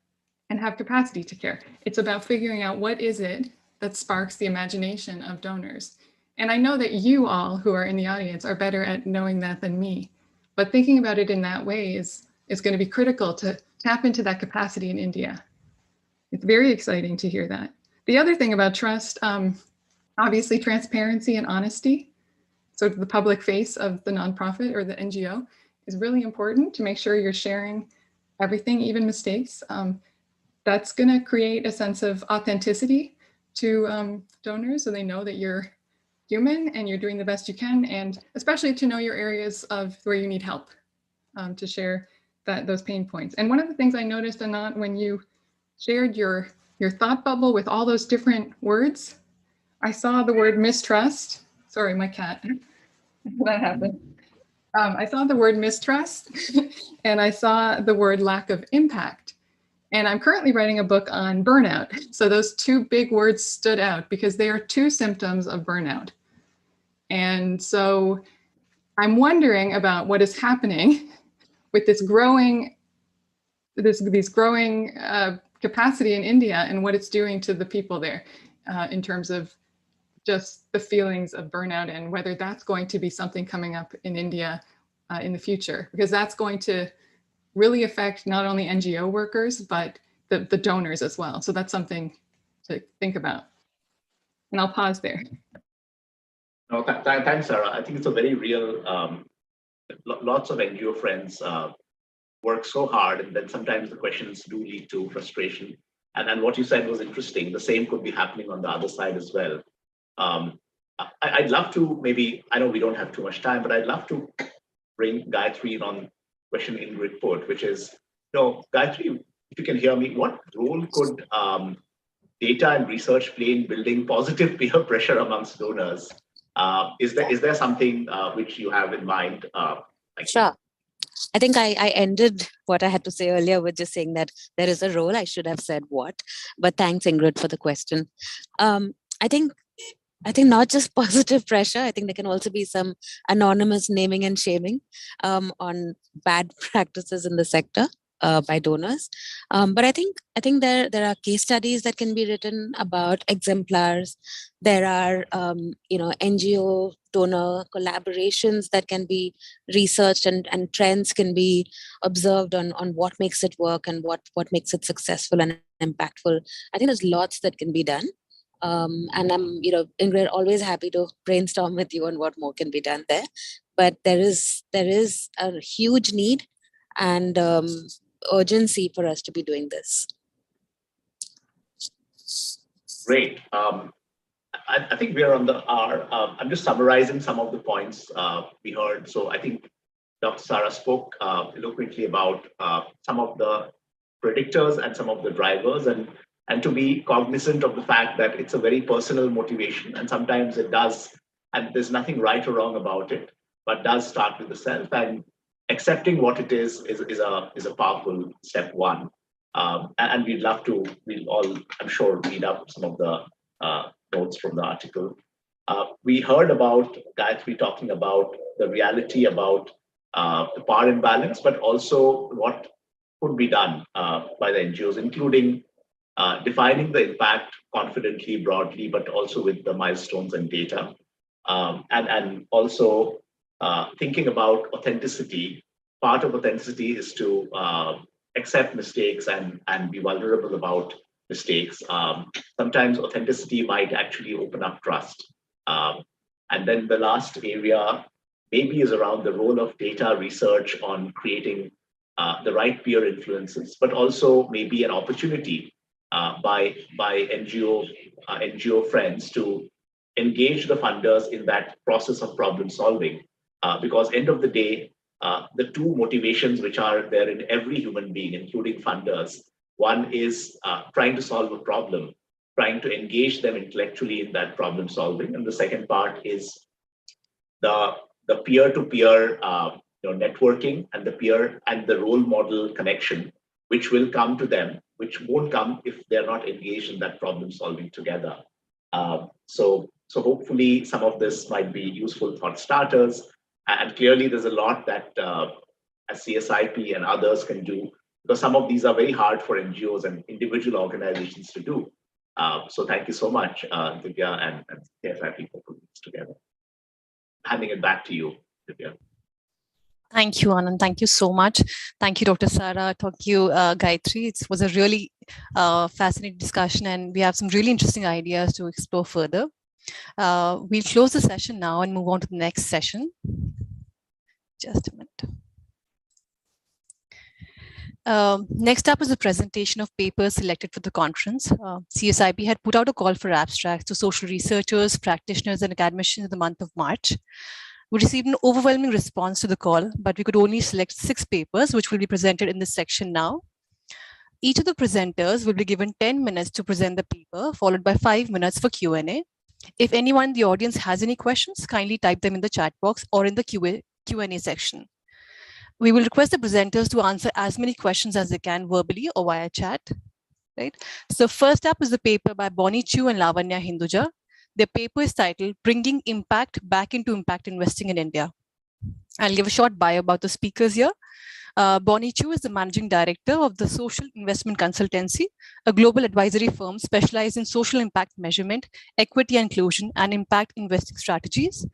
and have capacity to care. It's about figuring out what is it that sparks the imagination of donors. And I know that you all who are in the audience are better at knowing that than me, but thinking about it in that way is going to be critical to tap into that capacity in India. It's very exciting to hear that. The other thing about trust, obviously transparency and honesty. So the public face of the nonprofit or the NGO is really important to make sure you're sharing everything, even mistakes. That's going to create a sense of authenticity to donors, so they know that you're human and you're doing the best you can, and especially to know your areas of where you need help, to share those pain points. And one of the things I noticed, Anand, when you shared your thought bubble with all those different words, I saw the word mistrust. Sorry, my cat. That happened. I saw the word mistrust and I saw the word lack of impact. And I'm currently writing a book on burnout. So those two big words stood out because they are two symptoms of burnout. And so I'm wondering about what is happening with this growing capacity in India and what it's doing to the people there in terms of just the feelings of burnout and whether that's going to be something coming up in India in the future, because that's going to really affect not only NGO workers, but the donors as well. So that's something to think about. And I'll pause there. No, thanks, Sarah. I think it's a very real, lots of NGO friends work so hard, and then sometimes the questions do lead to frustration. And what you said was interesting. The same could be happening on the other side as well. I'd love to, maybe, I know we don't have too much time, but I'd love to bring Gayatri in on question Ingrid put, which is, Gayatri, if you can hear me, what role could data and research play in building positive peer pressure amongst donors? Is there something which you have in mind? Sure. I think I ended what I had to say earlier with just saying that there is a role. I should have said what, but thanks, Ingrid, for the question. I think not just positive pressure. I think there can also be some anonymous naming and shaming on bad practices in the sector by donors. But I think there are case studies that can be written about exemplars. There are NGO donor collaborations that can be researched, and trends can be observed on what makes it work and what makes it successful and impactful. I think there's lots that can be done. And I'm, Ingrid, always happy to brainstorm with you on what more can be done there. But there is a huge need and urgency for us to be doing this. Great. I think we are on the hour. I'm just summarizing some of the points we heard. So I think Dr. Sarah spoke eloquently about some of the predictors and some of the drivers, and to be cognizant of the fact that it's a very personal motivation, and sometimes it does, and there's nothing right or wrong about it, but does start with the self, and accepting what it is a powerful step one. And we'll all, I'm sure, read up some of the notes from the article. We heard about Gayatri talking about the reality about the power imbalance, but also what could be done by the NGOs, including defining the impact confidently, broadly, but also with the milestones and data. And also thinking about authenticity. Part of authenticity is to accept mistakes and be vulnerable about mistakes. Sometimes authenticity might actually open up trust. And then the last area maybe is around the role of data research on creating the right peer influences, but also maybe an opportunity by NGO friends to engage the funders in that process of problem solving. Because end of the day, the two motivations which are there in every human being, including funders, one is trying to solve a problem, trying to engage them intellectually in that problem solving. And the second part is the peer-to-peer networking and the peer and the role model connection, which will come to them, which won't come if they're not engaged in that problem solving together. So hopefully some of this might be useful thought starters. And clearly there's a lot that as CSIP and others can do, because some of these are very hard for NGOs and individual organizations to do. So thank you so much, Divya and CSIP for putting this together. Handing it back to you, Divya. Thank you, Anand. Thank you so much. Thank you, Dr. Sarah. Thank you, Gayatri. It was a really fascinating discussion, and we have some really interesting ideas to explore further. We'll close the session now and move on to the next session. Just a minute. Next up is a presentation of papers selected for the conference. CSIP had put out a call for abstracts to social researchers, practitioners, and academicians in the month of March. We received an overwhelming response to the call, but we could only select 6 papers, which will be presented in this section now. Each of the presenters will be given 10 minutes to present the paper, followed by 5 minutes for Q&A. If anyone in the audience has any questions, kindly type them in the chat box or in the Q&A section. We will request the presenters to answer as many questions as they can verbally or via chat. Right? So first up is the paper by Bonnie Chu and Lavanya Hinduja. Their paper is titled Bringing Impact Back into Impact Investing in India. I'll give a short bio about the speakers here. Bonnie Chu is the managing director of the Social Investment Consultancy, a global advisory firm specialized in social impact measurement, equity inclusion, and impact investing strategies.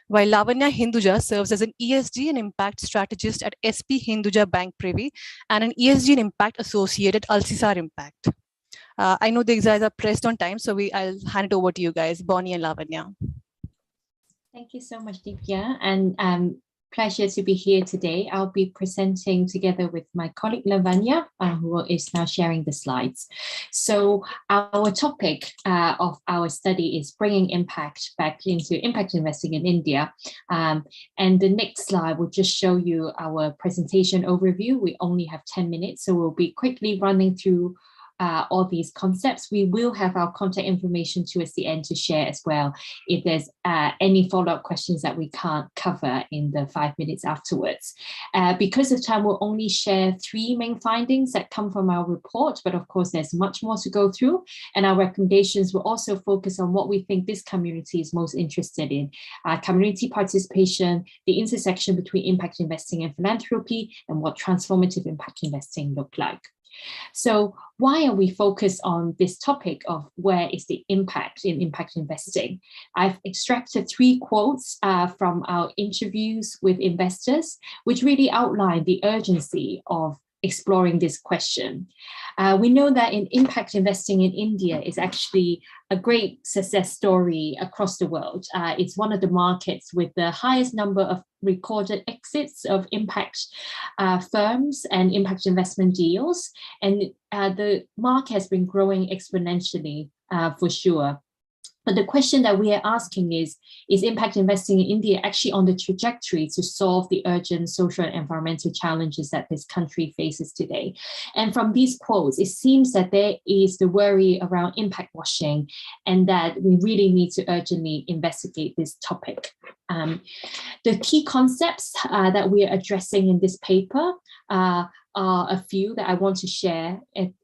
While Lavanya Hinduja serves as an ESG and impact strategist at SP Hinduja Bank Privy and an ESG and impact associate at Alcisar Impact. I know these guys are pressed on time, so I'll hand it over to you guys, Bonnie and Lavanya. Thank you so much, Divya, and pleasure to be here today. I'll be presenting together with my colleague Lavanya, who is now sharing the slides. So our topic of our study is bringing impact back into impact investing in India. And the next slide will just show you our presentation overview. We only have 10 minutes, so we'll be quickly running through all these concepts. We will have our contact information towards the end to share as well if there's any follow-up questions that we can't cover in the 5 minutes afterwards. Because of time, we'll only share 3 main findings that come from our report, but of course there's much more to go through, and our recommendations will also focus on what we think this community is most interested in: community participation, the intersection between impact investing and philanthropy, and what transformative impact investing look like. So why are we focused on this topic of where is the impact in impact investing? I've extracted 3 quotes from our interviews with investors, which really outline the urgency of exploring this question. We know that in impact investing in India is actually a great success story across the world. It's one of the markets with the highest number of recorded exits of impact firms and impact investment deals. And the market has been growing exponentially for sure. But the question that we are asking is impact investing in India actually on the trajectory to solve the urgent social and environmental challenges that this country faces today? And from these quotes, it seems that there is the worry around impact washing and that we really need to urgently investigate this topic. The key concepts that we are addressing in this paper are a few that I want to share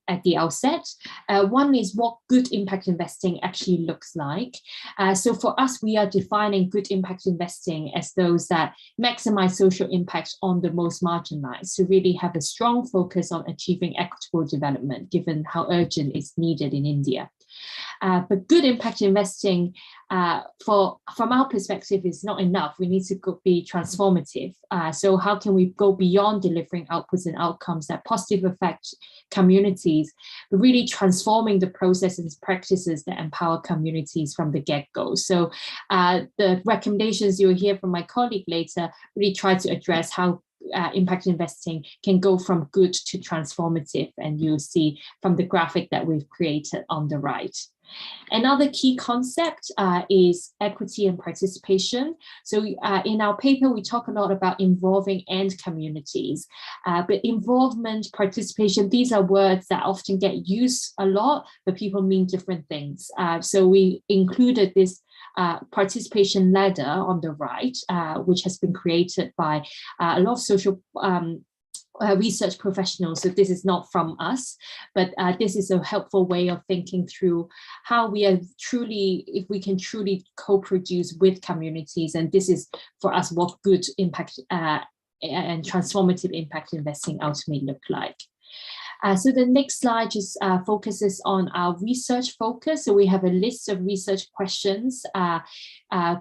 at the outset. One is what good impact investing actually looks like. So for us, we are defining good impact investing as those that maximize social impact on the most marginalized, to really have a strong focus on achieving equitable development, given how urgent it's needed in India. But good impact investing, from our perspective, is not enough. We need to be transformative. So how can we go beyond delivering outputs and outcomes that positively affect communities, but really transforming the processes and practices that empower communities from the get-go? So the recommendations you'll hear from my colleague later really try to address how impact investing can go from good to transformative, and you'll see from the graphic that we've created on the right. Another key concept is equity and participation. So in our paper, we talk a lot about involving end communities, but involvement, participation, these are words that often get used a lot, but people mean different things. So we included this participation ladder on the right, which has been created by a lot of social research professionals. So this is not from us, but this is a helpful way of thinking through how we are truly, if we can truly co-produce with communities. And this is for us what good impact and transformative impact investing ultimately look like. So the next slide just focuses on our research focus. So we have a list of research questions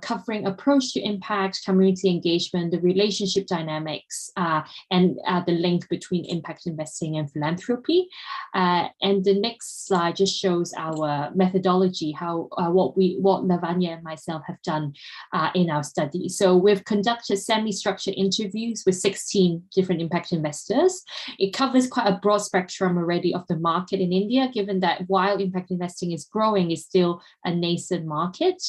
covering approach to impact, community engagement, the relationship dynamics, and the link between impact investing and philanthropy. And the next slide just shows our methodology, how what Lavanya and myself have done in our study. So we've conducted semi-structured interviews with 16 different impact investors. It covers quite a broad spectrum already of the market in India, given that while impact investing is growing, it's still a nascent market.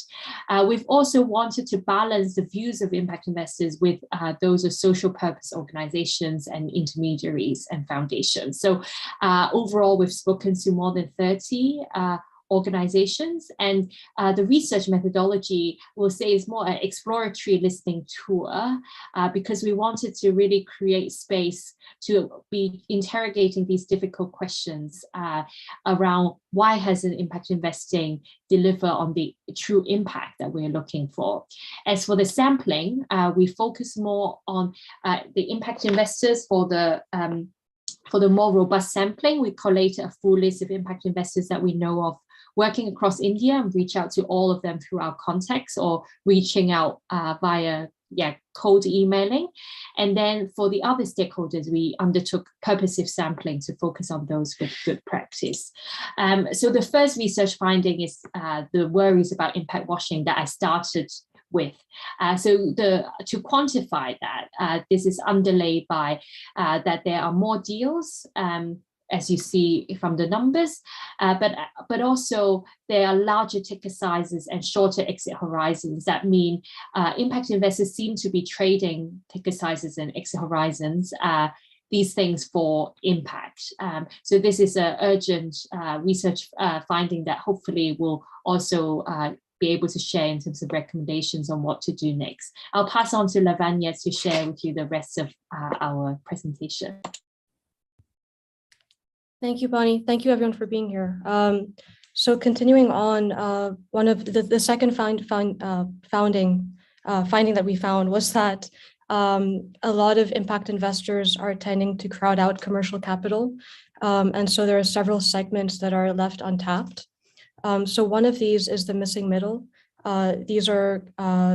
We've also wanted to balance the views of impact investors with those of social purpose organizations and intermediaries and foundations. So overall, we've spoken to more than 30 organizations. And the research methodology, we'll say, is more an exploratory listening tour, because we wanted to really create space to be interrogating these difficult questions around why hasn't impact investing deliver on the true impact that we're looking for. As for the sampling, we focus more on the impact investors. For the more robust sampling, we collated a full list of impact investors that we know of working across India and reach out to all of them through our contacts or reaching out via cold emailing. And then for the other stakeholders, we undertook purposive sampling to focus on those with good practice. So the first research finding is the worries about impact washing that I started with. So to quantify that, this is underlaid by that there are more deals, as you see from the numbers, but also there are larger ticket sizes and shorter exit horizons. That mean impact investors seem to be trading ticket sizes and exit horizons, these things for impact. So this is an urgent research finding that hopefully will also be able to share in terms of recommendations on what to do next. I'll pass on to Lavanya to share with you the rest of our presentation. Thank you, Bonnie. Thank you, everyone, for being here. So continuing on, one of the second finding that we found was that a lot of impact investors are tending to crowd out commercial capital. And so there are several segments that are left untapped. So one of these is the missing middle. These are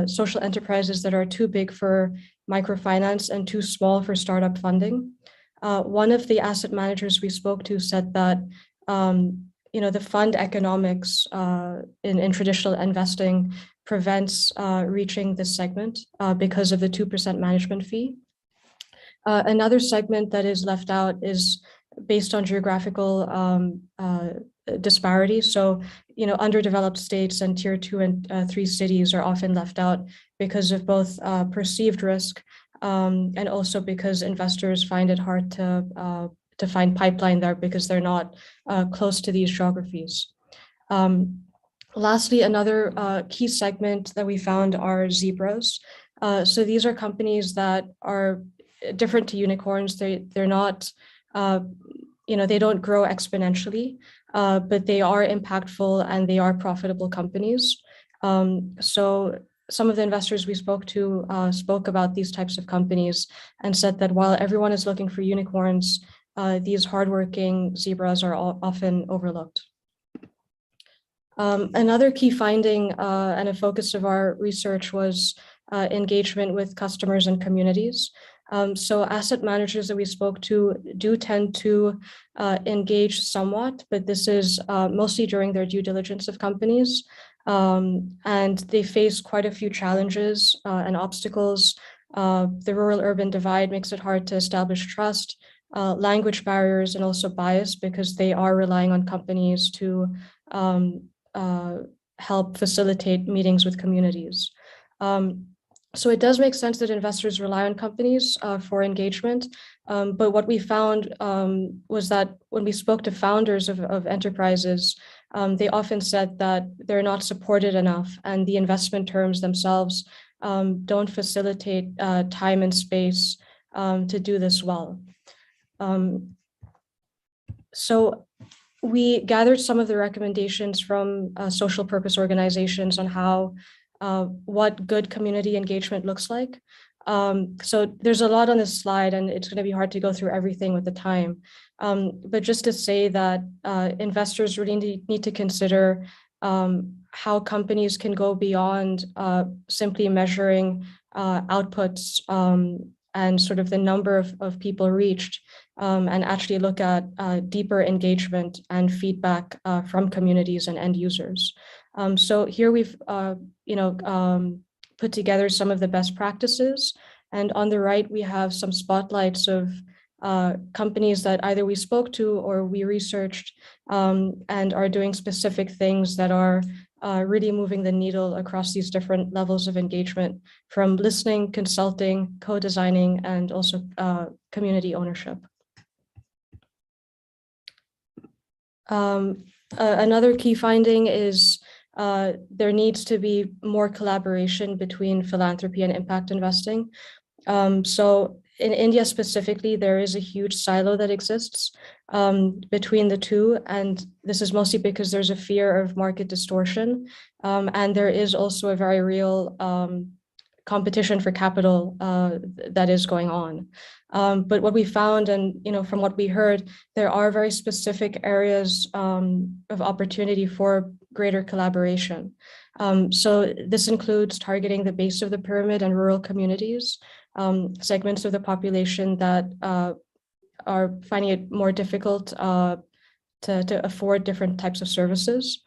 social enterprises that are too big for microfinance and too small for startup funding. One of the asset managers we spoke to said that the fund economics in traditional investing prevents reaching this segment because of the 2% management fee. Another segment that is left out is based on geographical disparities. So, underdeveloped states and tier 2 and 3 cities are often left out because of both perceived risk and also because investors find it hard to find pipeline there because they're not close to these geographies. Lastly, another key segment that we found are zebras. So these are companies that are different to unicorns. They're not, they don't grow exponentially, but they are impactful and they are profitable companies. So some of the investors we spoke to spoke about these types of companies and said that while everyone is looking for unicorns, these hardworking zebras are often overlooked. Another key finding and a focus of our research was engagement with customers and communities. So asset managers that we spoke to do tend to engage somewhat, but this is mostly during their due diligence of companies. And they face quite a few challenges and obstacles. The rural-urban divide makes it hard to establish trust, language barriers, and also bias because they are relying on companies to help facilitate meetings with communities. So it does make sense that investors rely on companies for engagement. But what we found was that when we spoke to founders of enterprises, they often said that they're not supported enough and the investment terms themselves don't facilitate time and space to do this well. So we gathered some of the recommendations from social purpose organizations on how what good community engagement looks like. So there's a lot on this slide and it's going to be hard to go through everything with the time. But just to say that investors really need to consider how companies can go beyond simply measuring outputs and sort of the number of people reached and actually look at deeper engagement and feedback from communities and end users. So here we've put together some of the best practices. And on the right, we have some spotlights of companies that either we spoke to or we researched and are doing specific things that are really moving the needle across these different levels of engagement, from listening, consulting, co-designing, and also community ownership. Another key finding is there needs to be more collaboration between philanthropy and impact investing. So in India specifically, there is a huge silo that exists between the two. And this is mostly because there's a fear of market distortion. And there is also a very real competition for capital that is going on. But what we found, and from what we heard, there are very specific areas of opportunity for greater collaboration. So this includes targeting the base of the pyramid and rural communities, segments of the population that are finding it more difficult to afford different types of services.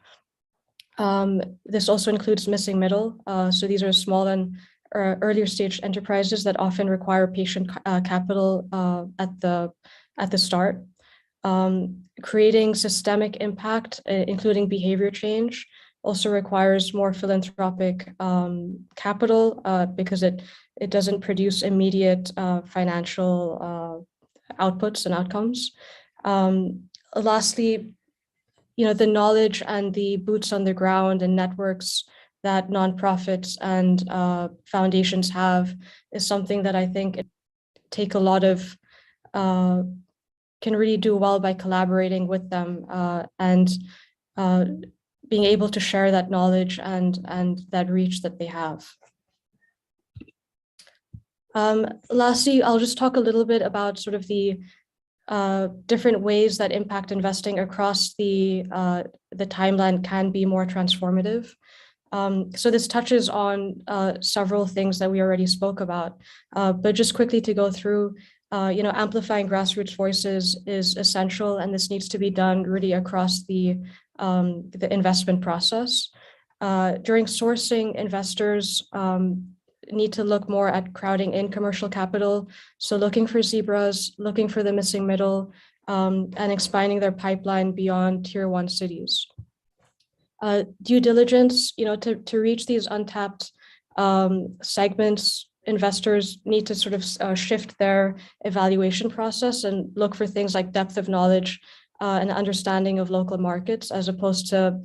This also includes missing middle. So these are small and earlier stage enterprises that often require patient capital at the start. Creating systemic impact, including behavior change, also requires more philanthropic capital because it doesn't produce immediate financial outputs and outcomes. Lastly, the knowledge and the boots on the ground and networks that nonprofits and foundations have is something that I think take a lot of, can really do well by collaborating with them and being able to share that knowledge and that reach that they have. Lastly, I'll just talk a little bit about sort of the different ways that impact investing across the timeline can be more transformative. So this touches on several things that we already spoke about, but just quickly to go through, amplifying grassroots voices is essential, and this needs to be done really across the investment process. During sourcing, investors need to look more at crowding in commercial capital, so looking for zebras, looking for the missing middle, and expanding their pipeline beyond tier 1 cities. Due diligence, to reach these untapped segments, investors need to sort of shift their evaluation process and look for things like depth of knowledge and understanding of local markets, as opposed to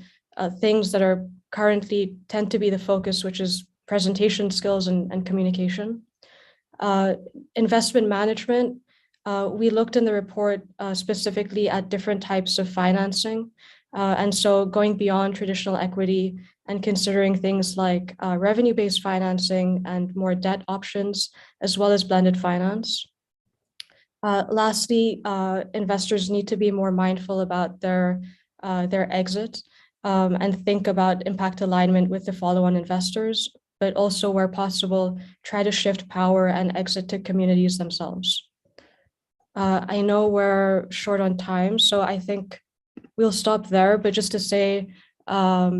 things that are currently tend to be the focus, which is presentation skills and communication. Investment management, we looked in the report specifically at different types of financing. And so going beyond traditional equity and considering things like revenue-based financing and more debt options, as well as blended finance. Lastly, investors need to be more mindful about their exit and think about impact alignment with the follow-on investors, but also where possible, try to shift power and exit to communities themselves. I know we're short on time, so I think we'll stop there, but just to say, I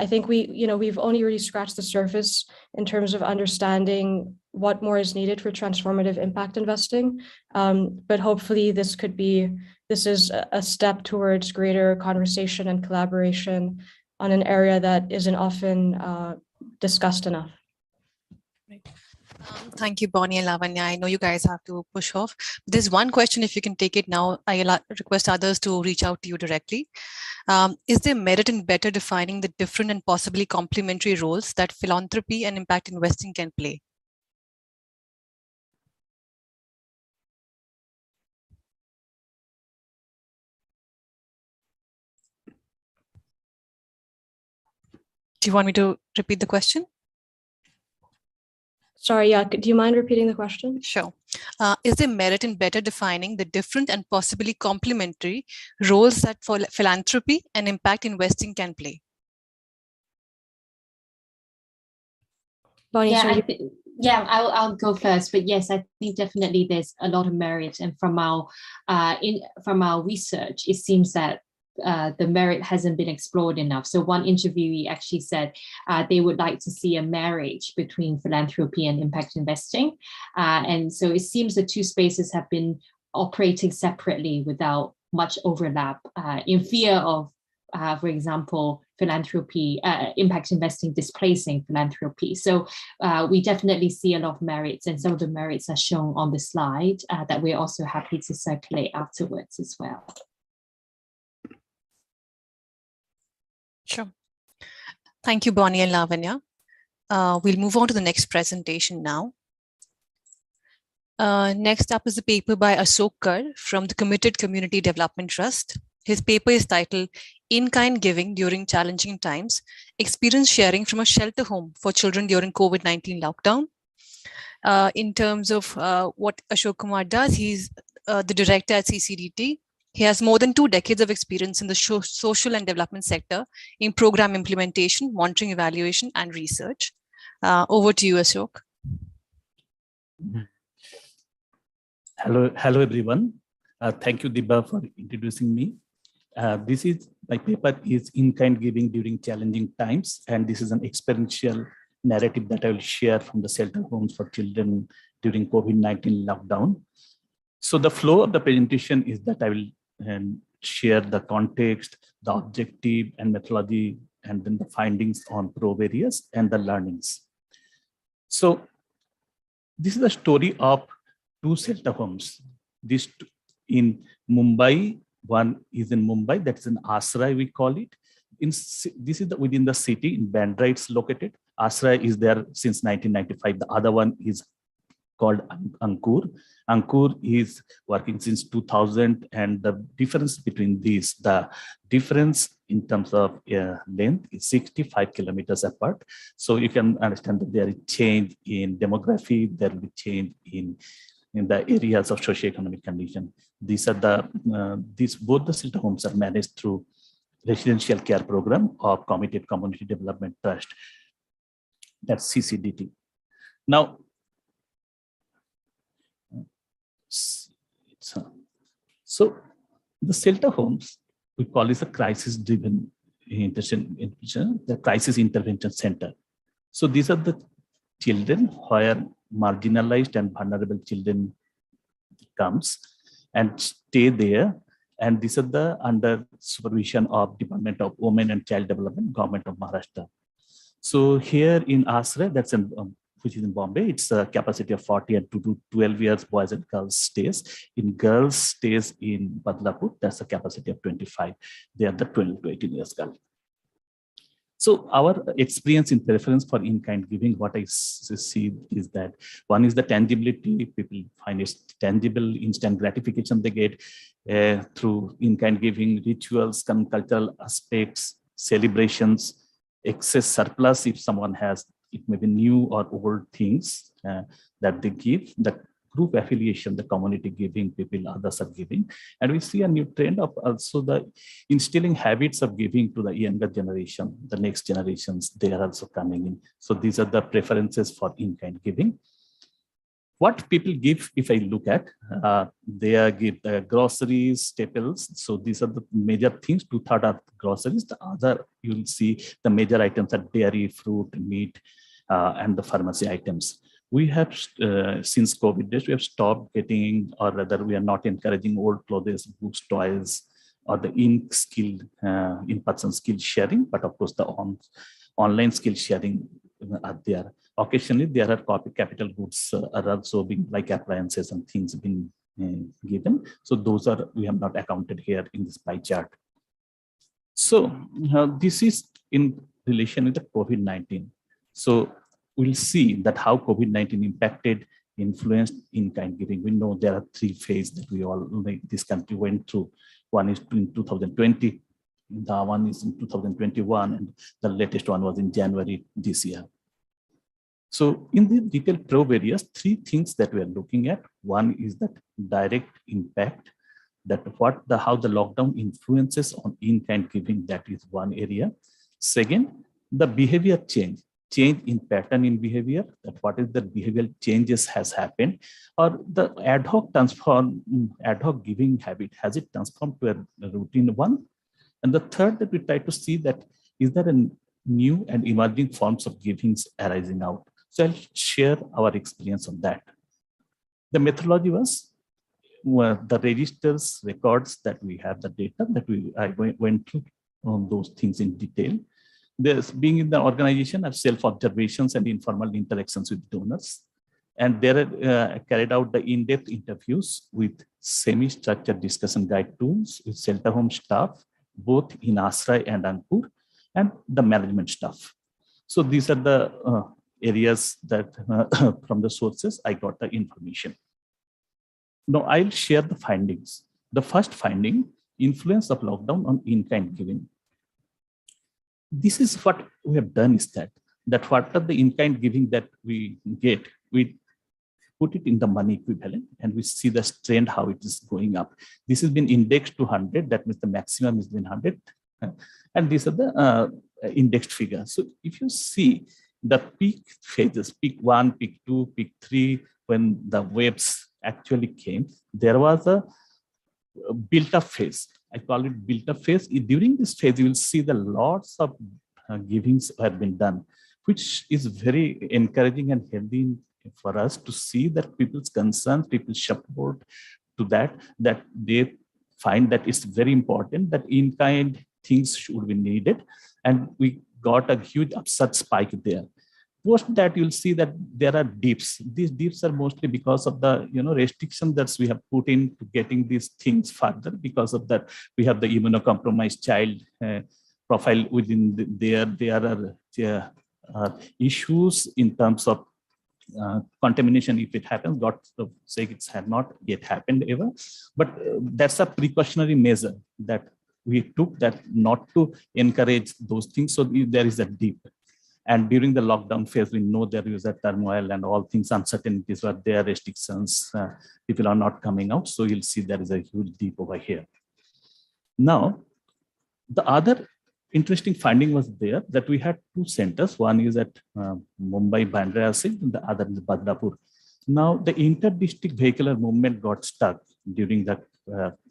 think we've only really scratched the surface in terms of understanding what more is needed for transformative impact investing. But hopefully this is a step towards greater conversation and collaboration on an area that isn't often discussed enough. Thank you, Bonnie and Lavanya. I know you guys have to push off. There's one question, if you can take it now. I request others to reach out to you directly. Is there merit in better defining the different and possibly complementary roles that philanthropy and impact investing can play? Do you want me to repeat the question? Sorry, yeah, do you mind repeating the question? Sure. Is there merit in better defining the different and possibly complementary roles that philanthropy and impact investing can play? Bonnie, I'll go first, but yes, I think definitely there's a lot of merit, and from our research, it seems that the merit hasn't been explored enough. So one interviewee actually said they would like to see a marriage between philanthropy and impact investing. And so it seems the two spaces have been operating separately without much overlap in fear of, for example, philanthropy, impact investing displacing philanthropy. So we definitely see a lot of merits, and some of the merits are shown on the slide that we're also happy to circulate afterwards as well. Sure. Thank you, Bonnie and Lavanya. We'll move on to the next presentation now. Next up is a paper by Ashok Kar from the Committed Community Development Trust. His paper is titled In-Kind Giving During Challenging Times, Experience Sharing from a Shelter Home for Children During COVID-19 Lockdown. In terms of what Ashok Kumar does, he's the director at CCDT. He has more than 2 decades of experience in the social and development sector in program implementation, monitoring, evaluation, and research. Over to you, Ashok. Hello everyone. Thank you, Dibba, for introducing me. This is my paper is In-Kind Giving During Challenging Times, and this is an experiential narrative that I will share from the shelter homes for children during COVID-19 lockdown. So the flow of the presentation is that I will share the context, the objective and methodology, and then the findings on pro areas and the learnings. So this is a story of 2 shelter homes. This in Mumbai, one is in Mumbai, that's an Ashray, we call it. This is within the city in Bandra, it's located. Ashray is there since 1995. The other one is called Ankur. Ankur is working since 2000, and the difference between these, the difference in terms of length is 65 kilometers apart. So you can understand that there is change in demography, there will be change in the areas of socioeconomic condition. These are the both the shelter homes are managed through residential care program of Committed Community Development Trust. That's CCDT. Now, so the shelter homes, we call this a crisis-driven intervention, the crisis intervention center. So these are the children where marginalized and vulnerable children comes and stay there. And these are the under supervision of Department of Women and Child Development, Government of Maharashtra. So here in Ashray, that's in which is in Bombay, it's a capacity of 40 and 2 to 12 years boys and girls stays. In girls stays in Badlapur, that's a capacity of 25. They are the 12 to 18 years girls. So our experience in preference for in-kind giving, what I see is that one is the tangibility. People find it tangible, instant gratification they get through in-kind giving, rituals, cultural aspects, celebrations, excess surplus if someone has. It may be new or old things that they give, the group affiliation, the community giving, people, others are giving. And we see a new trend of also the instilling habits of giving to the younger generation, the next generations, they are also coming in. So these are the preferences for in-kind giving. What people give, if I look at, they give groceries, staples. So these are the major things, 2/3 are groceries. The other, you will see the major items are dairy, fruit, meat, and the pharmacy items. We have, since COVID days, we have stopped getting, or rather we are not encouraging old clothes, books, toys, or the in-person skill sharing, but of course the online skill sharing are there. Occasionally, there are capital goods are also being, like appliances and things being given. So those are, we have not accounted here in this pie chart. So this is in relation with the COVID-19. So we'll see that how COVID-19 impacted, influenced in-kind giving. We know there are 3 phases that we all, this country went through. One is in 2020, the one is in 2021, and the latest one was in January this year. So in the detailed probe areas, 3 things that we are looking at. One is that direct impact, that how the lockdown influences on in-kind giving, that is one area. Second, the behavior change in pattern in behavior, that what is the behavioral changes has happened, or the ad hoc giving habit, has it transformed to a routine one? And the third, that we try to see that, is there a new and emerging forms of givings arising out? So I'll share our experience on that. The methodology was the registers, records that we have, the data that I went through on those things in detail. There's being in the organization of self-observations and informal interactions with donors. And there carried out the in-depth interviews with semi-structured discussion guide tools with shelter home staff, both in Ashray and Ankur, and the management stuff. So these are the areas that from the sources I got the information. Now I'll share the findings. The first finding, influence of lockdown on in-kind giving. This is what we have done is that what are the in-kind giving that we get, we put it in the money equivalent and we see the trend, how it is going up. This has been indexed to 100, that means the maximum has been 100. And these are the indexed figures. So if you see the peak phases, peak 1, peak 2, peak 3, when the waves actually came, there was a built-up phase. I call it built-up phase. During this phase, you will see the lots of givings have been done, which is very encouraging and healthy for us to see that people's concerns, people's support to that they find that it's very important that in-kind things should be needed. And we got a huge upsurge spike there. Post that, you'll see that there are dips. These dips are mostly because of the restrictions that we have put in to getting these things further. Because of that, we have the immunocompromised child profile within there. There are issues in terms of contamination if it happens. God sake, it had not yet happened ever. But that's a precautionary measure that we took, that not to encourage those things. So there is a dip. And during the lockdown phase, we know there is a turmoil and all things, uncertainties were there, restrictions, people are not coming out. So you'll see there is a huge dip over here. Now, the other interesting finding was there that we had two centers. One is at Mumbai, Bandra, and the other is Badlapur. Now, the inter-district vehicular movement got stuck during the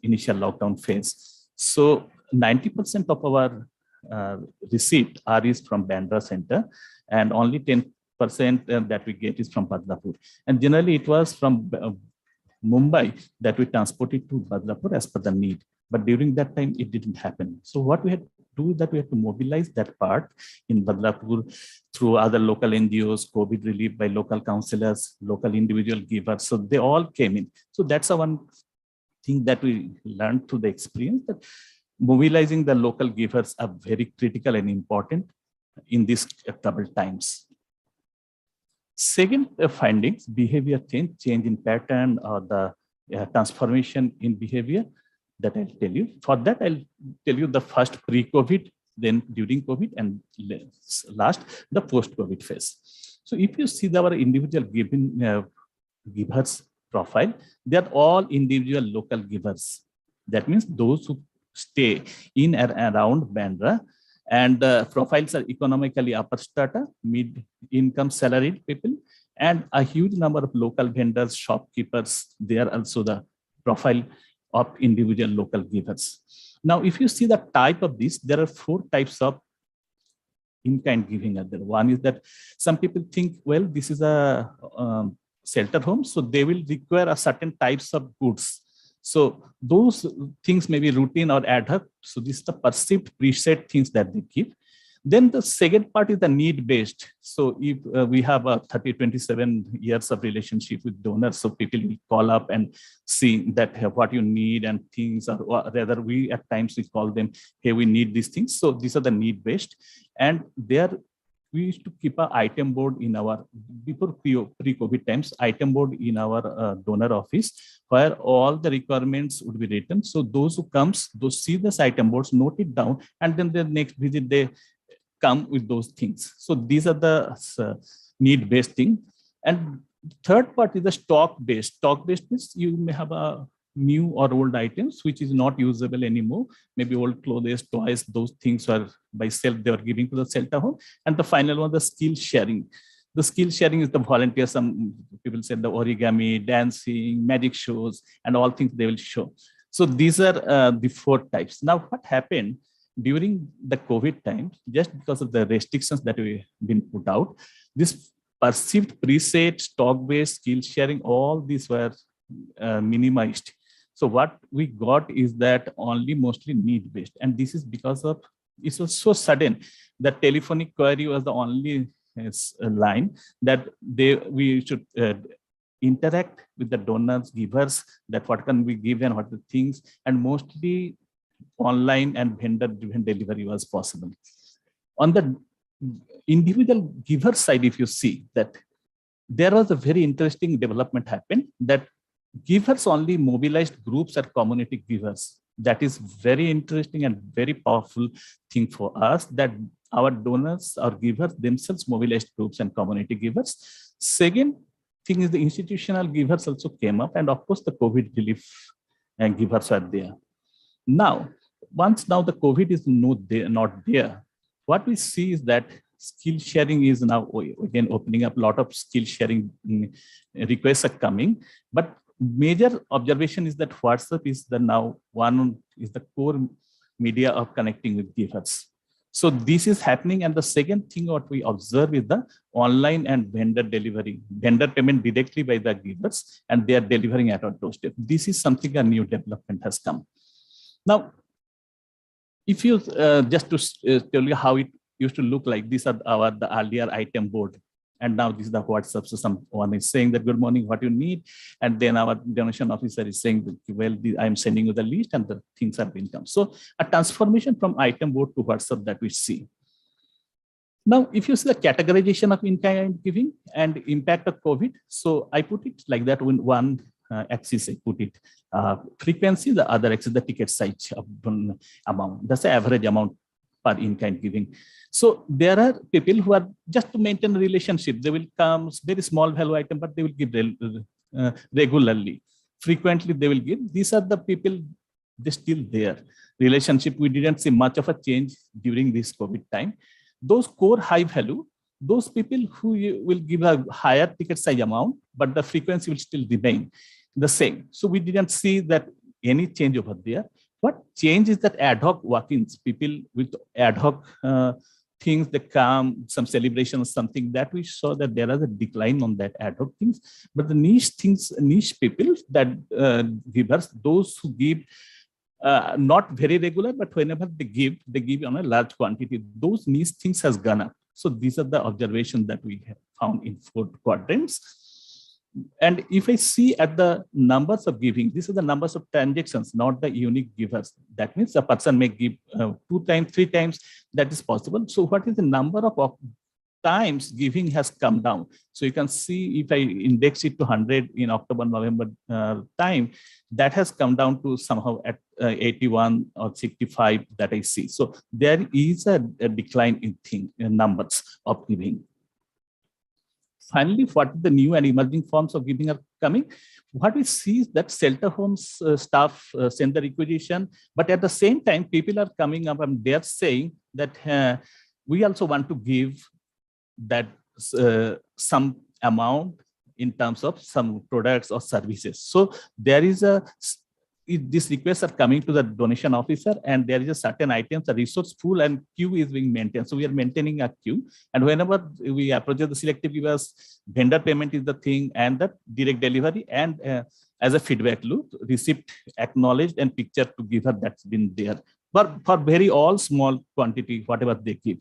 initial lockdown phase. So 90% of our receipt is from Bandra center, and only 10% that we get is from Badlapur. And generally it was from Mumbai that we transported to Badlapur as per the need. But during that time, it didn't happen. So what we had to do is that we had to mobilize that part in Badlapur through other local NGOs, COVID relief by local councillors, local individual givers. So they all came in. So that's the one thing that we learned through the experience, that mobilizing the local givers are very critical and important in these troubled times. Second findings, behavior change in pattern or the transformation in behavior that I'll tell you. For that, I'll tell you the first pre-COVID, then during COVID, and last, the post-COVID phase. So if you see our individual givers profile, they are all individual local givers. That means those who stay in and around Bandra, and profiles are economically upper strata, mid-income salaried people, and a huge number of local vendors, shopkeepers. They are also the profile of individual local givers. Now, if you see the type of this, there are 4 types of in-kind giving out there. One is that some people think, well, this is a shelter home, so they will require a certain types of goods. So those things may be routine or ad hoc. So this is the perceived preset things that they give. Then the second part is the need-based. So if we have a 27 years of relationship with donors, so people will call up and see that what you need and things, or rather we at times we call them, hey, we need these things. So these are the need-based. And there we used to keep an item board in our, before pre-COVID times, item board in our donor office, where all the requirements would be written. So those who comes, those see this item boards, note it down, and then the next visit they come with those things. So these are the need-based thing. And third part is the stock-based. Stock-based means you may have a new or old items which is not usable anymore, maybe old clothes, toys, those things are by self they are giving to the shelter home. And the final one, the skill sharing. The skill sharing is the volunteers. Some people said the origami, dancing, magic shows, and all things they will show. So these are the 4 types. Now, what happened during the COVID times, just because of the restrictions that we been put out, this perceived preset, stock-based, skill sharing, all these were minimized. So what we got is that only mostly need-based. And this is because of, it was so sudden that telephonic query was the only line that we should interact with the donors, givers, that what can we give and what the things, and mostly online and vendor-driven delivery was possible. On the individual giver side, if you see that there was a very interesting development happened that givers only mobilized groups or community givers. That is very interesting and very powerful thing for us, that our donors or givers themselves mobilized groups and community givers. Second thing is the institutional givers also came up, and of course the COVID relief and givers are there. Now, once now the COVID is not there, what we see is that skill sharing is now again opening up. A lot of skill sharing requests are coming, but major observation is that WhatsApp is the core media of connecting with givers. So this is happening, and the second thing what we observe is the online and vendor delivery, vendor payment directly by the givers, and they are delivering at our doorstep. This is something, a new development has come. Now, if you just to tell you how it used to look like, these are the earlier item board, and now this is the WhatsApp. So someone is saying that good morning, what you need, and then our donation officer is saying, well, I'm sending you the list, and the things are being come. So a transformation from item board to WhatsApp that we see. Now, if you see the categorization of in-kind giving and impact of COVID, so I put it like that. In one axis, I put it frequency, the other axis, the ticket size of amount. That's the average amount per in-kind giving. So there are people who are just to maintain a relationship. They will come, very small value item, but they will give regularly. Frequently they will give. These are the people, they're still there. Relationship, we didn't see much of a change during this COVID time. Those core high value, those people who will give a higher ticket size amount, but the frequency will still remain the same. So we didn't see that any change over there. What change is that ad hoc walk-ins, people with ad hoc things, they come, some celebration or something, that we saw that there is a decline on that ad hoc things. But the niche things, niche people that givers, those who give not very regular, but whenever they give on a large quantity, those niche things has gone up. So these are the observations that we have found in 4 quadrants. And if I see at the numbers of giving, these are the numbers of transactions, not the unique givers. That means a person may give 2 times, 3 times, that is possible. So what is the number of times giving has come down? So you can see if I index it to 100 in October, November time, that has come down to somehow at 81 or 65 that I see. So there is a decline in numbers of giving. Finally, what the new and emerging forms of giving are coming? What we see is that shelter homes staff send the requisition, but at the same time, people are coming up and they're saying that we also want to give that some amount in terms of some products or services. So there is these requests are coming to the donation officer, and there is a certain items, a resource pool and queue is being maintained. So we are maintaining a queue, and whenever we approach the selective givers, vendor payment is the thing, and the direct delivery, and as a feedback loop, receipt acknowledged and picture to giver that's been there. But for very all small quantity, whatever they give.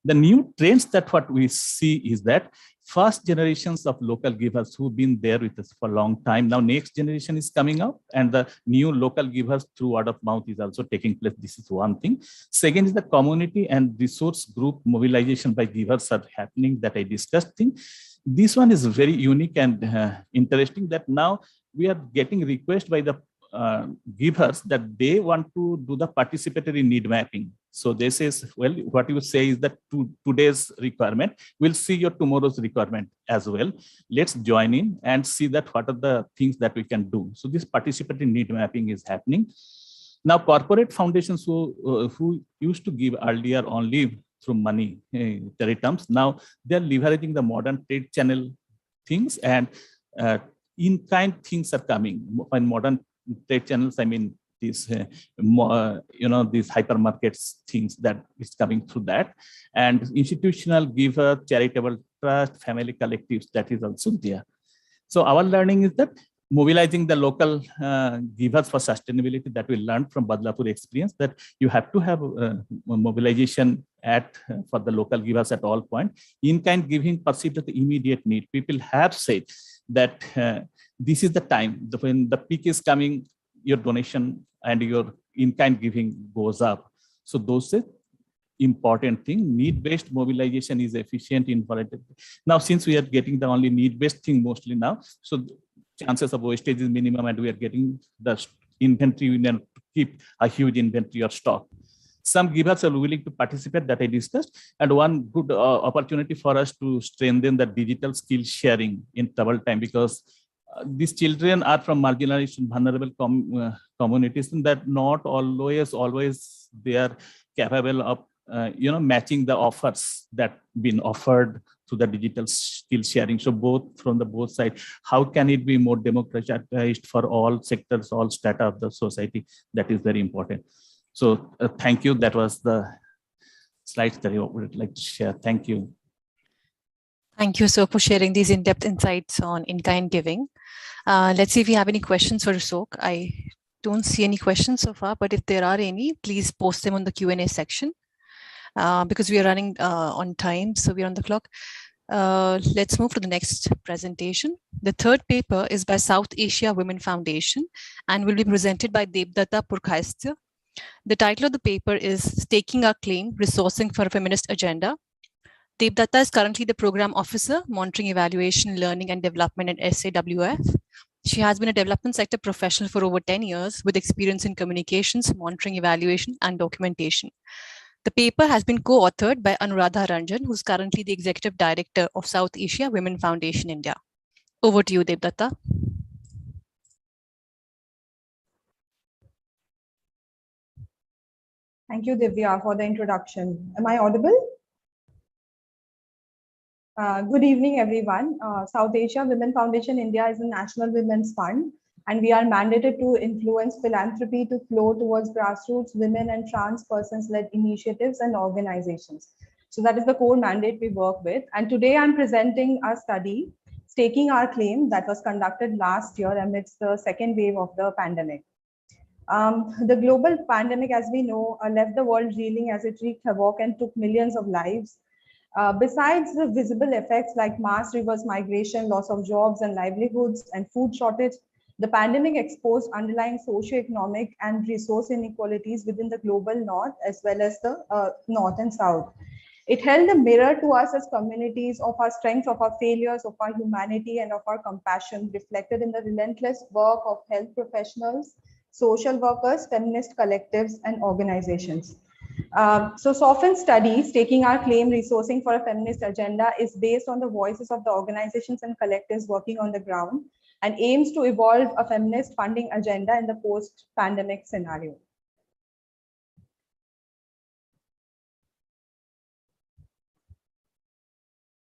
The new trends that what we see is that first generations of local givers who've been there with us for a long time. Now next generation is coming out, and the new local givers through word of mouth is also taking place. This is one thing. Second is the community and resource group mobilization by givers are happening that I discussed thing. This one is very unique and interesting, that now we are getting requests by the givers that they want to do the participatory need mapping. So they say, well, what you say is that today's requirement, we'll see your tomorrow's requirement as well. Let's join in and see that what are the things that we can do. So this participatory need mapping is happening. Now corporate foundations who used to give earlier only through money terms, now they're leveraging the modern trade channel things, and in-kind things are coming. When modern trade channels, I mean these, these hypermarkets things that is coming through that, and institutional giver, charitable trust, family collectives, that is also there. So our learning is that mobilizing the local givers for sustainability, that we learned from Badlapur experience, that you have to have mobilization for the local givers at all points. In-kind giving perceived as the immediate need. People have said that this is the time when the peak is coming, your donation and your in-kind giving goes up. So those say important thing. Need-based mobilization is efficient in volatility. Now, since we are getting the only need-based thing mostly now, so chances of wastage is minimum, and we are getting the inventory. We need to keep a huge inventory of stock. Some givers are willing to participate, that I discussed, and one good opportunity for us to strengthen the digital skill sharing in trouble time, because these children are from marginalized and vulnerable communities, and that not always they are capable of matching the offers that been offered through the digital skill sharing. So from both sides, how can it be more democratized for all sectors, all strata of the society? That is very important. So thank you. That was the slides that I would like to share. Thank you. Thank you, sir, for sharing these in-depth insights on in-kind giving. Let's see if we have any questions for Ashok. I don't see any questions so far, but if there are any, please post them on the Q&A section because we are running on time, so we're on the clock. Let's move to the next presentation. The third paper is by South Asia Women Foundation and will be presented by Devdatta Purkhaistya. The title of the paper is Staking Our Claim, Resourcing for a Feminist Agenda. Devdatta is currently the Program Officer, Monitoring Evaluation, Learning and Development at SAWF. She has been a development sector professional for over 10 years with experience in communications, monitoring, evaluation, and documentation. The paper has been co-authored by Anuradha Ranjan, who's currently the Executive Director of South Asia Women Foundation India. Over to you, Devdatta. Thank you, Divya, for the introduction. Am I audible? Good evening, everyone. South Asia Women Foundation India is a national women's fund, and we are mandated to influence philanthropy to flow towards grassroots women and trans persons-led initiatives and organizations. So that is the core mandate we work with. And today I'm presenting a study, Staking Our Claim, that was conducted last year amidst the second wave of the pandemic. The global pandemic, as we know, left the world reeling as it wreaked havoc and took millions of lives. Besides the visible effects like mass reverse migration, loss of jobs and livelihoods, and food shortage, the pandemic exposed underlying socioeconomic and resource inequalities within the global north as well as the north and south. It held a mirror to us as communities of our strengths, of our failures, of our humanity, and of our compassion, reflected in the relentless work of health professionals, social workers, feminist collectives, and organizations. So SOFIN study, Staking Our Claim, Resourcing for a Feminist Agenda, is based on the voices of the organizations and collectives working on the ground and aims to evolve a feminist funding agenda in the post-pandemic scenario.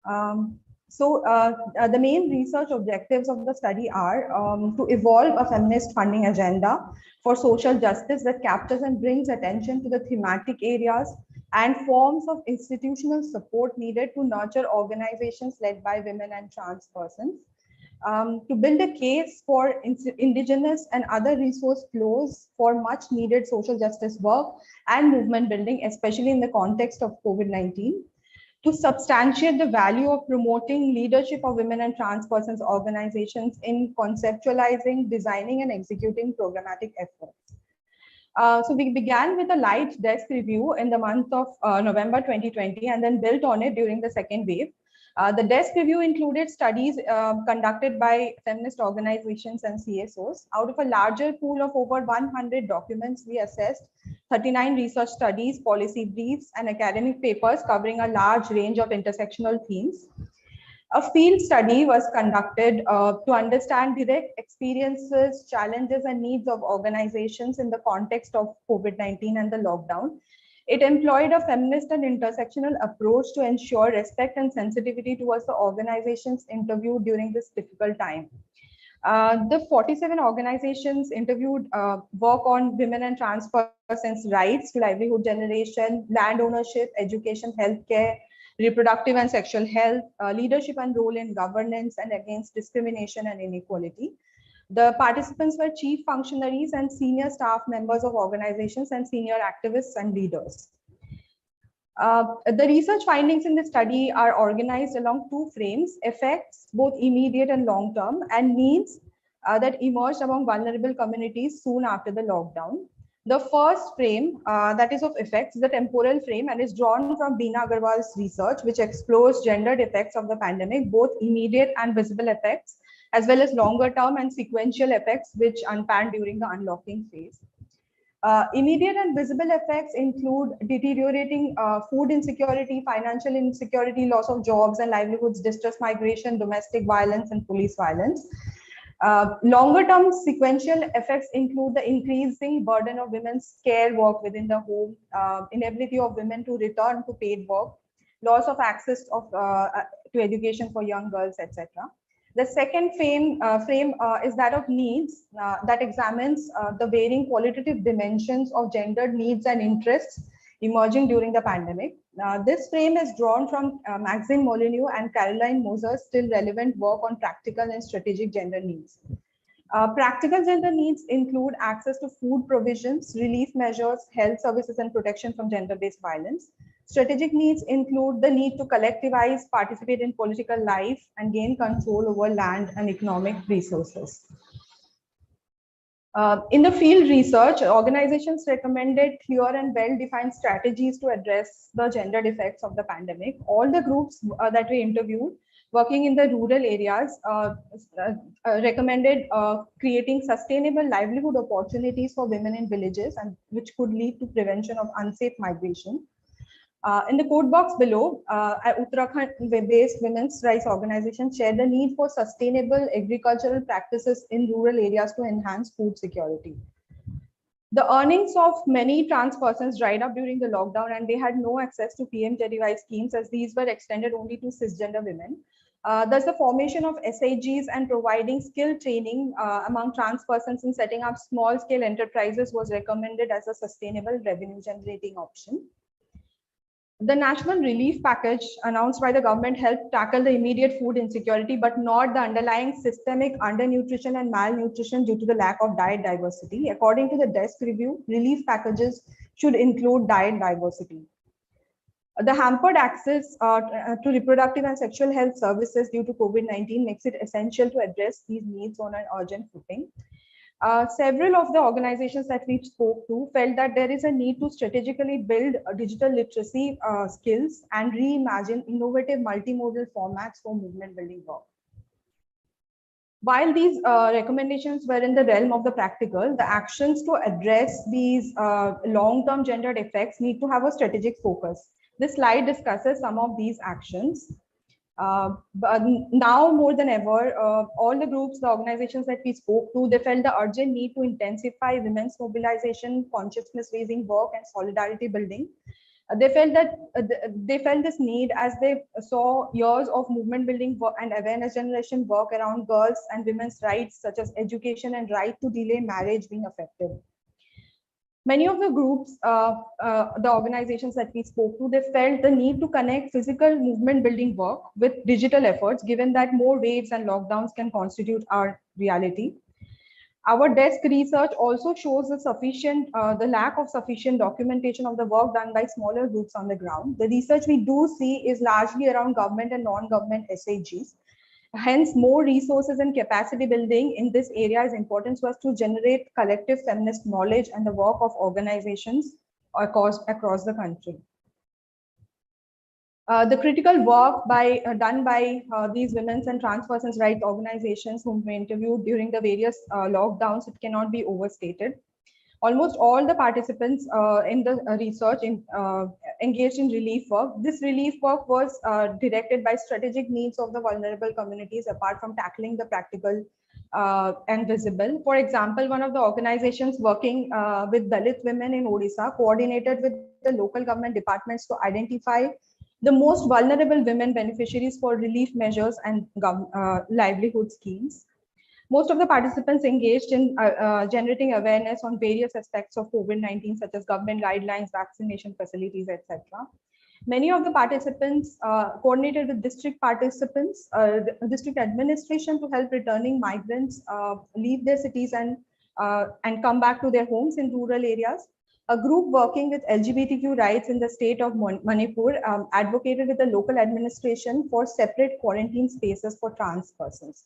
The main research objectives of the study are to evolve a feminist funding agenda for social justice that captures and brings attention to the thematic areas and forms of institutional support needed to nurture organizations led by women and trans persons, to build a case for indigenous and other resource flows for much needed social justice work and movement building, especially in the context of COVID-19, to substantiate the value of promoting leadership of women and trans persons organizations in conceptualizing, designing, and executing programmatic efforts. So we began with a light desk review in the month of November 2020 and then built on it during the second wave. The desk review included studies conducted by feminist organizations and CSOs. Out of a larger pool of over 100 documents, we assessed 39 research studies, policy briefs, and academic papers covering a large range of intersectional themes. A field study was conducted to understand direct experiences, challenges, and needs of organizations in the context of COVID-19 and the lockdown. It employed a feminist and intersectional approach to ensure respect and sensitivity towards the organizations interviewed during this difficult time. The 47 organizations interviewed work on women and trans persons' rights to livelihood generation, land ownership, education, healthcare, reproductive and sexual health, leadership and role in governance, and against discrimination and inequality. The participants were chief functionaries and senior staff members of organizations and senior activists and leaders. The research findings in the study are organized along two frames: effects, both immediate and long-term, and needs that emerged among vulnerable communities soon after the lockdown. The first frame that is of effects is the temporal frame and is drawn from Beena Agrawal's research, which explores gendered effects of the pandemic, both immediate and visible effects, as well as longer term and sequential effects, which unpanned during the unlocking phase. Immediate and visible effects include deteriorating food insecurity, financial insecurity, loss of jobs and livelihoods, distress migration, domestic violence, and police violence. Longer term sequential effects include the increasing burden of women's care work within the home, inability of women to return to paid work, loss of access to education for young girls, etc. The second frame is that of needs that examines the varying qualitative dimensions of gendered needs and interests emerging during the pandemic. This frame is drawn from Maxine Molyneux and Caroline Moser's still relevant work on practical and strategic gender needs. Practical gender needs include access to food provisions, relief measures, health services, and protection from gender-based violence. Strategic needs include the need to collectivize, participate in political life, and gain control over land and economic resources. In the field research, organizations recommended clear and well-defined strategies to address the gendered effects of the pandemic. All the groups that we interviewed working in the rural areas recommended creating sustainable livelihood opportunities for women in villages, and which could lead to prevention of unsafe migration. In the code box below, Uttarakhand-based women's rights organizations share the need for sustainable agricultural practices in rural areas to enhance food security. The earnings of many trans persons dried up during the lockdown, and they had no access to PM-JDY schemes, as these were extended only to cisgender women. Thus, the formation of SAGs and providing skill training among trans persons in setting up small-scale enterprises was recommended as a sustainable revenue-generating option. The national relief package announced by the government helped tackle the immediate food insecurity, but not the underlying systemic undernutrition and malnutrition due to the lack of diet diversity. According to the desk review, relief packages should include diet diversity. The hampered access to reproductive and sexual health services due to COVID-19 makes it essential to address these needs on an urgent footing. Several of the organizations that we spoke to felt that there is a need to strategically build digital literacy skills and reimagine innovative multimodal formats for movement building work. While these recommendations were in the realm of the practical, the actions to address these long-term gendered effects need to have a strategic focus. This slide discusses some of these actions. But now more than ever, all the groups, the organizations that we spoke to, they felt the urgent need to intensify women's mobilization, consciousness raising work, and solidarity building. They felt this need as they saw years of movement building work and awareness generation work around girls and women's rights, such as education and right to delay marriage, being affected. Many of the groups, the organizations that we spoke to, they felt the need to connect physical movement building work with digital efforts, given that more waves and lockdowns can constitute our reality. Our desk research also shows the lack of sufficient documentation of the work done by smaller groups on the ground. The research we do see is largely around government and non-government SAGs. Hence, more resources and capacity building in this area is important so as to generate collective feminist knowledge and the work of organizations across the country. The critical work done by these women's and trans persons' rights organizations whom we interviewed during the various lockdowns, it cannot be overstated. Almost all the participants in the research engaged in relief work. This relief work was directed by strategic needs of the vulnerable communities, apart from tackling the practical and visible. For example, one of the organizations working with Dalit women in Odisha coordinated with the local government departments to identify the most vulnerable women beneficiaries for relief measures and livelihood schemes. Most of the participants engaged in generating awareness on various aspects of COVID-19, such as government guidelines, vaccination facilities, etc. Many of the participants coordinated with district district administration to help returning migrants leave their cities and come back to their homes in rural areas. A group working with LGBTQ rights in the state of Manipur advocated with the local administration for separate quarantine spaces for trans persons.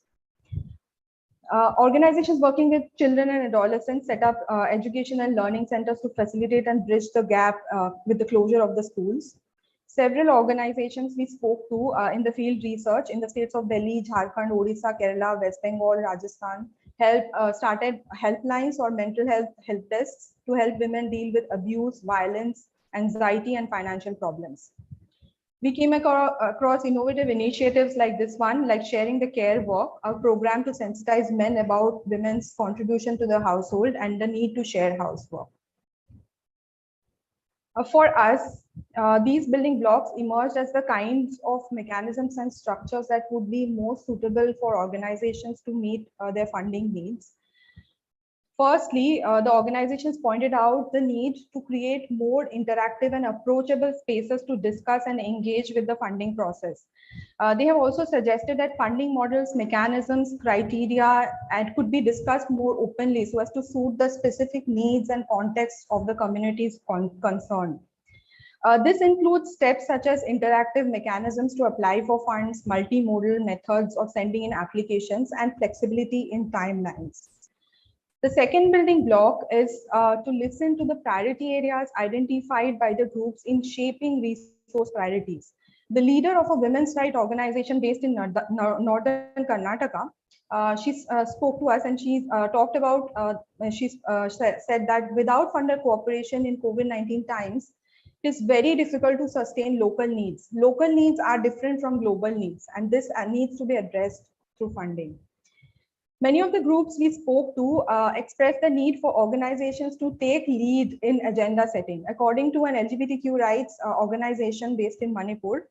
Organizations working with children and adolescents set up education and learning centers to facilitate and bridge the gap with the closure of the schools. Several organizations we spoke to in the field research in the states of Delhi, Jharkhand, Odisha, Kerala, West Bengal, Rajasthan started helplines or mental health help desks to help women deal with abuse, violence, anxiety, and financial problems. We came across innovative initiatives like this one, like Sharing the Care Walk, a program to sensitize men about women's contribution to the household and the need to share housework. For us, these building blocks emerged as the kinds of mechanisms and structures that would be most suitable for organizations to meet their funding needs. Firstly, the organizations pointed out the need to create more interactive and approachable spaces to discuss and engage with the funding process. They have also suggested that funding models, mechanisms, criteria, and could be discussed more openly so as to suit the specific needs and context of the communities concerned. This includes steps such as interactive mechanisms to apply for funds, multimodal methods of sending in applications, and flexibility in timelines. The second building block is to listen to the priority areas identified by the groups in shaping resource priorities. The leader of a women's rights organization based in northern Karnataka, she spoke to us and she talked about, said that without funder cooperation in COVID-19 times, it is very difficult to sustain local needs. Local needs are different from global needs, and this needs to be addressed through funding. Many of the groups we spoke to expressed the need for organizations to take lead in agenda setting. According to an LGBTQ rights organization based in Manipur,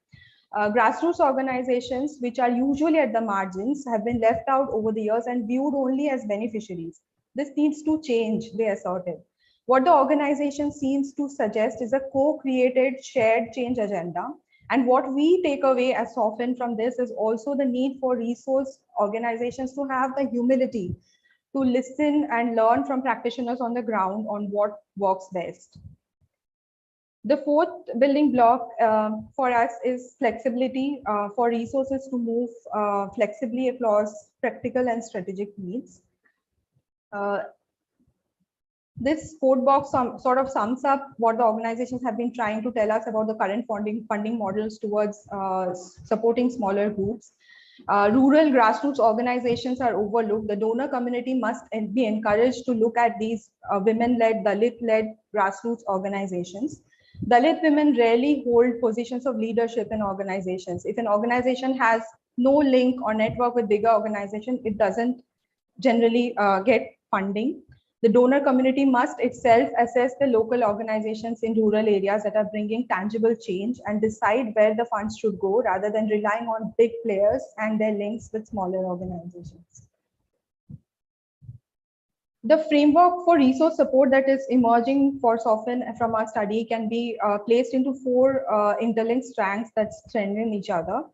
grassroots organizations, which are usually at the margins, have been left out over the years and viewed only as beneficiaries. This needs to change, they asserted. What the organization seems to suggest is a co-created shared change agenda. And what we take away as often from this is also the need for resource organizations to have the humility to listen and learn from practitioners on the ground on what works best. The fourth building block for us is flexibility for resources to move flexibly across practical and strategic needs. This code box sort of sums up what the organizations have been trying to tell us about the current funding models towards supporting smaller groups. Rural grassroots organizations are overlooked. The donor community must be encouraged to look at these women-led, Dalit-led grassroots organizations. Dalit women rarely hold positions of leadership in organizations. If an organization has no link or network with bigger organizations, it doesn't generally get funding. The donor community must itself assess the local organizations in rural areas that are bringing tangible change and decide where the funds should go rather than relying on big players and their links with smaller organizations. The framework for resource support that is emerging for SOFIN from our study can be placed into four interlinked strands that strengthen each other.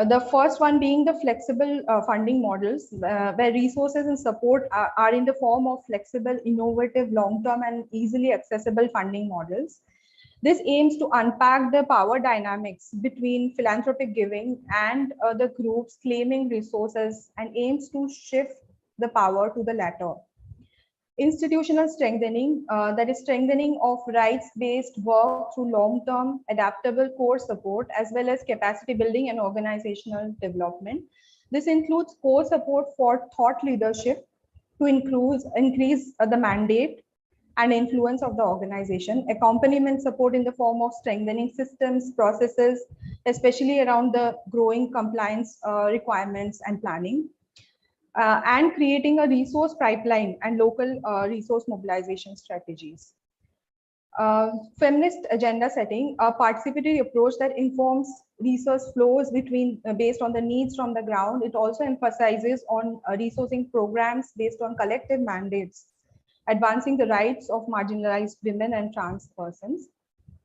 The first one being the flexible funding models, where resources and support are in the form of flexible, innovative, long-term and easily accessible funding models. This aims to unpack the power dynamics between philanthropic giving and the groups claiming resources and aims to shift the power to the latter. Institutional strengthening, that is strengthening of rights-based work through long-term adaptable core support, as well as capacity building and organizational development. This includes core support for thought leadership to increase the mandate and influence of the organization, accompaniment support in the form of strengthening systems, processes, especially around the growing compliance requirements and planning. And creating a resource pipeline and local resource mobilization strategies. Feminist agenda setting, a participatory approach that informs resource flows based on the needs from the ground. It also emphasizes on resourcing programs based on collective mandates, advancing the rights of marginalized women and trans persons.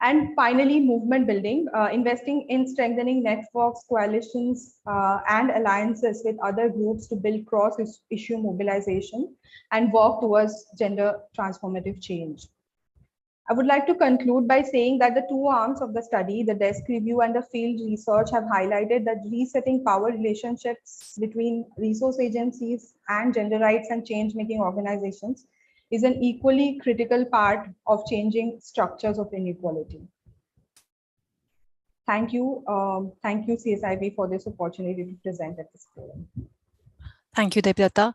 And finally, movement building, investing in strengthening networks, coalitions, and alliances with other groups to build cross-issue mobilization and work towards gender transformative change. I would like to conclude by saying that the two arms of the study, the desk review and the field research, have highlighted that resetting power relationships between resource agencies and gender rights and change-making organizations is an equally critical part of changing structures of inequality. Thank you, CSIP, for this opportunity to present at this forum. Thank you, Devdatta.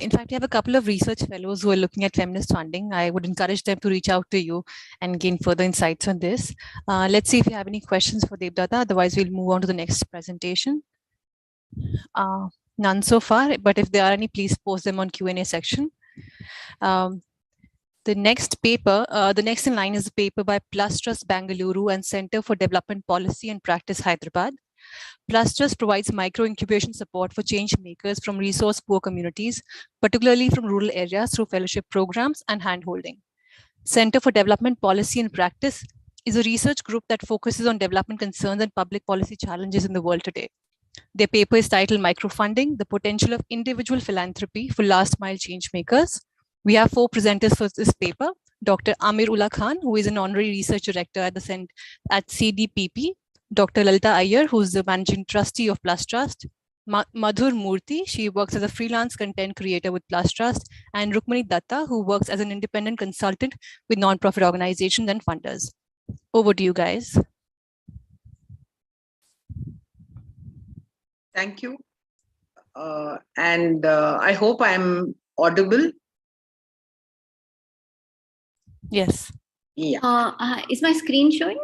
In fact, we have a couple of research fellows who are looking at feminist funding. I would encourage them to reach out to you and gain further insights on this. Let's see if you have any questions for Devdatta. Otherwise, we'll move on to the next presentation. None so far, but if there are any, please post them on Q&A section. The next paper, the next in line is a paper by Plus Trust Bangalore and Center for Development Policy and Practice, Hyderabad. Plus Trust provides micro-incubation support for change makers from resource-poor communities, particularly from rural areas, through fellowship programs and handholding. Center for Development Policy and Practice is a research group that focuses on development concerns and public policy challenges in the world today. Their paper is titled Microfunding, the Potential of Individual Philanthropy for Last-Mile Change Makers. We have 4 presenters for this paper: Dr. Amir Ullah Khan, who is an honorary research director at CDPP, Dr. Lalita Iyer, who is the managing trustee of Plus Trust, Madhur Murthy, she works as a freelance content creator with Plus Trust, and Rukmini Datta, who works as an independent consultant with nonprofit organizations and funders. Over to you guys. Thank you. I hope I'm audible. Yes. Yeah. Is my screen showing?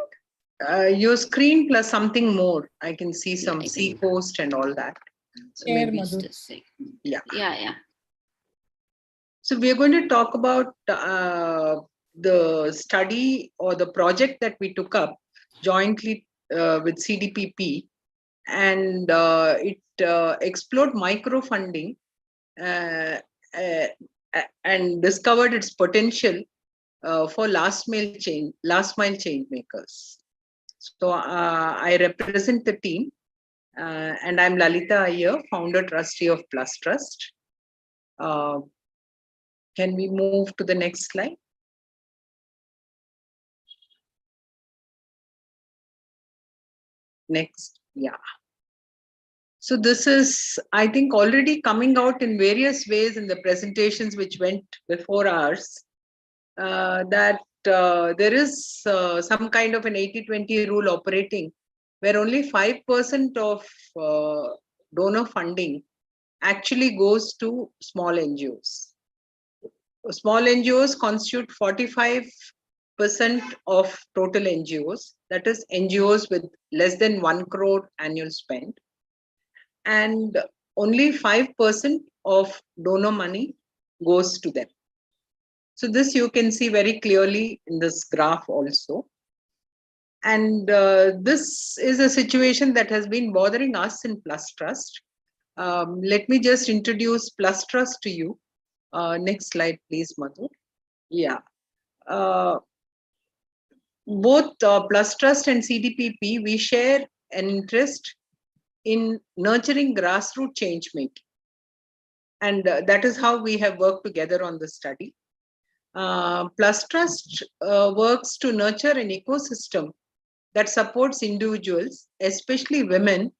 Your screen plus something more. I can see some C post and all that. So maybe, yeah. So we're going to talk about the study or the project that we took up jointly with CDPP, and it explored microfunding and discovered its potential for last mile change makers. So I represent the team, and I'm Lalita Iyer, founder trustee of Plus Trust. Can we move to the next slide? Next, yeah. So this is, I think, already coming out in various ways in the presentations which went before ours, that there is some kind of an 80-20 rule operating, where only 5% of donor funding actually goes to small NGOs. Small NGOs constitute 45% of total NGOs, that is NGOs with less than 1 crore annual spend, and only 5% of donor money goes to them. So this you can see very clearly in this graph also. And this is a situation that has been bothering us in Plus Trust. Let me just introduce Plus Trust to you. Next slide, please, Madhu. Yeah. Both Plus Trust and CDPP, we share an interest in nurturing grassroots change making. And that is how we have worked together on the study. Plus Trust works to nurture an ecosystem that supports individuals, especially women,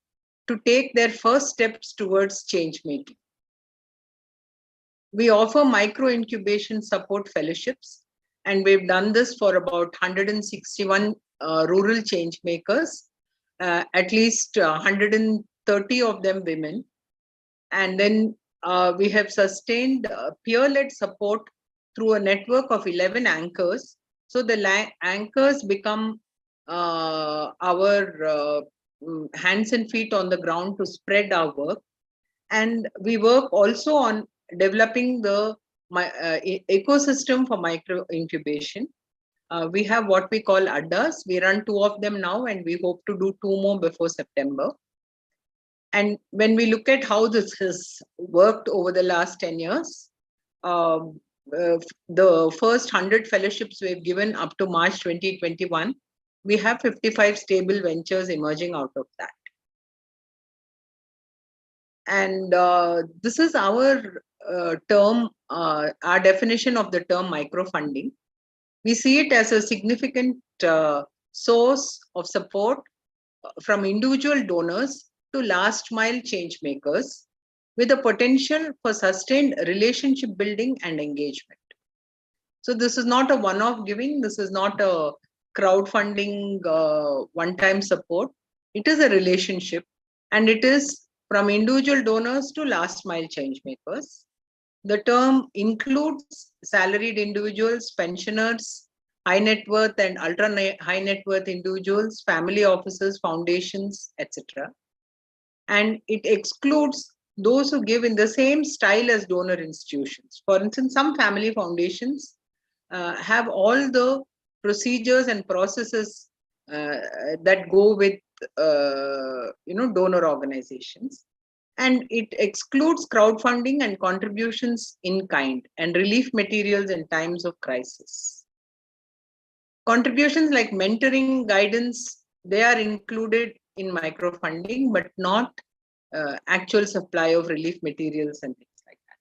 to take their first steps towards change making. We offer micro incubation support fellowships, and we've done this for about 161 rural change makers, at least 130 of them women. And then we have sustained peer-led support through a network of 11 anchors. So the anchors become our hands and feet on the ground to spread our work. And we work also on developing the ecosystem for micro incubation. We have what we call addas. We run 2 of them now, and we hope to do 2 more before September. And when we look at how this has worked over the last 10 years, the first 100 fellowships we've given up to March 2021, we have 55 stable ventures emerging out of that. And this is our term, our definition of the term microfunding. We see it as a significant source of support from individual donors to last mile change makers, with the potential for sustained relationship building and engagement. So this is not a one-off giving. This is not a crowdfunding one-time support. It is a relationship, and it is from individual donors to last mile change makers. The term includes salaried individuals, pensioners, high net worth and ultra high net worth individuals, family offices, foundations, etc. And it excludes those who give in the same style as donor institutions. For instance, some family foundations have all the procedures and processes that go with donor organizations. And it excludes crowdfunding and contributions in kind and relief materials in times of crisis. Contributions like mentoring, guidance, they are included in microfunding, but not actual supply of relief materials and things like that.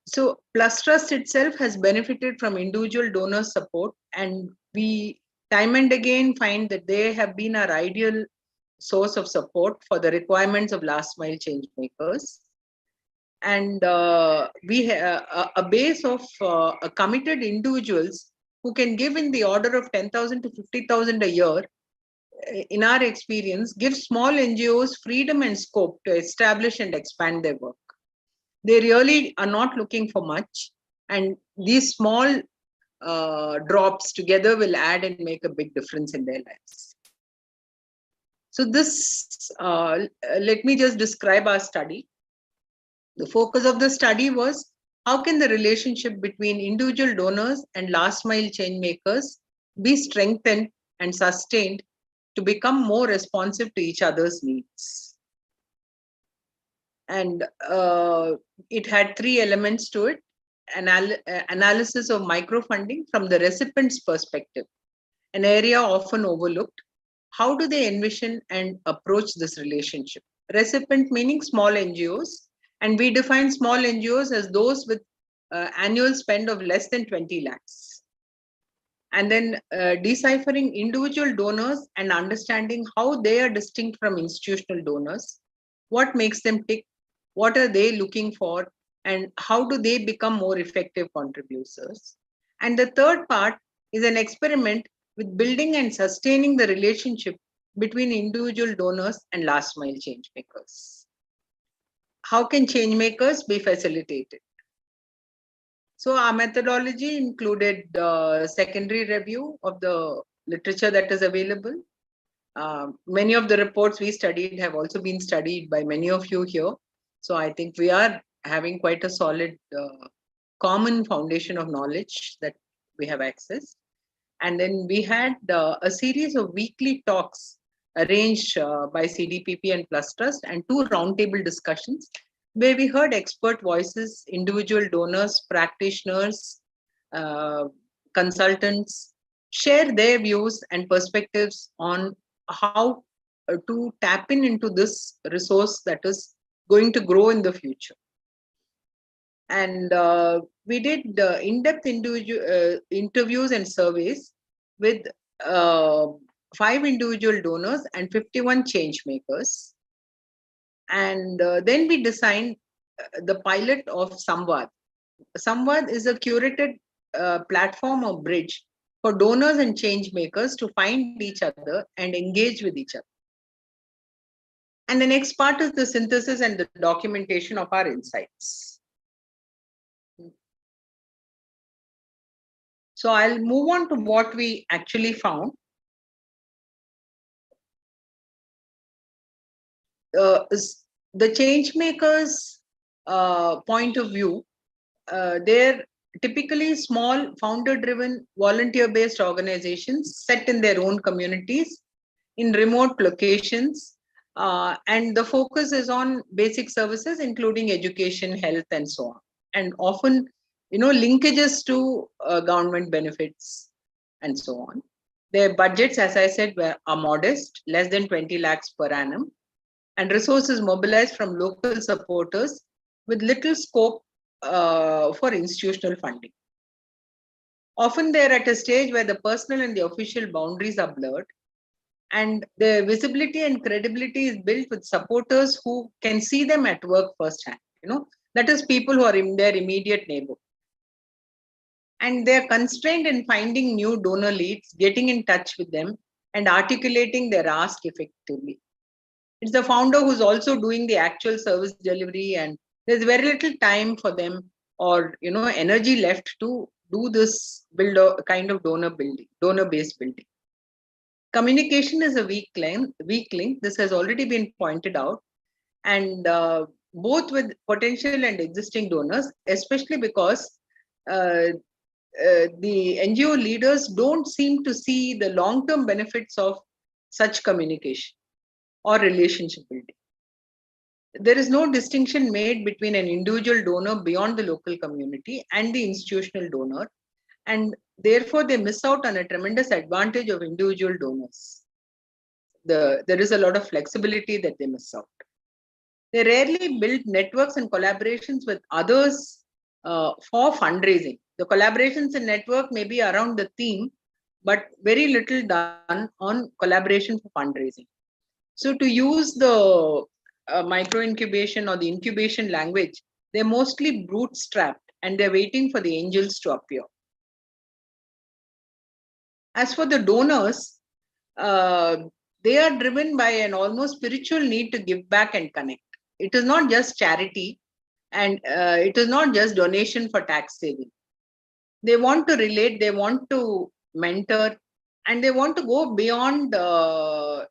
So Plus Trust itself has benefited from individual donor support, and we time and again find that they have been our ideal source of support for the requirements of last mile change makers. And we have a base of committed individuals who can give in the order of 10,000 to 50,000 a year. In our experience, give small NGOs freedom and scope to establish and expand their work. They really are not looking for much, and these small drops together will add and make a big difference in their lives. So this, let me just describe our study. The focus of the study was, how can the relationship between individual donors and last mile change makers be strengthened and sustained to become more responsive to each other's needs? And it had three elements to it. Analysis of microfunding from the recipient's perspective, an area often overlooked. How do they envision and approach this relationship? Recipient meaning small NGOs, and we define small NGOs as those with annual spend of less than 20 lakhs. And then deciphering individual donors and understanding how they are distinct from institutional donors, what makes them tick, what are they looking for, and how do they become more effective contributors. And the third part is an experiment with building and sustaining the relationship between individual donors and last mile change makers. How can change makers be facilitated? So our methodology included secondary review of the literature that is available. Many of the reports we studied have also been studied by many of you here. So I think we are having quite a solid common foundation of knowledge that we have accessed. And then we had a series of weekly talks arranged by CDPP and Plus Trust, and 2 roundtable discussions where we heard expert voices, individual donors, practitioners, consultants share their views and perspectives on how to tap into this resource that is going to grow in the future. And we did in-depth interviews and surveys with 5 individual donors and 51 change makers. And then we designed the pilot of Samvad. Samvad is a curated platform or bridge for donors and change makers to find each other and engage with each other. And the next part is the synthesis and the documentation of our insights. So I'll move on to what we actually found. The change makers' point of view, they're typically small founder-driven volunteer-based organizations set in their own communities in remote locations, and the focus is on basic services including education, health, and so on, and often linkages to government benefits and so on. Their budgets, as I said, are modest, less than 20 lakhs per annum, and resources mobilized from local supporters with little scope for institutional funding. Often they're at a stage where the personal and the official boundaries are blurred, and the visibility and credibility is built with supporters who can see them at work firsthand. That is people who are in their immediate neighborhood. And they're constrained in finding new donor leads, getting in touch with them, and articulating their ask effectively. It's the founder who's also doing the actual service delivery, and there's very little time for them or energy left to do this kind of donor-based building. Communication is a weak link. This has already been pointed out, and both with potential and existing donors, especially because the NGO leaders don't seem to see the long-term benefits of such communication or relationship building. There is no distinction made between an individual donor beyond the local community and the institutional donor, and therefore they miss out on a tremendous advantage of individual donors. There is a lot of flexibility that they miss out. They rarely build networks and collaborations with others for fundraising. The collaborations and network may be around the theme, but very little done on collaboration for fundraising. So to use the micro incubation or the incubation language, they're mostly bootstrapped and they're waiting for the angels to appear. As for the donors, they are driven by an almost spiritual need to give back and connect. It is not just charity, and it is not just donation for tax saving. They want to relate, they want to mentor, and they want to go beyond, the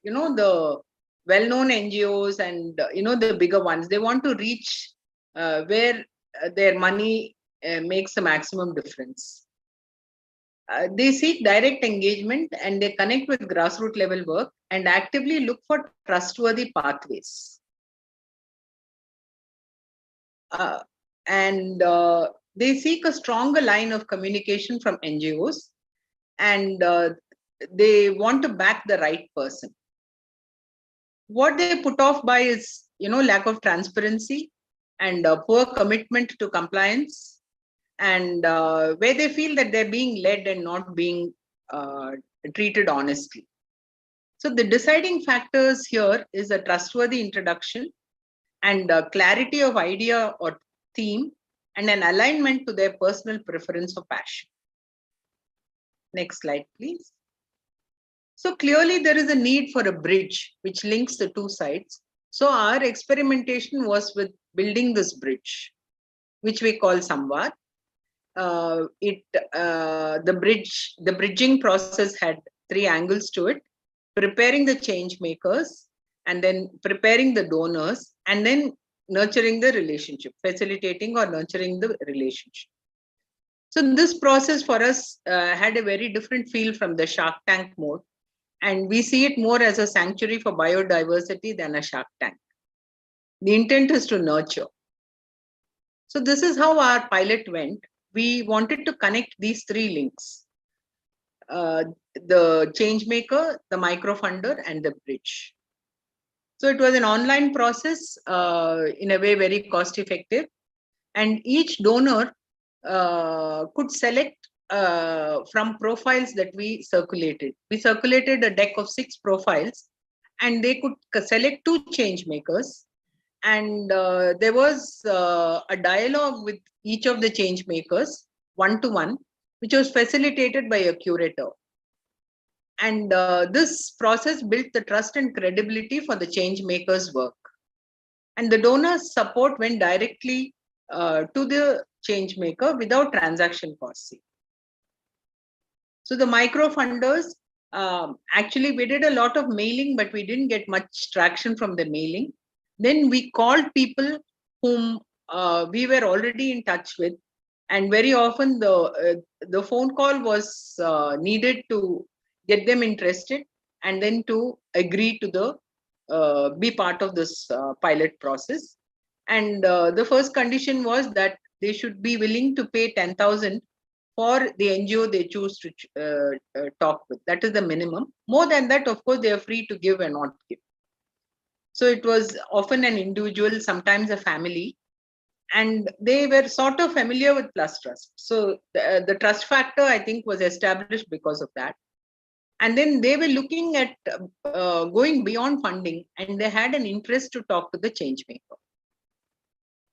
well-known NGOs and the bigger ones. They want to reach where their money makes the maximum difference. They seek direct engagement and they connect with grassroots level work and actively look for trustworthy pathways. They seek a stronger line of communication from NGOs, and they want to back the right person. What they put off by is, lack of transparency and poor commitment to compliance, and where they feel that they're being led and not being treated honestly. So the deciding factors here is a trustworthy introduction and clarity of idea or theme, and an alignment to their personal preference or passion. Next slide, please. So clearly there is a need for a bridge which links the two sides. So our experimentation was with building this bridge, which we call Samvad. The bridging process had 3 angles to it: preparing the change makers, and then preparing the donors, and then nurturing the relationship, facilitating or nurturing the relationship. So this process for us had a very different feel from the Shark Tank mode, and we see it more as a sanctuary for biodiversity than a Shark Tank. The intent is to nurture. So this is how our pilot went. We wanted to connect these 3 links: the change maker, the microfunder, and the bridge. So it was an online process, in a way very cost effective, and each donor could select from profiles that we circulated. We circulated a deck of 6 profiles, and they could select 2 change makers, and there was a dialogue with each of the change makers, one-to-one, which was facilitated by a curator. And this process built the trust and credibility for the change makers' work. And the donors' support went directly to the change maker without transaction costs. So the micro funders, actually we did a lot of mailing, but we didn't get much traction from the mailing. Then we called people whom we were already in touch with, and very often the phone call was needed to get them interested and then to agree to be part of this pilot process. And the first condition was that they should be willing to pay 10,000 for the NGO they choose to talk with. That is the minimum. More than that, of course, they are free to give and not give. So it was often an individual, sometimes a family. and they were sort of familiar with plus trust. So the trust factor, I think, was established because of that. And then they were looking at going beyond funding, and they had an interest to talk to the change maker.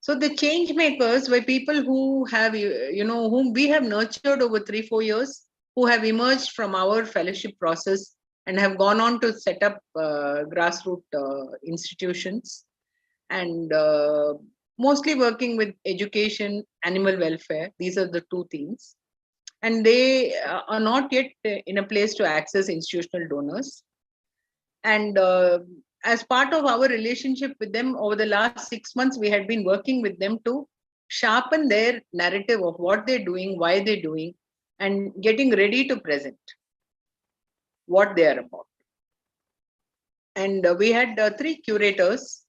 So the change makers were people who have, whom we have nurtured over 3-4 years, who have emerged from our fellowship process and have gone on to set up grassroots institutions, and mostly working with education, animal welfare. These are the two themes. And they are not yet in a place to access institutional donors. And as part of our relationship with them over the last 6 months, we had been working with them to sharpen their narrative of what they're doing, why they're doing, and getting ready to present what they are about. And we had 3 curators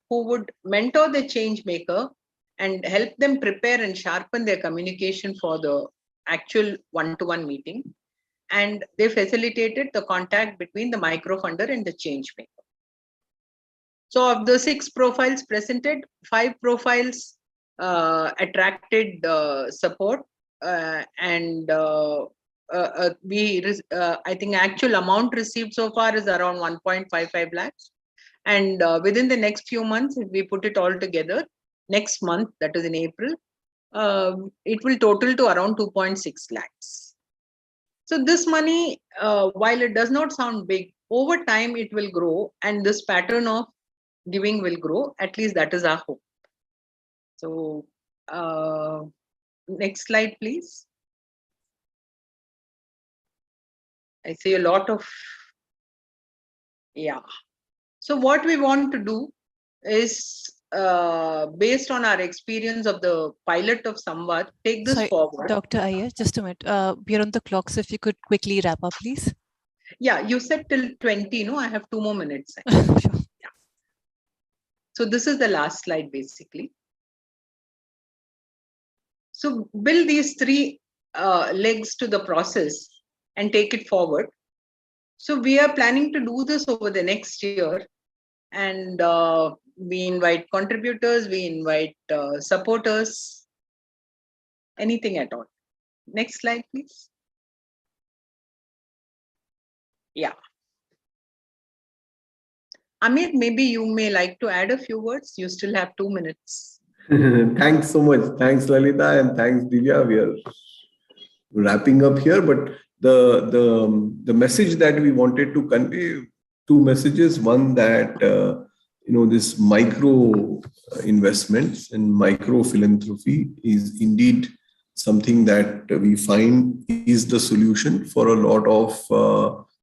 who would mentor the change maker and help them prepare and sharpen their communication for the actual one-to-one meeting. And they facilitated the contact between the microfunder and the change maker. So of the 6 profiles presented, 5 profiles attracted support, and I think actual amount received so far is around 1.55 lakhs. And within the next few months, if we put it all together, next month, that is in April, it will total to around 2.6 lakhs. So this money, while it does not sound big, over time it will grow, and this pattern of giving will grow. At least that is our hope. So next slide, please. I see a lot of, yeah. So what we want to do is, based on our experience of the pilot of Samvad, take this forward. Dr. Iyer, just a minute. We're on the clock, so if you could quickly wrap up, please. Yeah, you said till 20, no? I have 2 more minutes. Sure. Yeah. So this is the last slide, basically. So build these 3 legs to the process and take it forward. So we are planning to do this over the next year, and we invite contributors, we invite supporters, anything at all. Next slide, please. Yeah. Amit, maybe you may like to add a few words. You still have 2 minutes. Thanks so much. Thanks, Lalita, and thanks, Divya. We are wrapping up here, but the message that we wanted to convey, 2 messages. One, that this micro investments and micro philanthropy is indeed something that we find is the solution for a lot of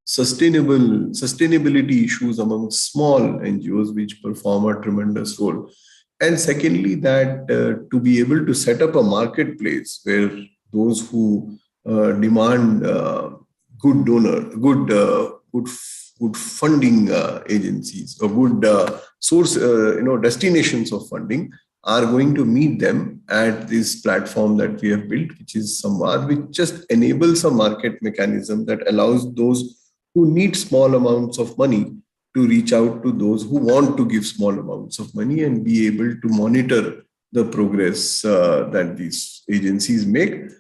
sustainability issues among small NGOs, which perform a tremendous role. And secondly, that to be able to set up a marketplace where those who demand good donor, good funding agencies or good source, destinations of funding are going to meet them at this platform that we have built, which is Samvad, which just enables a market mechanism that allows those who need small amounts of money to reach out to those who want to give small amounts of money and be able to monitor the progress that these agencies make.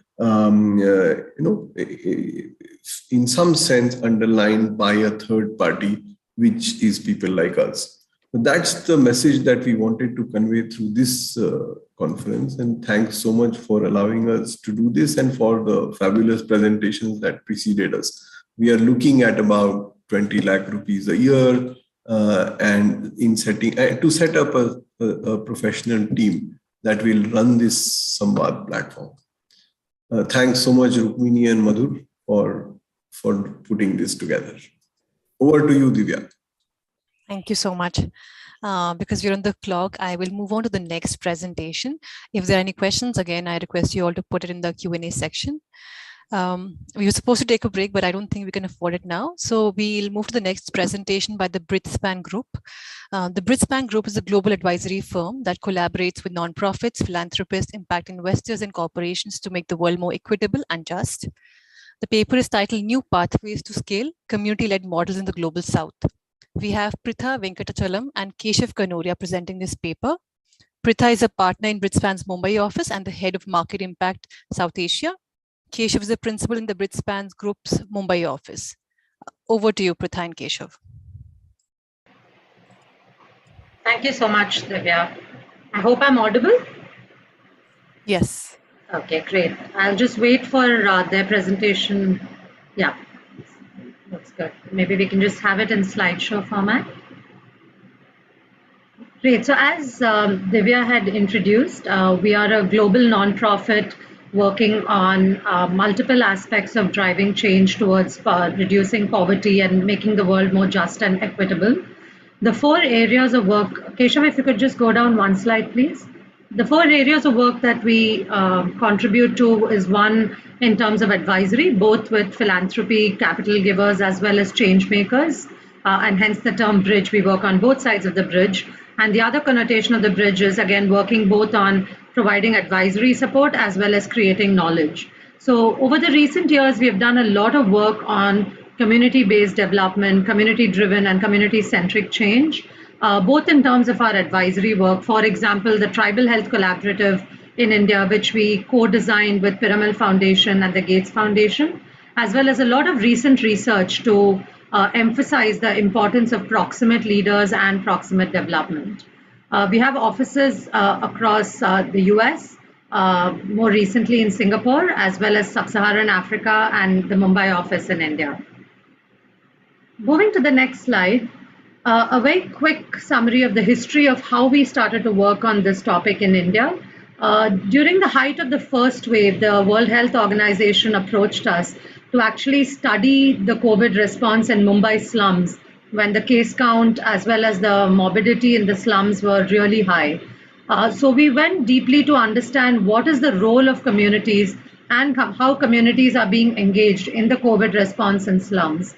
In some sense underlined by a third party, which is people like us. So that's the message that we wanted to convey through this conference. And thanks so much for allowing us to do this and for the fabulous presentations that preceded us. We are looking at about 20 lakh rupees a year and in setting to set up a professional team that will run this Samvad platform. Thanks so much, Rukmini and Madhur, for putting this together. Over to you, Divya. Thank you so much. Because we're on the clock, I will move on to the next presentation. If there are any questions, again, I request you all to put it in the Q&A section. We were supposed to take a break, but I don't think we can afford it now. So we'll move to the next presentation by the BridgeSpan Group. The BridgeSpan Group is a global advisory firm that collaborates with nonprofits, philanthropists, impact investors, and corporations to make the world more equitable and just. The paper is titled New Pathways to Scale, Community-Led Models in the Global South. We have Pritha Venkatachalam and Keshav Kanoria presenting this paper. Pritha is a partner in Britspan's Mumbai office and the head of Market Impact South Asia. Keshav is a principal in the Britspan's Group's Mumbai office. Over to you, Pritha and Keshav. Thank you so much, Divya. I hope I'm audible. Yes. Okay, great. I'll just wait for their presentation. Yeah, that's good. Maybe we can just have it in slideshow format. Great. So as Divya had introduced, we are a global nonprofit working on multiple aspects of driving change towards reducing poverty and making the world more just and equitable. The 4 areas of work, Keshav, if you could just go down one slide, please. The 4 areas of work that we contribute to is one in terms of advisory, both with philanthropy, capital givers, as well as change makers, and hence the term bridge. We work on both sides of the bridge. And the other connotation of the bridge is, again, working both on providing advisory support as well as creating knowledge. So over the recent years, we have done a lot of work on community-based development, community-driven and community-centric change, both in terms of our advisory work. For example, the Tribal Health Collaborative in India, which we co-designed with Piramal Foundation and the Gates Foundation, as well as a lot of recent research to emphasize the importance of proximate leaders and proximate development. We have offices across the US, more recently in Singapore, as well as Sub-Saharan Africa and the Mumbai office in India. Moving to the next slide, a very quick summary of the history of how we started to work on this topic in India. During the height of the first wave, the World Health Organization approached us to actually study the COVID response in Mumbai slums when the case count as well as the morbidity in the slums were really high. So we went deeply to understand what is the role of communities and how communities are being engaged in the COVID response in slums.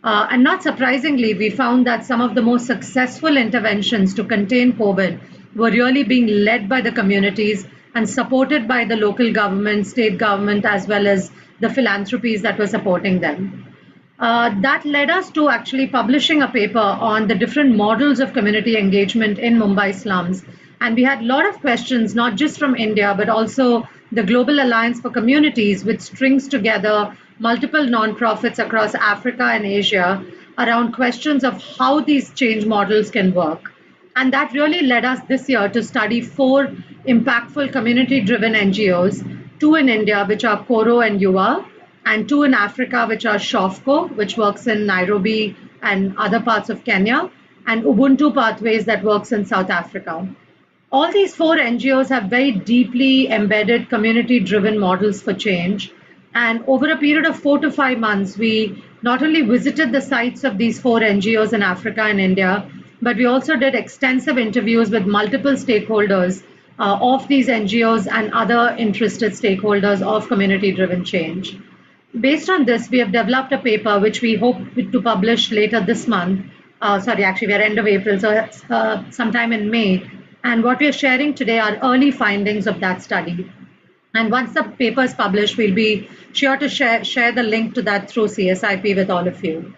And not surprisingly, we found that some of the most successful interventions to contain COVID were really being led by the communities and supported by the local government, state government, as well as the philanthropies that were supporting them. That led us to actually publishing a paper on the different models of community engagement in Mumbai slums. And we had a lot of questions, not just from India, but also the Global Alliance for Communities, which strings together multiple nonprofits across Africa and Asia around questions of how these change models can work. And that really led us this year to study 4 impactful community-driven NGOs, 2 in India, which are Koro and Yuva, and 2 in Africa, which are Shofco, which works in Nairobi and other parts of Kenya, and Ubuntu Pathways that works in South Africa. All these 4 NGOs have very deeply embedded community-driven models for change. And over a period of 4 to 5 months, we not only visited the sites of these 4 NGOs in Africa and India, but we also did extensive interviews with multiple stakeholders of these NGOs and other interested stakeholders of community-driven change. Based on this, we have developed a paper which we hope to publish later this month. Actually, we're end of April, so sometime in May. And what we are sharing today are early findings of that study. And once the paper is published, we'll be sure to share the link to that through CSIP with all of you.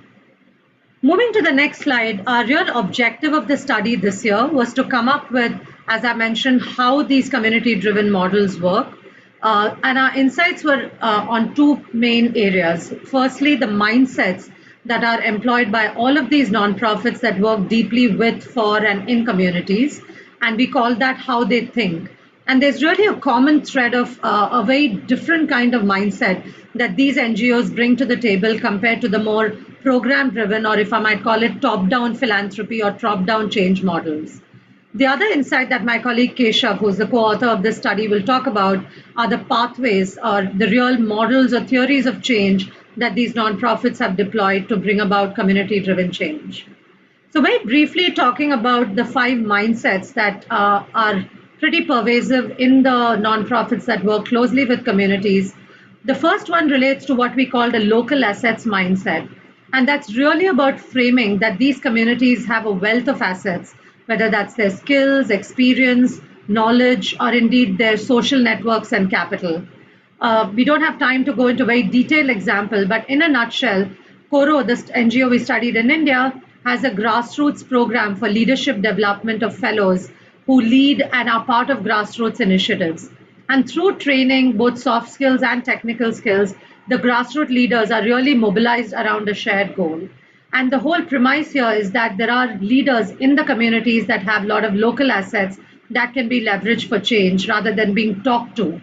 Moving to the next slide, our real objective of the study this year was to come up with, as I mentioned, how these community-driven models work. And our insights were on 2 main areas. Firstly, the mindsets that are employed by all of these nonprofits that work deeply with, for, and in communities. And we call that how they think. And there's really a common thread of a very different kind of mindset that these NGOs bring to the table compared to the more program-driven, or if I might call it top-down philanthropy or top-down change models. The other insight that my colleague Keshav, who's the co-author of this study, will talk about are the pathways or the real models or theories of change that these nonprofits have deployed to bring about community-driven change. So very briefly talking about the 5 mindsets that are pretty pervasive in the nonprofits that work closely with communities. The first one relates to what we call the local assets mindset. And that's really about framing that these communities have a wealth of assets, whether that's their skills, experience, knowledge, or indeed their social networks and capital. We don't have time to go into a very detailed example, but in a nutshell, Koro, this NGO we studied in India, has a grassroots program for leadership development of fellows who lead and are part of grassroots initiatives. And through training, both soft skills and technical skills, the grassroots leaders are really mobilized around a shared goal. And the whole premise here is that there are leaders in the communities that have a lot of local assets that can be leveraged for change rather than being talked to.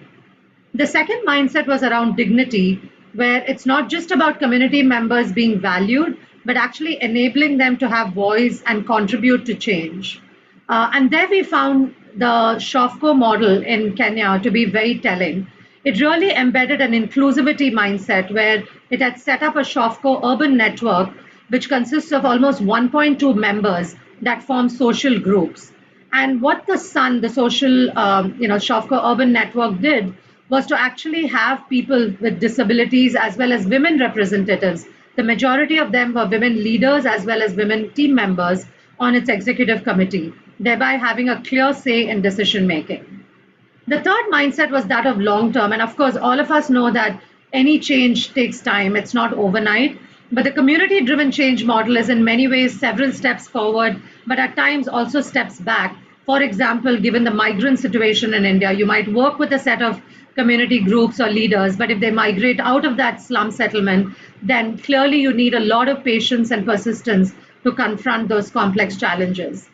The second mindset was around dignity, where it's not just about community members being valued, but actually enabling them to have voice and contribute to change. And there we found the SHOFCO model in Kenya to be very telling. It really embedded an inclusivity mindset where it had set up a SHOFCO urban network, which consists of almost 1.2 members that form social groups. And what the SUN, the social, SHOFCO urban network did was to actually have people with disabilities as well as women representatives. The majority of them were women leaders as well as women team members on its executive committee, thereby having a clear say in decision making. The third mindset was that of long term. And of course, all of us know that any change takes time, it's not overnight. But the community driven change model is in many ways several steps forward, but at times also steps back. For example, given the migrant situation in India, you might work with a set of community groups or leaders, but if they migrate out of that slum settlement, then clearly you need a lot of patience and persistence to confront those complex challenges.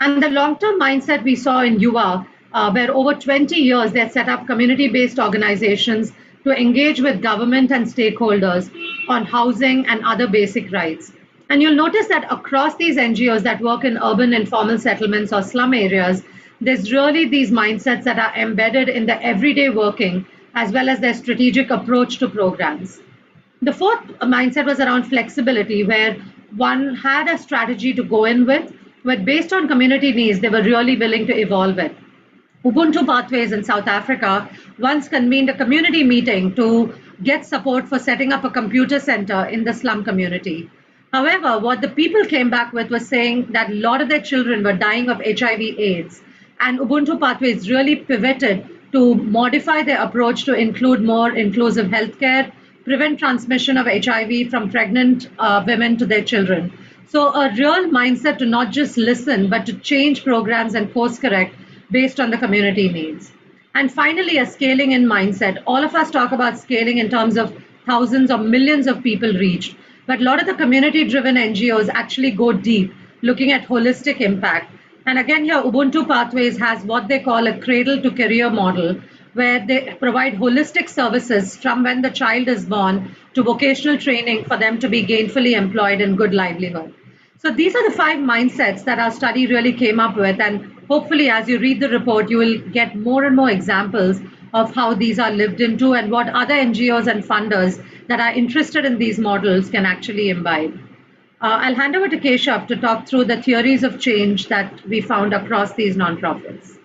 And the long-term mindset we saw in Yuva, where over 20 years they set up community-based organizations to engage with government and stakeholders on housing and other basic rights. And you'll notice that across these NGOs that work in urban informal settlements or slum areas, there's really these mindsets that are embedded in the everyday working as well as their strategic approach to programs. The fourth mindset was around flexibility, where one had a strategy to go in with, but based on community needs, they were really willing to evolve it. Ubuntu Pathways in South Africa once convened a community meeting to get support for setting up a computer center in the slum community. However, what the people came back with was saying that a lot of their children were dying of HIV/AIDS, and Ubuntu Pathways really pivoted to modify their approach to include more inclusive healthcare, prevent transmission of HIV from pregnant women to their children. So a real mindset to not just listen, but to change programs and course correct based on the community needs. And finally, a scaling in mindset. All of us talk about scaling in terms of thousands or millions of people reached, but a lot of the community-driven NGOs actually go deep, looking at holistic impact. And again, here, Ubuntu Pathways has what they call a cradle to career model, where they provide holistic services from when the child is born to vocational training for them to be gainfully employed in good livelihood. So these are the 5 mindsets that our study really came up with. And hopefully, as you read the report, you will get more and more examples of how these are lived into and what other NGOs and funders that are interested in these models can actually imbibe. I'll hand over to Keshav to talk through the theories of change that we found across these nonprofits.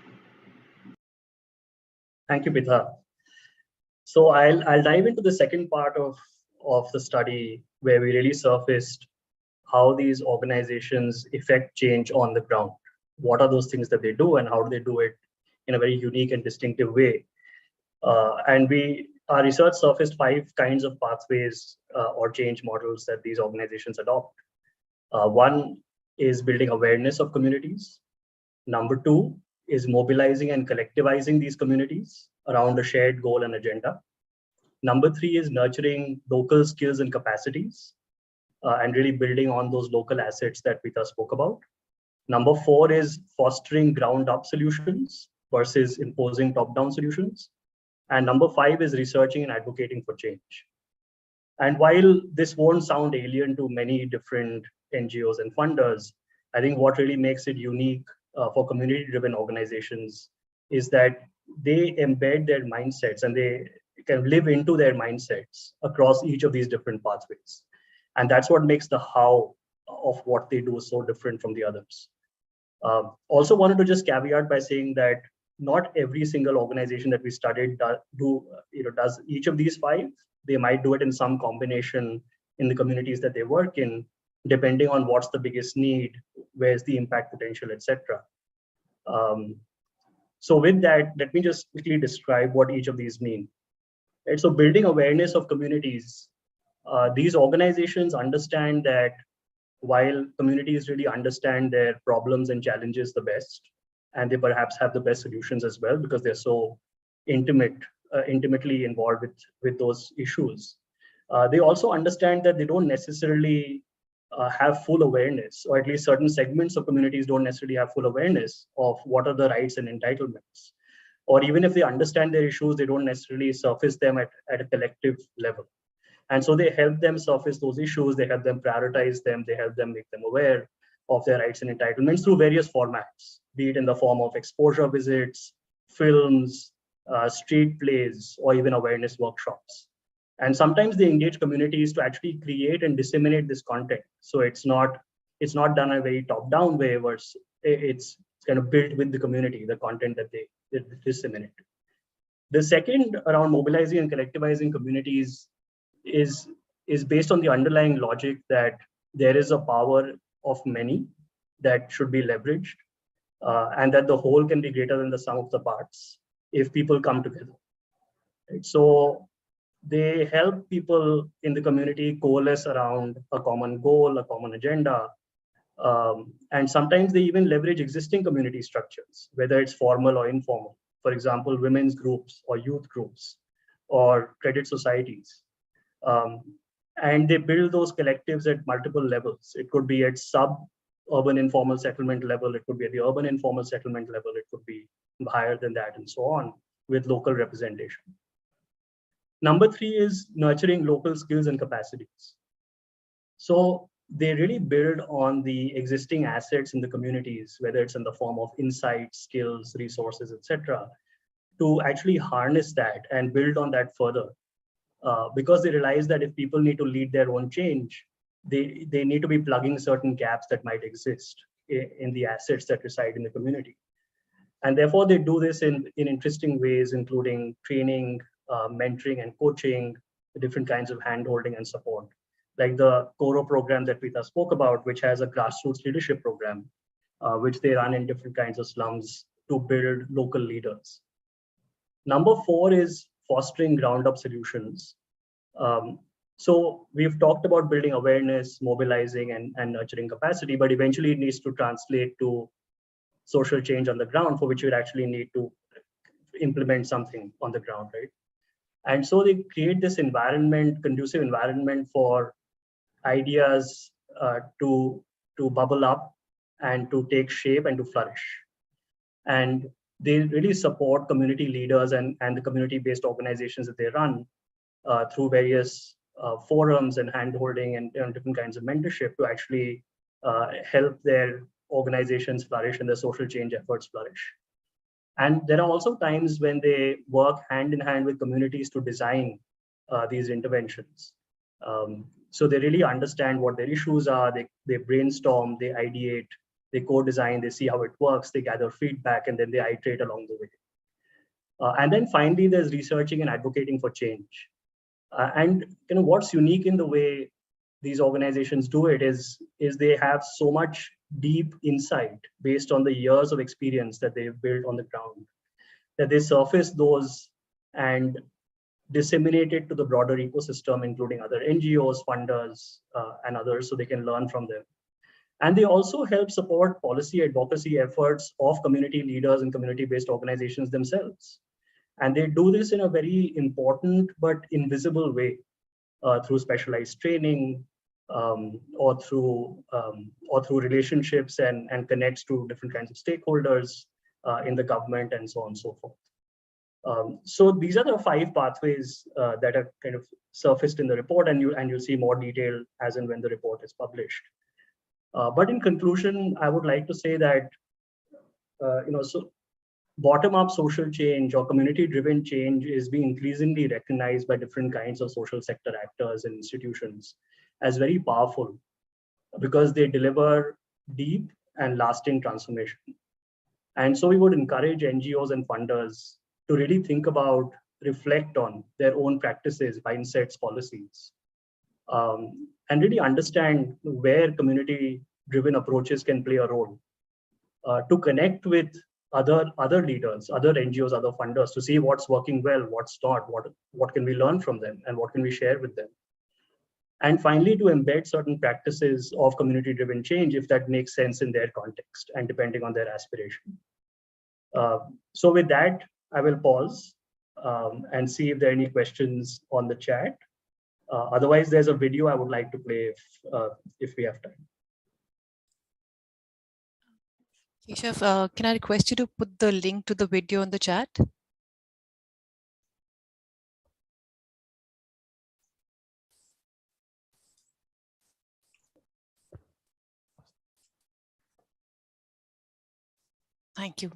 Thank you, Bitha. So I'll dive into the second part of the study, where we really surfaced how these organizations affect change on the ground. What are those things that they do, and how do they do it in a very unique and distinctive way? And our research surfaced 5 kinds of pathways or change models that these organizations adopt. One is building awareness of communities. Number 2 is mobilizing and collectivizing these communities around a shared goal and agenda. Number 3 is nurturing local skills and capacities and really building on those local assets that Vita spoke about. Number 4 is fostering ground-up solutions versus imposing top-down solutions. And number 5 is researching and advocating for change. And while this won't sound alien to many different NGOs and funders, I think what really makes it unique for community-driven organizations is that they embed their mindsets and they can live into their mindsets across each of these different pathways. And that's what makes the how of what they do so different from the others. Also wanted to just caveat by saying that not every single organization that we studied does each of these 5. They might do it in some combination in the communities that they work in, depending on what's the biggest need, where's the impact potential, etc. So with that, let me just quickly describe what each of these mean. Right, so building awareness of communities, these organizations understand that while communities really understand their problems and challenges the best, and they perhaps have the best solutions as well because they're so intimately involved with those issues. They also understand that they don't necessarily have full awareness, or at least certain segments of communities don't necessarily have full awareness of what are the rights and entitlements. Or even if they understand their issues, they don't necessarily surface them at a collective level. And so they help them surface those issues, they help them prioritize them, they help them make them aware of their rights and entitlements through various formats, be it in the form of exposure visits, films, street plays, or even awareness workshops. And sometimes they engage communities to actually create and disseminate this content. So it's not done in a very top-down way, where it's kind of built with the community, the content that they disseminate. The second, around mobilizing and collectivizing communities, is based on the underlying logic that there is a power of many that should be leveraged, and that the whole can be greater than the sum of the parts if people come together. Right? So they help people in the community coalesce around a common goal, a common agenda, and sometimes they even leverage existing community structures, whether it's formal or informal. For example, women's groups or youth groups or credit societies. And they build those collectives at multiple levels. It could be at sub-urban informal settlement level, it could be at the urban informal settlement level, it could be higher than that, and so on, with local representation. Number 3 is nurturing local skills and capacities. So they really build on the existing assets in the communities, whether it's in the form of insights, skills, resources, etc., to actually harness that and build on that further. Because they realize that if people need to lead their own change, they need to be plugging certain gaps that might exist in the assets that reside in the community. And therefore, they do this in interesting ways, including training, mentoring and coaching, different kinds of hand-holding and support, like the Coro program that Rita spoke about, which has a grassroots leadership program, which they run in different kinds of slums to build local leaders. Number 4 is fostering ground-up solutions. So we've talked about building awareness, mobilizing and nurturing capacity, but eventually it needs to translate to social change on the ground, for which you actually need to implement something on the ground, right? And so they create this environment, conducive environment for ideas to bubble up and to take shape and to flourish. And they really support community leaders and the community-based organizations that they run through various forums and hand-holding and different kinds of mentorship to actually help their organizations flourish and their social change efforts flourish. And there are also times when they work hand in hand with communities to design these interventions. So they really understand what their issues are, they brainstorm, they ideate, they co-design, they see how it works, they gather feedback, and then they iterate along the way. And then finally, there's researching and advocating for change. And what's unique in the way these organizations do it is they have so much deep insight based on the years of experience that they've built on the ground, that they surface those and disseminate it to the broader ecosystem, including other NGOs, funders, and others, so they can learn from them. And they also help support policy advocacy efforts of community leaders and community-based organizations themselves. And they do this in a very important but invisible way, through specialized training, or through relationships and connects to different kinds of stakeholders in the government and so on and so forth. So these are the 5 pathways that are kind of surfaced in the report, and you'll see more detail as and when the report is published. But in conclusion, I would like to say that so bottom-up social change or community-driven change is being increasingly recognized by different kinds of social sector actors and institutions as very powerful, because they deliver deep and lasting transformation. And so we would encourage NGOs and funders to really think about, reflect on their own practices, mindsets, policies, and really understand where community-driven approaches can play a role, to connect with other leaders, other NGOs, other funders, to see what's working well, what's not, what can we learn from them, and what can we share with them. And finally, to embed certain practices of community-driven change if that makes sense in their context and depending on their aspiration. So with that, I will pause and see if there are any questions on the chat. Otherwise, there's a video I would like to play if we have time. Keshav, can I request you to put the link to the video in the chat? Thank you.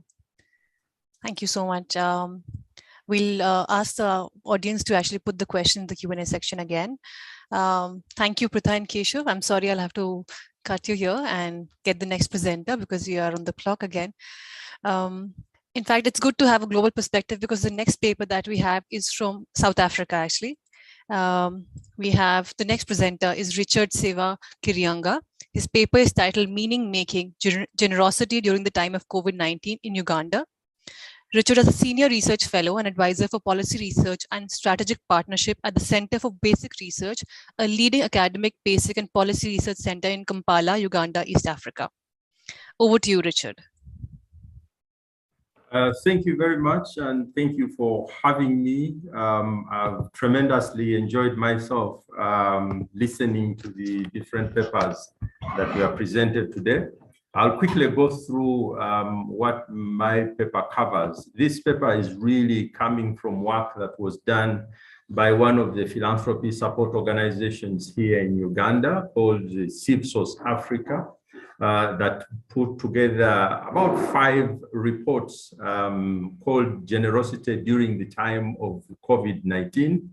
Thank you so much. We'll ask the audience to actually put the question in the Q&A section again. Thank you, Pritha and Keshav. I'm sorry I'll have to cut you here and get the next presenter because we are on the clock again. In fact, it's good to have a global perspective because the next paper that we have is from South Africa, actually. We have the next presenter is Richard Seva Kirianga. His paper is titled Meaning Making, Generosity During the Time of COVID-19 in Uganda. Richard is a senior research fellow and advisor for policy research and strategic partnership at the Center for Basic Research, a leading academic basic and policy research center in Kampala, Uganda, East Africa. Over to you, Richard. Thank you very much, and thank you for having me. I've tremendously enjoyed myself listening to the different papers that were presented today. I'll quickly go through what my paper covers. This paper is really coming from work that was done by one of the philanthropy support organizations here in Uganda called CIPSOS Africa. That put together about 5 reports called Generosity During the Time of COVID-19.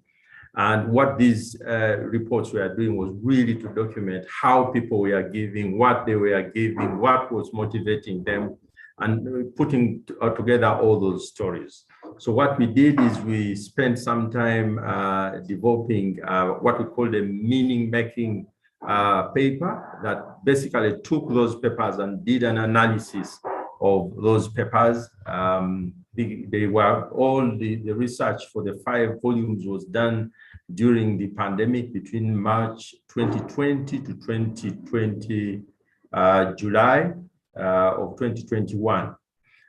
And what these reports were doing was really to document how people were giving, what they were giving, what was motivating them, and putting together all those stories. So what we did is we spent some time developing what we call the meaning-making paper that basically took those papers and did an analysis of those papers. They were all the research for the 5 volumes was done during the pandemic between March 2020 to 2020 July of 2021.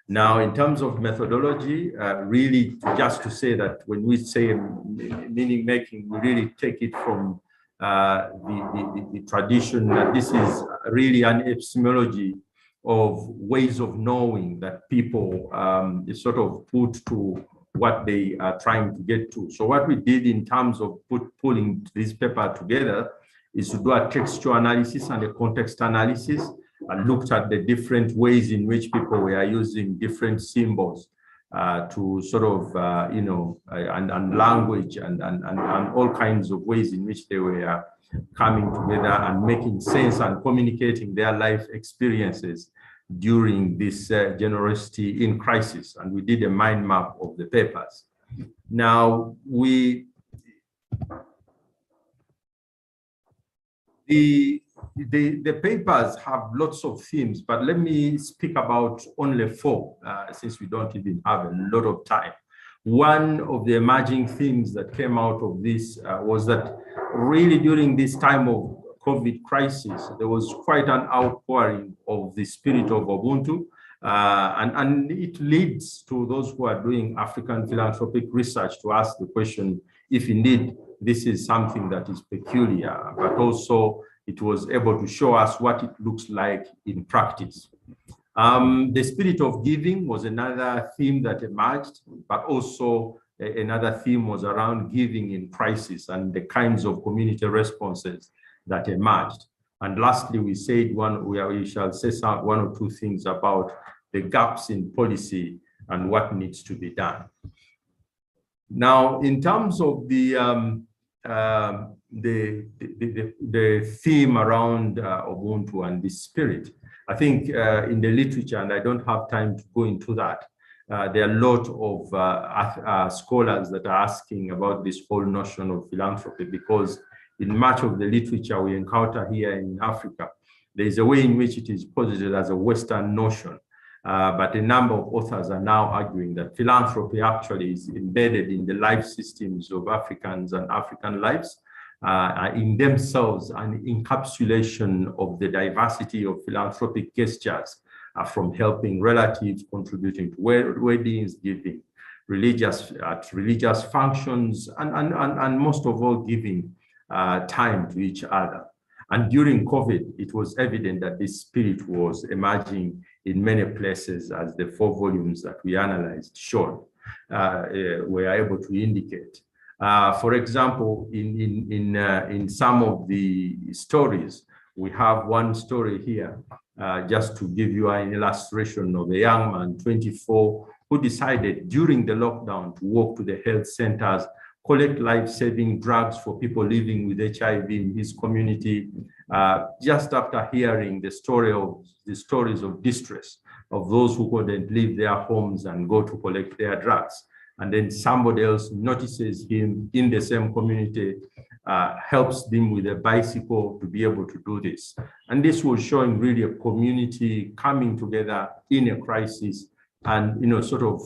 Now, in terms of methodology, really just to say that when we say meaning making, we really take it from the tradition that this is really an epistemology of ways of knowing that people sort of put to what they are trying to get to. So what we did in terms of pulling this paper together is to do a textual analysis and a context analysis and looked at the different ways in which people were using different symbols to sort of, and language and all kinds of ways in which they were coming together and making sense and communicating their life experiences during this generosity in crisis. And we did a mind map of the papers. Now, the papers have lots of themes, but let me speak about only 4, since we don't even have a lot of time. One of the emerging themes that came out of this was that really during this time of COVID crisis, there was quite an outpouring of the spirit of Ubuntu, and it leads to those who are doing African philanthropic research to ask the question if indeed this is something that is peculiar, but also it was able to show us what it looks like in practice. The spirit of giving was another theme that emerged, but also another theme was around giving in crisis and the kinds of community responses that emerged. And lastly, we said we shall say one or two things about the gaps in policy and what needs to be done. Now, in terms of the theme around Ubuntu and the spirit, I think in the literature, and I don't have time to go into that, there are a lot of scholars that are asking about this whole notion of philanthropy, because in much of the literature we encounter here in Africa, there is a way in which it is posited as a Western notion. But a number of authors are now arguing that philanthropy actually is embedded in the life systems of Africans and African lives, in themselves, an encapsulation of the diversity of philanthropic gestures from helping relatives, contributing to weddings, giving religious functions, and most of all, giving time to each other. And during COVID, it was evident that this spirit was emerging in many places, as the 4 volumes that we analyzed showed, were able to indicate. For example, in some of the stories, we have one story here, just to give you an illustration of a young man, 24, who decided during the lockdown to walk to the health centers, collect life-saving drugs for people living with HIV in his community, just after hearing the stories of distress of those who couldn't leave their homes and go to collect their drugs. And then somebody else notices him in the same community, helps them with a bicycle to be able to do this. And this was showing really a community coming together in a crisis and, sort of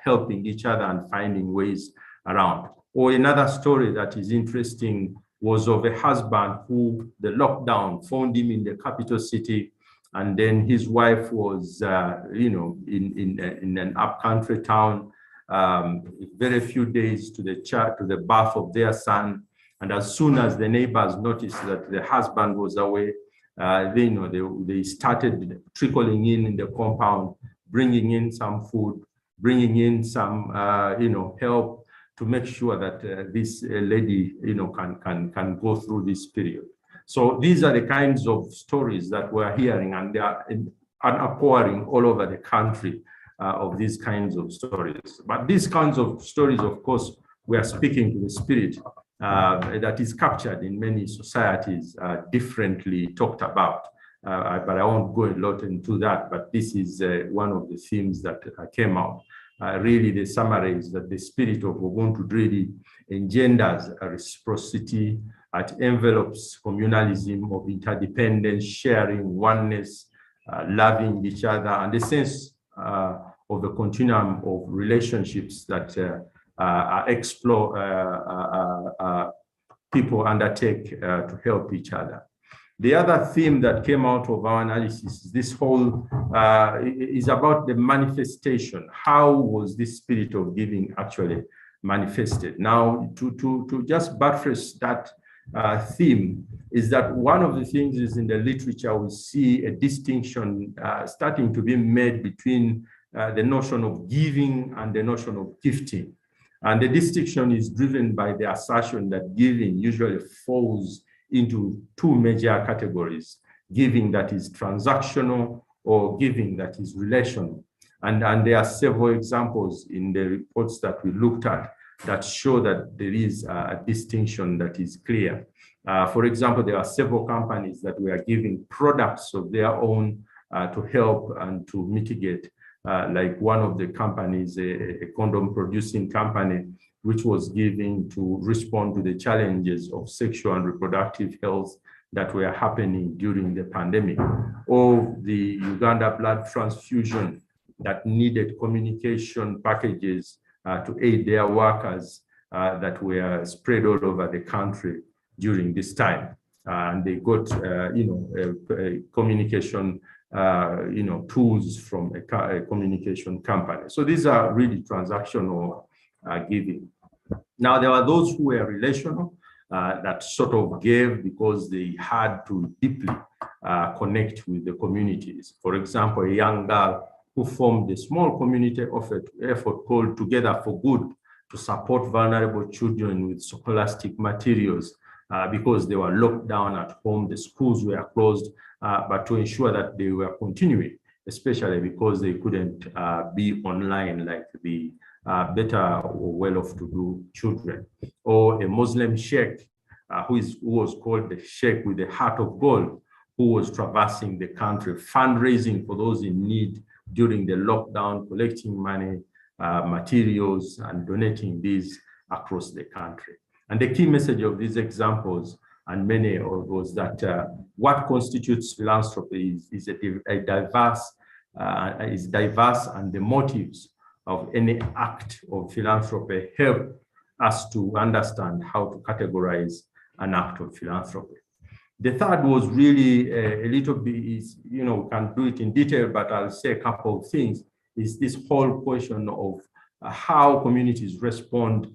helping each other and finding ways around. Or another story that is interesting was of a husband who the lockdown found him in the capital city, and then his wife was, in an upcountry town, very few days to the birth of their son. And as soon as the neighbors noticed that the husband was away, they started trickling in the compound, bringing in some food, bringing in some, help to make sure that this lady, can go through this period. So these are the kinds of stories that we're hearing, and they are outpouring all over the country of these kinds of stories. But these kinds of stories, of course, we are speaking to the spirit that is captured in many societies, differently talked about. But I won't go a lot into that, but this is one of the themes that came out. Really, the summary is that the spirit of Ubuntu really engenders a reciprocity, it envelops communalism of interdependence, sharing, oneness, loving each other, and the sense of the continuum of relationships that people undertake to help each other. The other theme that came out of our analysis, this whole is about the manifestation. How was this spirit of giving actually manifested? Now, to just buttress that theme, is that one of the things is in the literature we see a distinction starting to be made between the notion of giving and the notion of gifting. And the distinction is driven by the assertion that giving usually falls into 2 major categories: giving that is transactional or giving that is relational. And there are several examples in the reports that we looked at that show that there is a distinction that is clear. For example, there are several companies that were giving products of their own to help and to mitigate, like one of the companies, a condom producing company, which was giving to respond to the challenges of sexual and reproductive health that were happening during the pandemic, or the Uganda blood transfusion that needed communication packages to aid their workers that were spread all over the country during this time. And they got, communication, tools from a communication company. So these are really transactional giving. Now, there are those who were relational, that sort of gave because they had to deeply connect with the communities. For example, a young girl who formed a small community effort called Together for Good to support vulnerable children with scholastic materials because they were locked down at home, the schools were closed, but to ensure that they were continuing, especially because they couldn't be online like the better or well-off-to-do children. Or a Muslim sheikh who was called the Sheikh with the Heart of Gold, who was traversing the country, fundraising for those in need during the lockdown, collecting money, materials, and donating these across the country. And the key message of these examples, and many was that what constitutes philanthropy is diverse, and the motives of any act of philanthropy help us to understand how to categorize an act of philanthropy. The third was really a little bit, is, you know, we can do it in detail, but I'll say a couple of things, is this whole question of how communities respond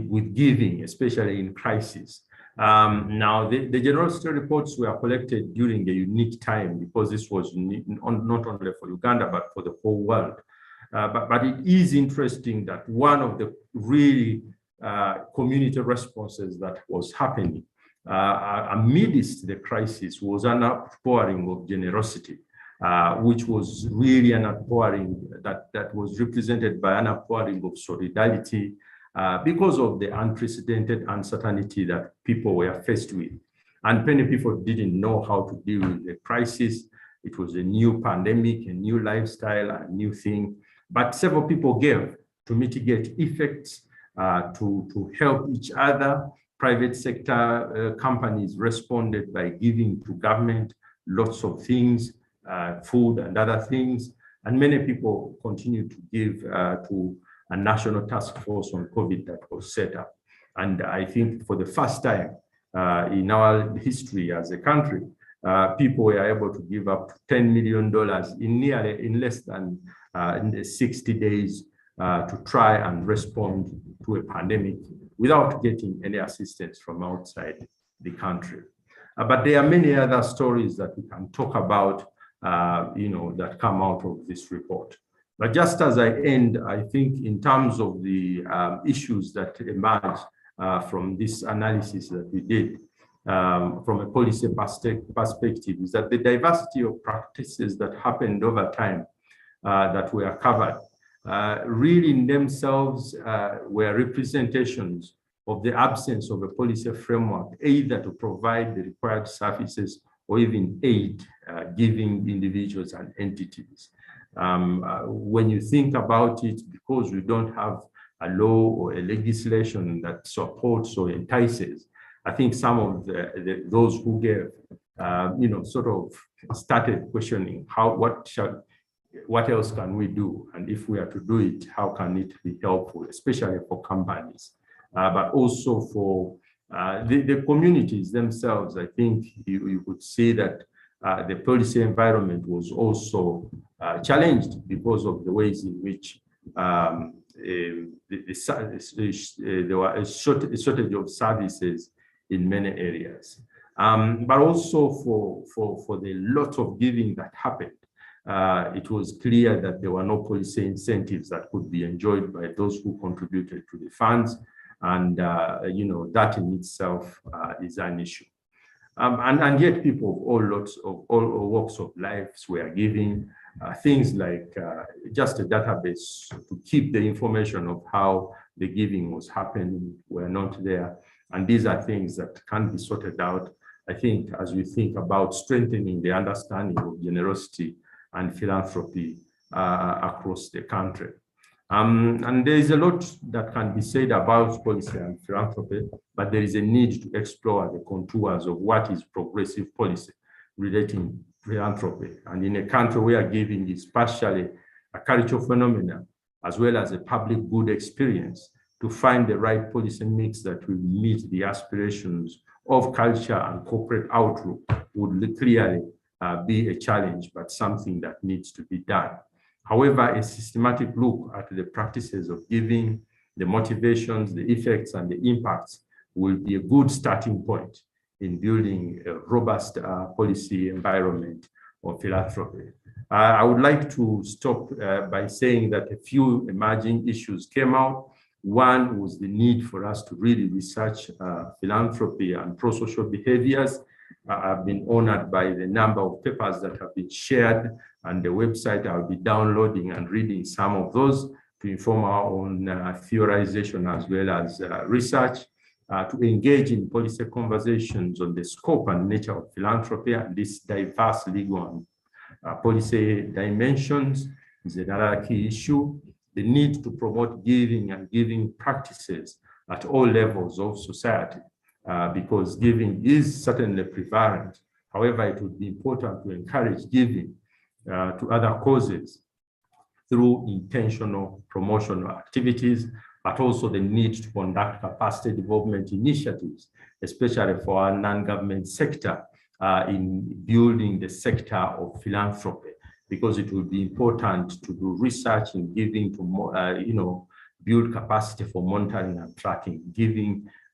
with giving, especially in crisis. Now, the generosity reports were collected during a unique time, because this was not only for Uganda, but for the whole world. But it is interesting that one of the really community responses that was happening amidst the crisis was an outpouring of generosity, which was really an outpouring that was represented by an outpouring of solidarity because of the unprecedented uncertainty that people were faced with. And many people didn't know how to deal with the crisis. It was a new pandemic, a new lifestyle, a new thing. But several people gave to mitigate effects, to help each other. Private sector companies responded by giving to government lots of things, food and other things. And many people continued to give to a national task force on COVID that was set up. And I think for the first time in our history as a country, people were able to give up $10 million in less than 60 days to try and respond to a pandemic without getting any assistance from outside the country. But there are many other stories that we can talk about, you know, that come out of this report. But just as I end, I think in terms of the issues that emerge from this analysis that we did, from a policy perspective, is that the diversity of practices that happened over time that were covered really in themselves were representations of the absence of a policy framework, either to provide the required services or even aid giving individuals and entities. When you think about it, because we don't have a law or a legislation that supports or entices, I think some of those who gave, you know, sort of started questioning what else can we do? And if we are to do it, how can it be helpful, especially for companies, but also for the communities themselves. I think you could say that the policy environment was also challenged because of the ways in which there were a shortage of services in many areas. But also for the lot of giving that happened, it was clear that there were no policy incentives that could be enjoyed by those who contributed to the funds. And, you know, that in itself is an issue. And yet people of all walks of life were giving things like just a database to keep the information of how the giving was happening were not there. And these are things that can be sorted out, I think, as we think about strengthening the understanding of generosity and philanthropy across the country. And there is a lot that can be said about policy and philanthropy, but there is a need to explore the contours of what is progressive policy relating to philanthropy. And in a country where giving is partially a cultural phenomenon, as well as a public good experience, to find the right policy mix that will meet the aspirations of culture and corporate outlook would clearly be a challenge, but something that needs to be done. However, a systematic look at the practices of giving, the motivations, the effects, and the impacts will be a good starting point in building a robust policy environment of philanthropy. I would like to stop by saying that a few emerging issues came out. One was the need for us to really research philanthropy and pro-social behaviors. I've been honored by the number of papers that have been shared, and the website I'll be downloading and reading some of those to inform our own theorization as well as research, to engage in policy conversations on the scope and nature of philanthropy and these diverse legal and policy dimensions is another key issue. The need to promote giving and giving practices at all levels of society, because giving is certainly prevalent. However, it would be important to encourage giving to other causes through intentional promotional activities but also the need to conduct capacity development initiatives, especially for our non-government sector in building the sector of philanthropy, because it will be important to do research in giving to, build capacity for monitoring and tracking,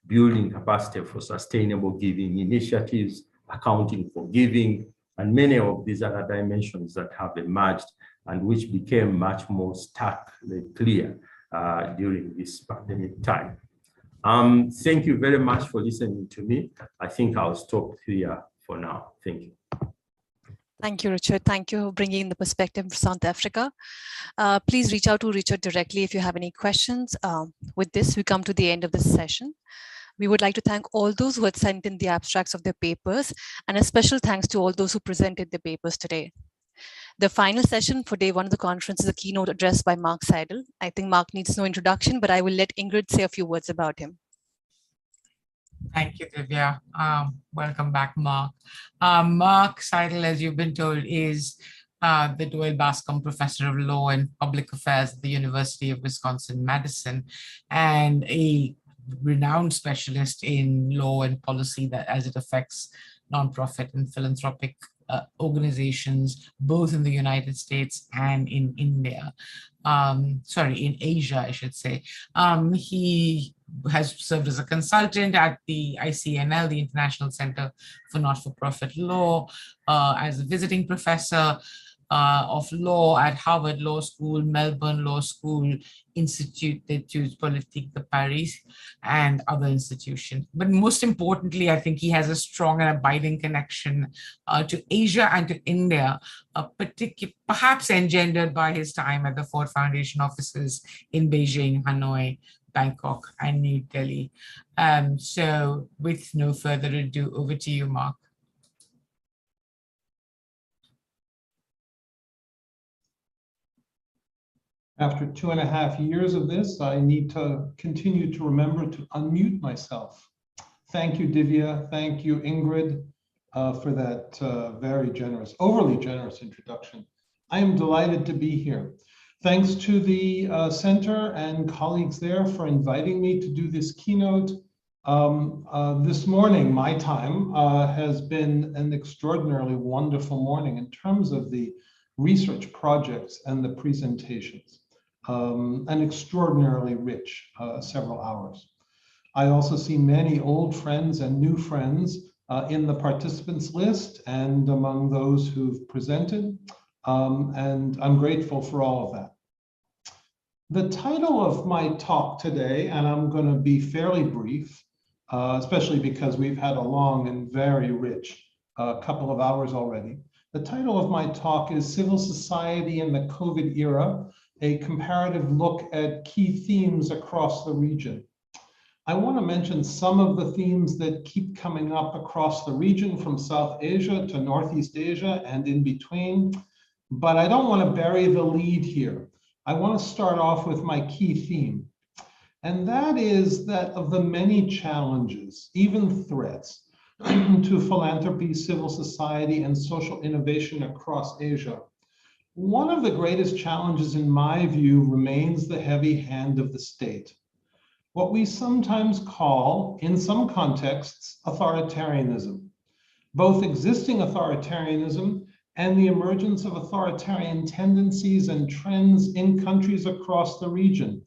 building capacity for sustainable giving initiatives, accounting for giving, and many of these other dimensions that have emerged and which became much more starkly clear during this pandemic time. Thank you very much for listening to me. I think I'll stop here for now. Thank you. Thank you, Richard. Thank you for bringing in the perspective of South Africa. Please reach out to Richard directly if you have any questions. With this, we come to the end of this session. We would like to thank all those who had sent in the abstracts of their papers, and a special thanks to all those who presented their papers today. The final session for day one of the conference is a keynote address by Mark Seidel. I think Mark needs no introduction, but I will let Ingrid say a few words about him. Thank you, Divya. Welcome back, Mark. Mark Seidel, as you've been told, is the Doyle Bascom Professor of Law and Public Affairs at the University of Wisconsin-Madison, and a renowned specialist in law and policy that as it affects nonprofit and philanthropic organizations, both in the United States and in India. In Asia, I should say. He has served as a consultant at the ICNL, the International Center for Not-for-Profit Law, as a visiting professor of law at Harvard Law School, Melbourne Law School, Institut d'études politiques de Paris, and other institutions. But most importantly, I think he has a strong and abiding connection to Asia and to India, perhaps engendered by his time at the Ford Foundation offices in Beijing, Hanoi, Bangkok, and New Delhi. So with no further ado, over to you, Mark. After 2.5 years of this, I need to continue to remember to unmute myself. Thank you, Divya. Thank you, Ingrid, for that very generous, overly generous introduction. I am delighted to be here. Thanks to the center and colleagues there for inviting me to do this keynote. This morning, my time, has been an extraordinarily wonderful morning in terms of the research projects and the presentations. An extraordinarily rich several hours. I also see many old friends and new friends in the participants list and among those who've presented, and I'm grateful for all of that. The title of my talk today, and I'm going to be fairly brief, especially because we've had a long and very rich couple of hours already. The title of my talk is Civil Society in the COVID Era, a comparative look at key themes across the region. I want to mention some of the themes that keep coming up across the region from South Asia to Northeast Asia and in between, but I don't want to bury the lead here. I want to start off with my key theme, and that is that of the many challenges, even threats, to philanthropy, civil society, and social innovation across Asia. One of the greatest challenges, in my view, remains the heavy hand of the state. What we sometimes call, in some contexts, authoritarianism. Both existing authoritarianism and the emergence of authoritarian tendencies and trends in countries across the region,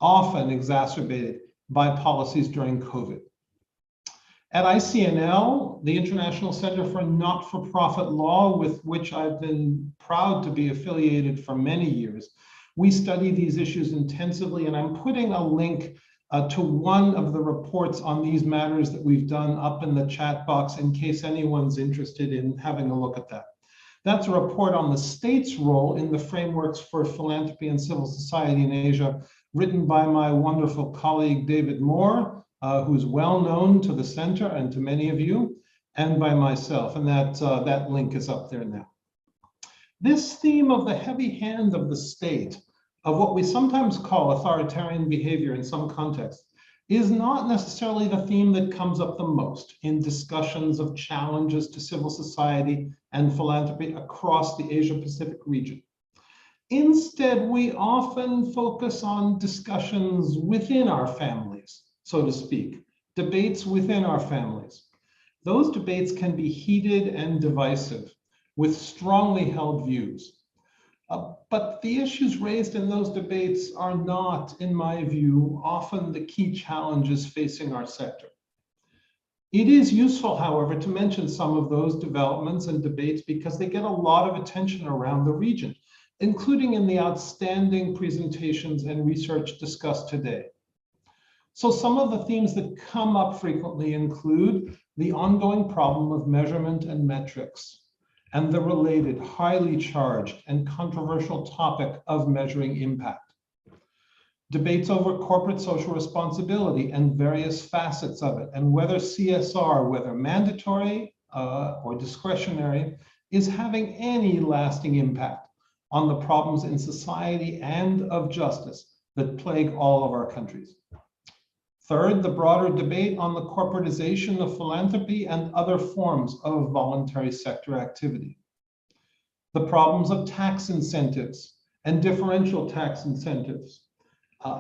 often exacerbated by policies during COVID. At ICNL, the International Center for Not-for-Profit Law, with which I've been proud to be affiliated for many years, we study these issues intensively, and I'm putting a link to one of the reports on these matters that we've done up in the chat box in case anyone's interested in having a look at that. That's a report on the state's role in the frameworks for philanthropy and civil society in Asia, written by my wonderful colleague, David Moore, who's well known to the center and to many of you, and by myself, and that link is up there now. This theme of the heavy hand of the state, of what we sometimes call authoritarian behavior in some contexts, is not necessarily the theme that comes up the most in discussions of challenges to civil society and philanthropy across the Asia-Pacific region. Instead, we often focus on discussions within our families, so to speak, debates within our families. Those debates can be heated and divisive with strongly held views. But the issues raised in those debates are not, in my view, often the key challenges facing our sector. It is useful, however, to mention some of those developments and debates because they get a lot of attention around the region, including in the outstanding presentations and research discussed today. So some of the themes that come up frequently include the ongoing problem of measurement and metrics, and the related highly charged and controversial topic of measuring impact. Debates over corporate social responsibility and various facets of it, and whether CSR, whether mandatory or discretionary, is having any lasting impact on the problems in society and of justice that plague all of our countries. Third, the broader debate on the corporatization of philanthropy and other forms of voluntary sector activity. The problems of tax incentives and differential tax incentives,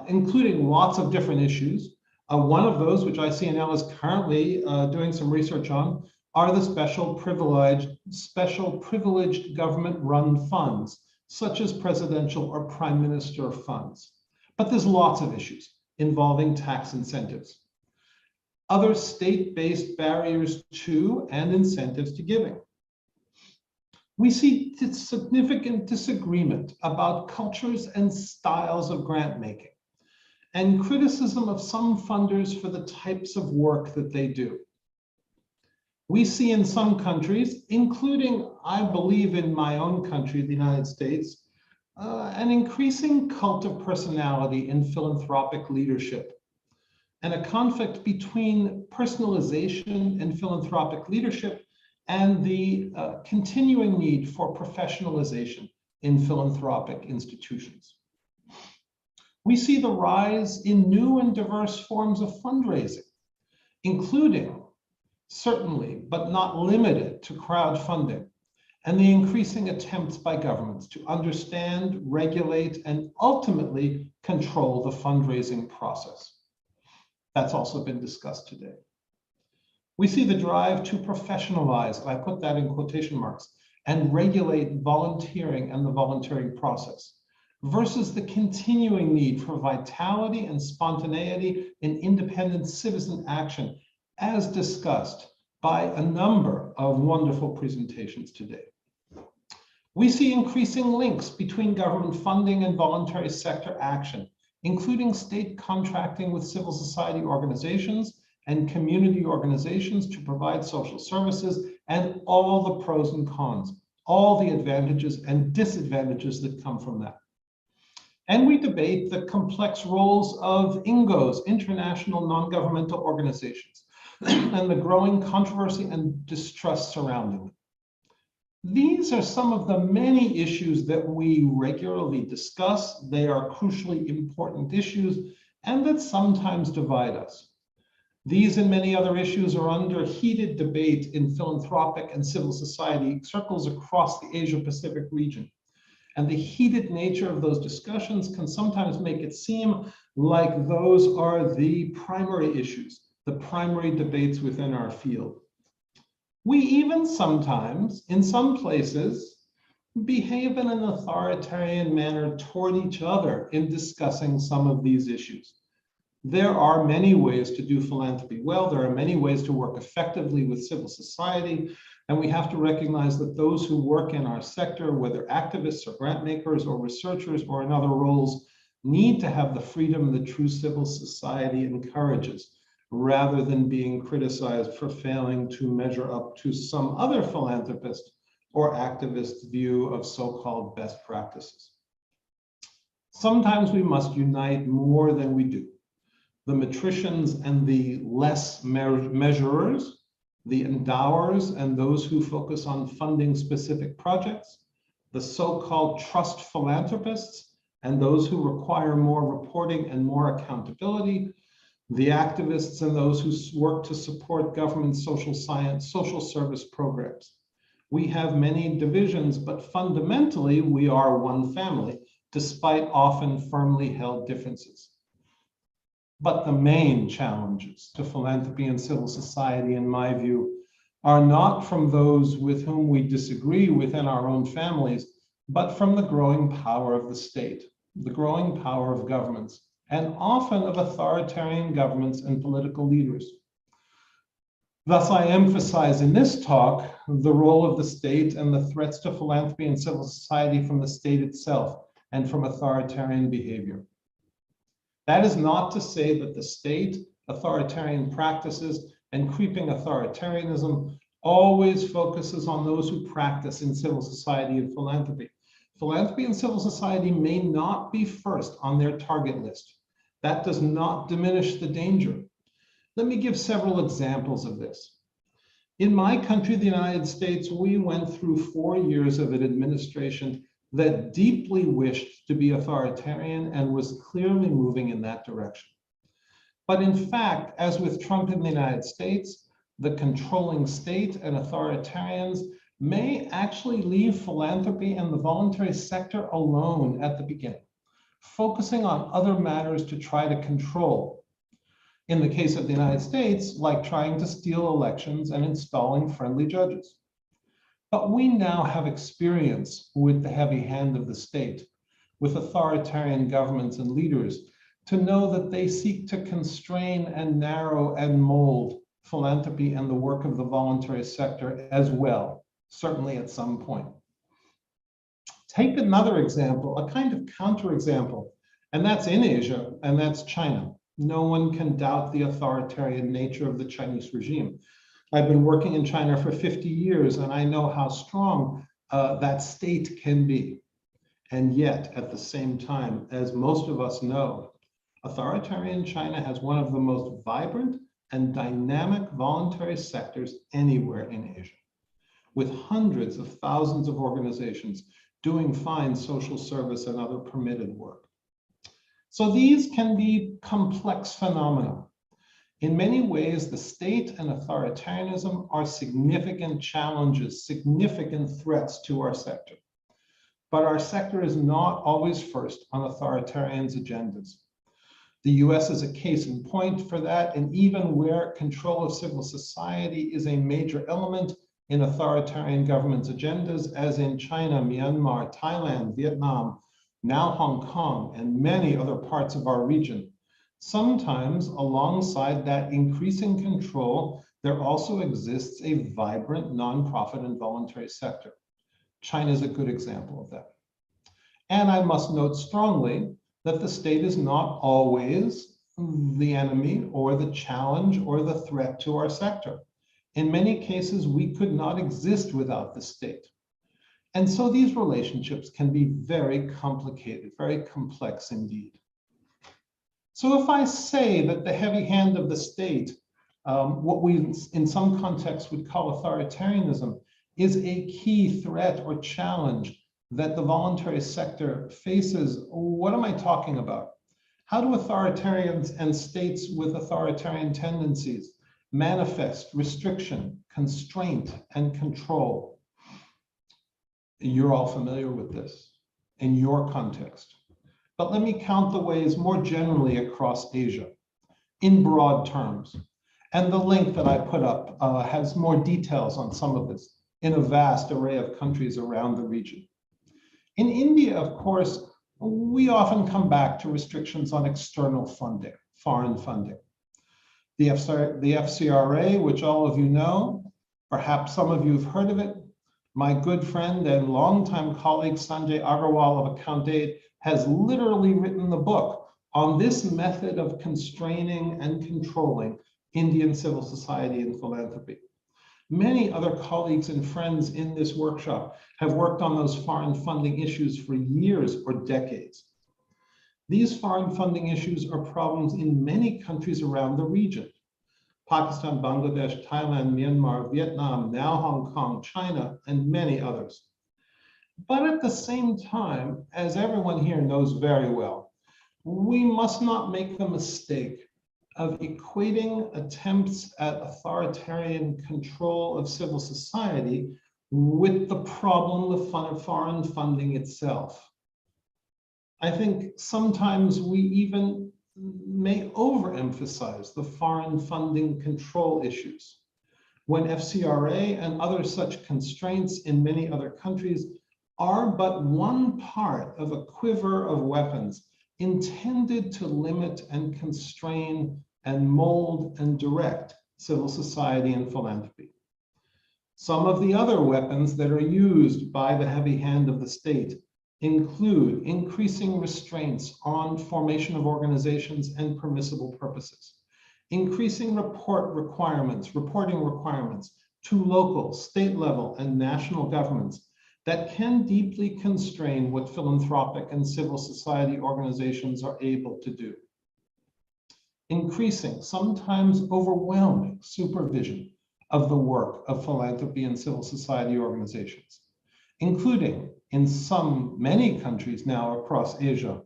including lots of different issues. One of those, which ICNL is currently doing some research on, are the special privileged government-run funds, such as presidential or prime minister funds. But there's lots of issues involving tax incentives, other state-based barriers to and incentives to giving. We see significant disagreement about cultures and styles of grant making, and criticism of some funders for the types of work that they do. We see in some countries, including, I believe, in my own country, the United States, an increasing cult of personality in philanthropic leadership, and a conflict between personalization and philanthropic leadership and the continuing need for professionalization in philanthropic institutions. We see the rise in new and diverse forms of fundraising, including, certainly, but not limited to crowdfunding, and the increasing attempts by governments to understand, regulate, and ultimately control the fundraising process. That's also been discussed today. We see the drive to professionalize, and I put that in quotation marks, and regulate volunteering and the volunteering process, versus the continuing need for vitality and spontaneity in independent citizen action, as discussed by a number of wonderful presentations today. We see increasing links between government funding and voluntary sector action, including state contracting with civil society organizations and community organizations to provide social services, and all the pros and cons, all the advantages and disadvantages that come from that. And we debate the complex roles of Ngos, international non-governmental organizations, and the growing controversy and distrust surrounding them. These are some of the many issues that we regularly discuss. They are crucially important issues and that sometimes divide us. These and many other issues are under heated debate in philanthropic and civil society circles across the Asia-Pacific region. And the heated nature of those discussions can sometimes make it seem like those are the primary issues, the primary debates within our field. We even sometimes, in some places, behave in an authoritarian manner toward each other in discussing some of these issues. There are many ways to do philanthropy well. There are many ways to work effectively with civil society. And we have to recognize that those who work in our sector, whether activists or grant makers or researchers or in other roles, need to have the freedom that true civil society encourages, rather than being criticized for failing to measure up to some other philanthropist or activist view of so-called best practices. Sometimes we must unite more than we do. The metricians and the less measurers, the endowers and those who focus on funding specific projects, the so-called trust philanthropists and those who require more reporting and more accountability, the activists and those who work to support government social science, social service programs. We have many divisions, but fundamentally we are one family, despite often firmly held differences. But the main challenges to philanthropy and civil society, in my view, are not from those with whom we disagree within our own families, but from the growing power of the state, the growing power of governments, and often of authoritarian governments and political leaders. Thus, I emphasize in this talk the role of the state and the threats to philanthropy and civil society from the state itself and from authoritarian behavior. That is not to say that the state, authoritarian practices, and creeping authoritarianism always focuses on those who practice in civil society and philanthropy. Philanthropy and civil society may not be first on their target list. That does not diminish the danger. Let me give several examples of this. In my country, the United States, we went through 4 years of an administration that deeply wished to be authoritarian and was clearly moving in that direction. But in fact, as with Trump in the United States, the controlling state and authoritarians may actually leave philanthropy and the voluntary sector alone at the beginning, focusing on other matters to try to control. In the case of the United States, like trying to steal elections and installing friendly judges. But we now have experience with the heavy hand of the state, with authoritarian governments and leaders, to know that they seek to constrain and narrow and mold philanthropy and the work of the voluntary sector as well, certainly at some point. Take another example, a kind of counterexample, and that's in Asia, and that's China. No one can doubt the authoritarian nature of the Chinese regime. I've been working in China for 50 years, and I know how strong that state can be. And yet, at the same time, as most of us know, authoritarian China has one of the most vibrant and dynamic voluntary sectors anywhere in Asia, with hundreds of thousands of organizations doing fine social service and other permitted work. So these can be complex phenomena. In many ways, the state and authoritarianism are significant challenges, significant threats to our sector. But our sector is not always first on authoritarians' agendas. The US is a case in point for that, and even where control of civil society is a major element in authoritarian governments' agendas, as in China, Myanmar, Thailand, Vietnam, now Hong Kong, and many other parts of our region, sometimes alongside that increasing control, there also exists a vibrant nonprofit and voluntary sector. China is a good example of that. And I must note strongly that the state is not always the enemy or the challenge or the threat to our sector. In many cases, we could not exist without the state. And so these relationships can be very complicated, very complex indeed. So if I say that the heavy hand of the state, what we in some contexts would call authoritarianism, is a key threat or challenge that the voluntary sector faces, what am I talking about? How do authoritarians and states with authoritarian tendencies manifest restriction, constraint, and control? You're all familiar with this in your context. But let me count the ways more generally across Asia in broad terms. And the link that I put up has more details on some of this in a vast array of countries around the region. In India, of course, we often come back to restrictions on external funding, foreign funding. The FCRA, which all of you know, perhaps some of you have heard of it. My good friend and longtime colleague Sanjay Agrawal of Account Aid has literally written the book on this method of constraining and controlling Indian civil society and philanthropy. Many other colleagues and friends in this workshop have worked on those foreign funding issues for years or decades. These foreign funding issues are problems in many countries around the region: Pakistan, Bangladesh, Thailand, Myanmar, Vietnam, now Hong Kong, China, and many others. But at the same time, as everyone here knows very well, we must not make the mistake of equating attempts at authoritarian control of civil society with the problem of foreign funding itself. I think sometimes we even may overemphasize the foreign funding control issues, when FCRA and other such constraints in many other countries are but one part of a quiver of weapons intended to limit and constrain and mold and direct civil society and philanthropy. Some of the other weapons that are used by the heavy hand of the state include increasing restraints on formation of organizations and permissible purposes, increasing reporting requirements to local, state level, and national governments that can deeply constrain what philanthropic and civil society organizations are able to do. Increasing, sometimes overwhelming, supervision of the work of philanthropy and civil society organizations, including in many countries now across Asia,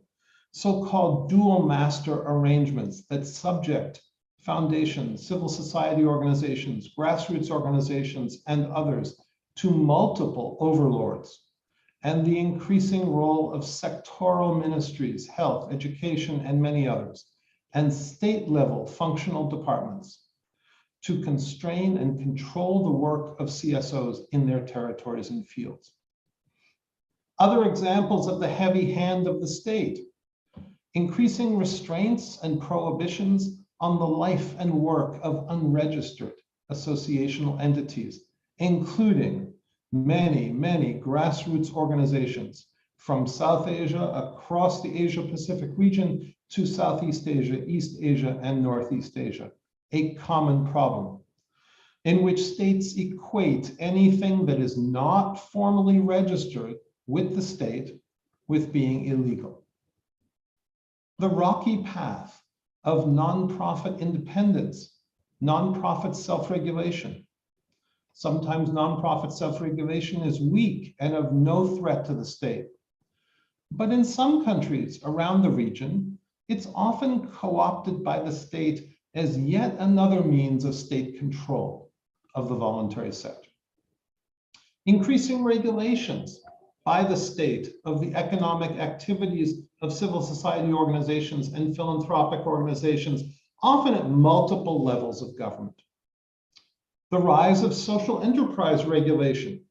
so-called dual master arrangements that subject foundations, civil society organizations, grassroots organizations, and others to multiple overlords, and the increasing role of sectoral ministries, health, education, and many others, and state-level functional departments to constrain and control the work of CSOs in their territories and fields. Other examples of the heavy hand of the state: increasing restraints and prohibitions on the life and work of unregistered associational entities, including many, many grassroots organizations from South Asia across the Asia-Pacific region to Southeast Asia, East Asia, and Northeast Asia, a common problem in which states equate anything that is not formally registered with the state with being illegal. The rocky path of nonprofit independence, nonprofit self-regulation. Sometimes nonprofit self-regulation is weak and of no threat to the state. But in some countries around the region, it's often co-opted by the state as yet another means of state control of the voluntary sector. Increasing regulations by the state of the economic activities of civil society organizations and philanthropic organizations, often at multiple levels of government. The rise of social enterprise regulation,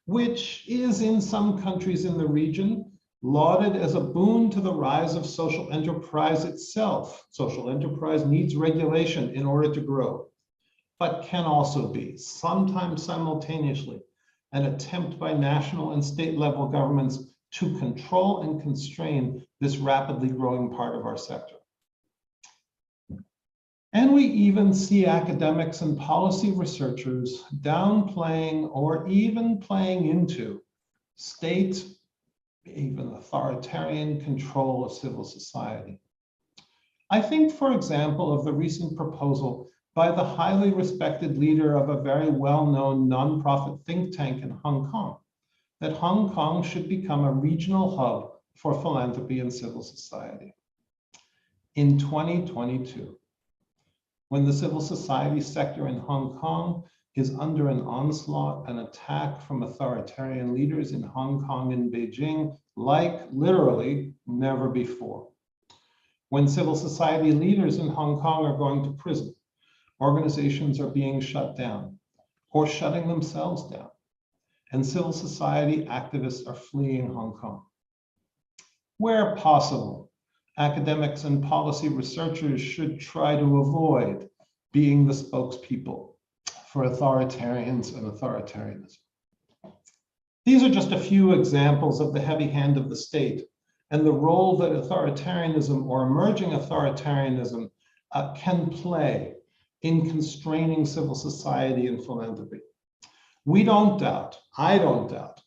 which is in some countries in the region lauded as a boon to the rise of social enterprise itself. Social enterprise needs regulation in order to grow, but can also be, sometimes simultaneously, an attempt by national and state level governments to control and constrain this rapidly growing part of our sector. And we even see academics and policy researchers downplaying or even playing into state, even authoritarian control of civil society. I think, for example, of the recent proposal by the highly respected leader of a very well-known nonprofit think tank in Hong Kong, that Hong Kong should become a regional hub for philanthropy and civil society. In 2022, when the civil society sector in Hong Kong is under an onslaught, an attack from authoritarian leaders in Hong Kong and Beijing, like literally never before. When civil society leaders in Hong Kong are going to prison, organizations are being shut down or shutting themselves down, and civil society activists are fleeing Hong Kong. Where possible, academics and policy researchers should try to avoid being the spokespeople for authoritarians and authoritarianism. These are just a few examples of the heavy hand of the state and the role that authoritarianism or emerging authoritarianism can play in constraining civil society and philanthropy. We don't doubt, I don't doubt,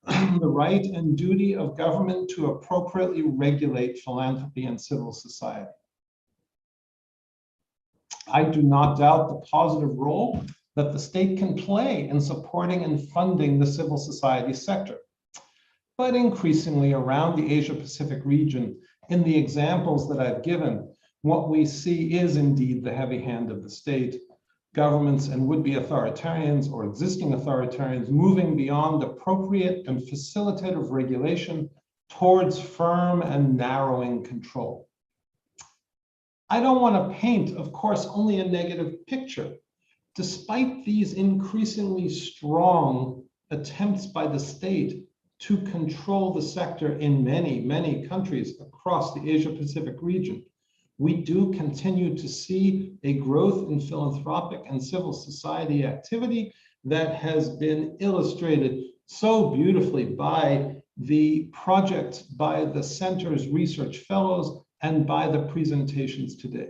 the right and duty of government to appropriately regulate philanthropy and civil society. I do not doubt the positive role that the state can play in supporting and funding the civil society sector. But increasingly around the Asia-Pacific region, in the examples that I've given, what we see is indeed the heavy hand of the state, governments and would-be authoritarians or existing authoritarians moving beyond appropriate and facilitative regulation towards firm and narrowing control. I don't want to paint, of course, only a negative picture. Despite these increasingly strong attempts by the state to control the sector in many, many countries across the Asia-Pacific region, we do continue to see a growth in philanthropic and civil society activity that has been illustrated so beautifully by the projects, by the center's research fellows, and by the presentations today.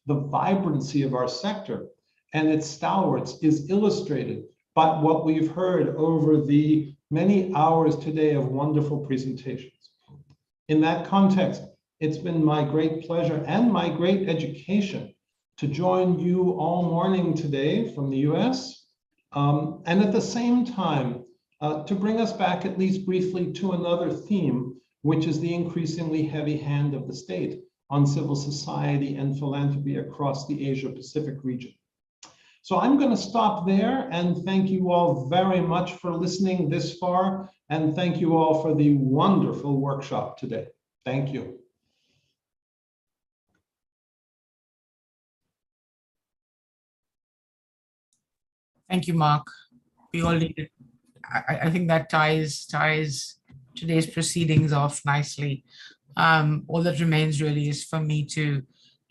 The vibrancy of our sector and its stalwarts is illustrated by what we've heard over the many hours today of wonderful presentations. In that context, it's been my great pleasure and my great education to join you all morning today from the US, and at the same time, to bring us back at least briefly to another theme, which is the increasingly heavy hand of the state on civil society and philanthropy across the Asia-Pacific region. So I'm going to stop there and thank you all very much for listening this far, and thank you all for the wonderful workshop today. Thank you. Thank you, Mark. We all need it. I think that ties today's proceedings off nicely. All that remains really is for me to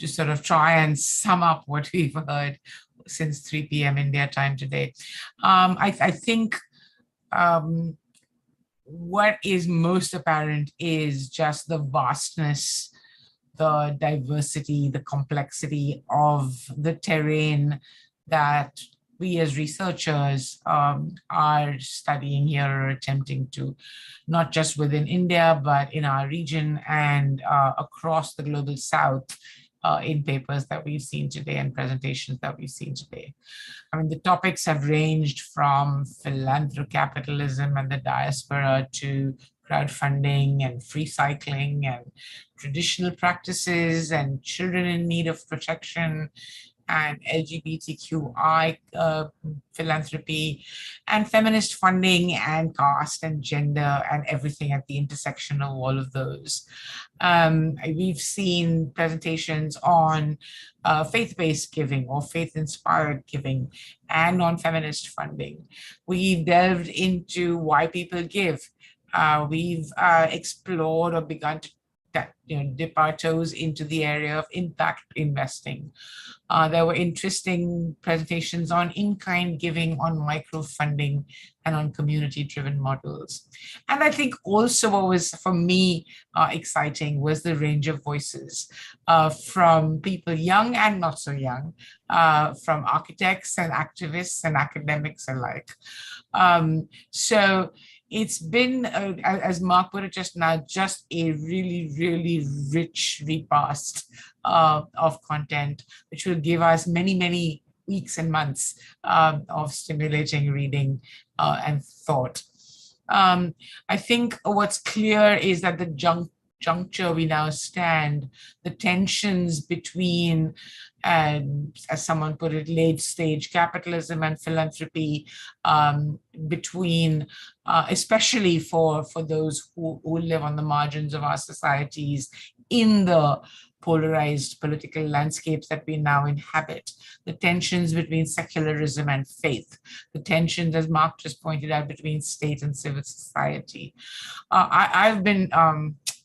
sort of try and sum up what we've heard since 3 p.m. India time today. I think what is most apparent is just the vastness, the diversity, the complexity of the terrain that we as researchers are studying here, or attempting to, not just within India, but in our region and across the global south, in papers that we've seen today and presentations that we've seen today. I mean, the topics have ranged from philanthrocapitalism and the diaspora to crowdfunding and free cycling and traditional practices and children in need of protection and LGBTQI philanthropy and feminist funding and caste and gender and everything at the intersection of all of those. We've seen presentations on faith-based giving or faith-inspired giving and on feminist funding. We've delved into why people give. We've explored or begun to dip our toes into the area of impact investing. There were interesting presentations on in-kind giving, on microfunding, and on community-driven models. And I think also what was, for me, exciting was the range of voices from people young and not so young, from architects and activists and academics alike. So it's been, as Mark put it just now, just a really, really rich repast of content, which will give us many, many weeks and months of stimulating reading and thought. I think what's clear is that the juncture we now stand, the tensions between, as someone put it, late stage capitalism and philanthropy, between, especially for those who live on the margins of our societies in the polarized political landscapes that we now inhabit, the tensions between secularism and faith, the tensions, as Mark just pointed out, between state and civil society. I've been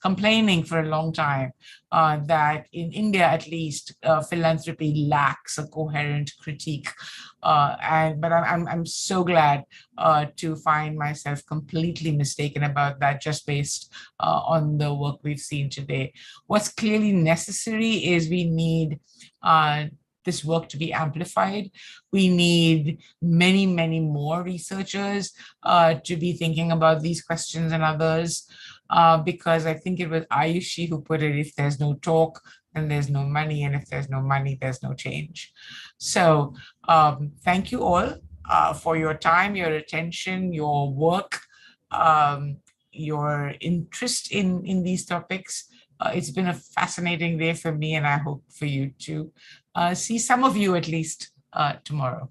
complaining for a long time that in India, at least, philanthropy lacks a coherent critique. But I'm so glad to find myself completely mistaken about that, just based on the work we've seen today. What's clearly necessary is we need this work to be amplified. We need many, many more researchers to be thinking about these questions and others. Because I think it was Ayoshi who put it, if there's no talk, then there's no money, and if there's no money, there's no change. So thank you all for your time, your attention, your work, your interest in these topics. It's been a fascinating day for me, and I hope for you to see some of you at least tomorrow.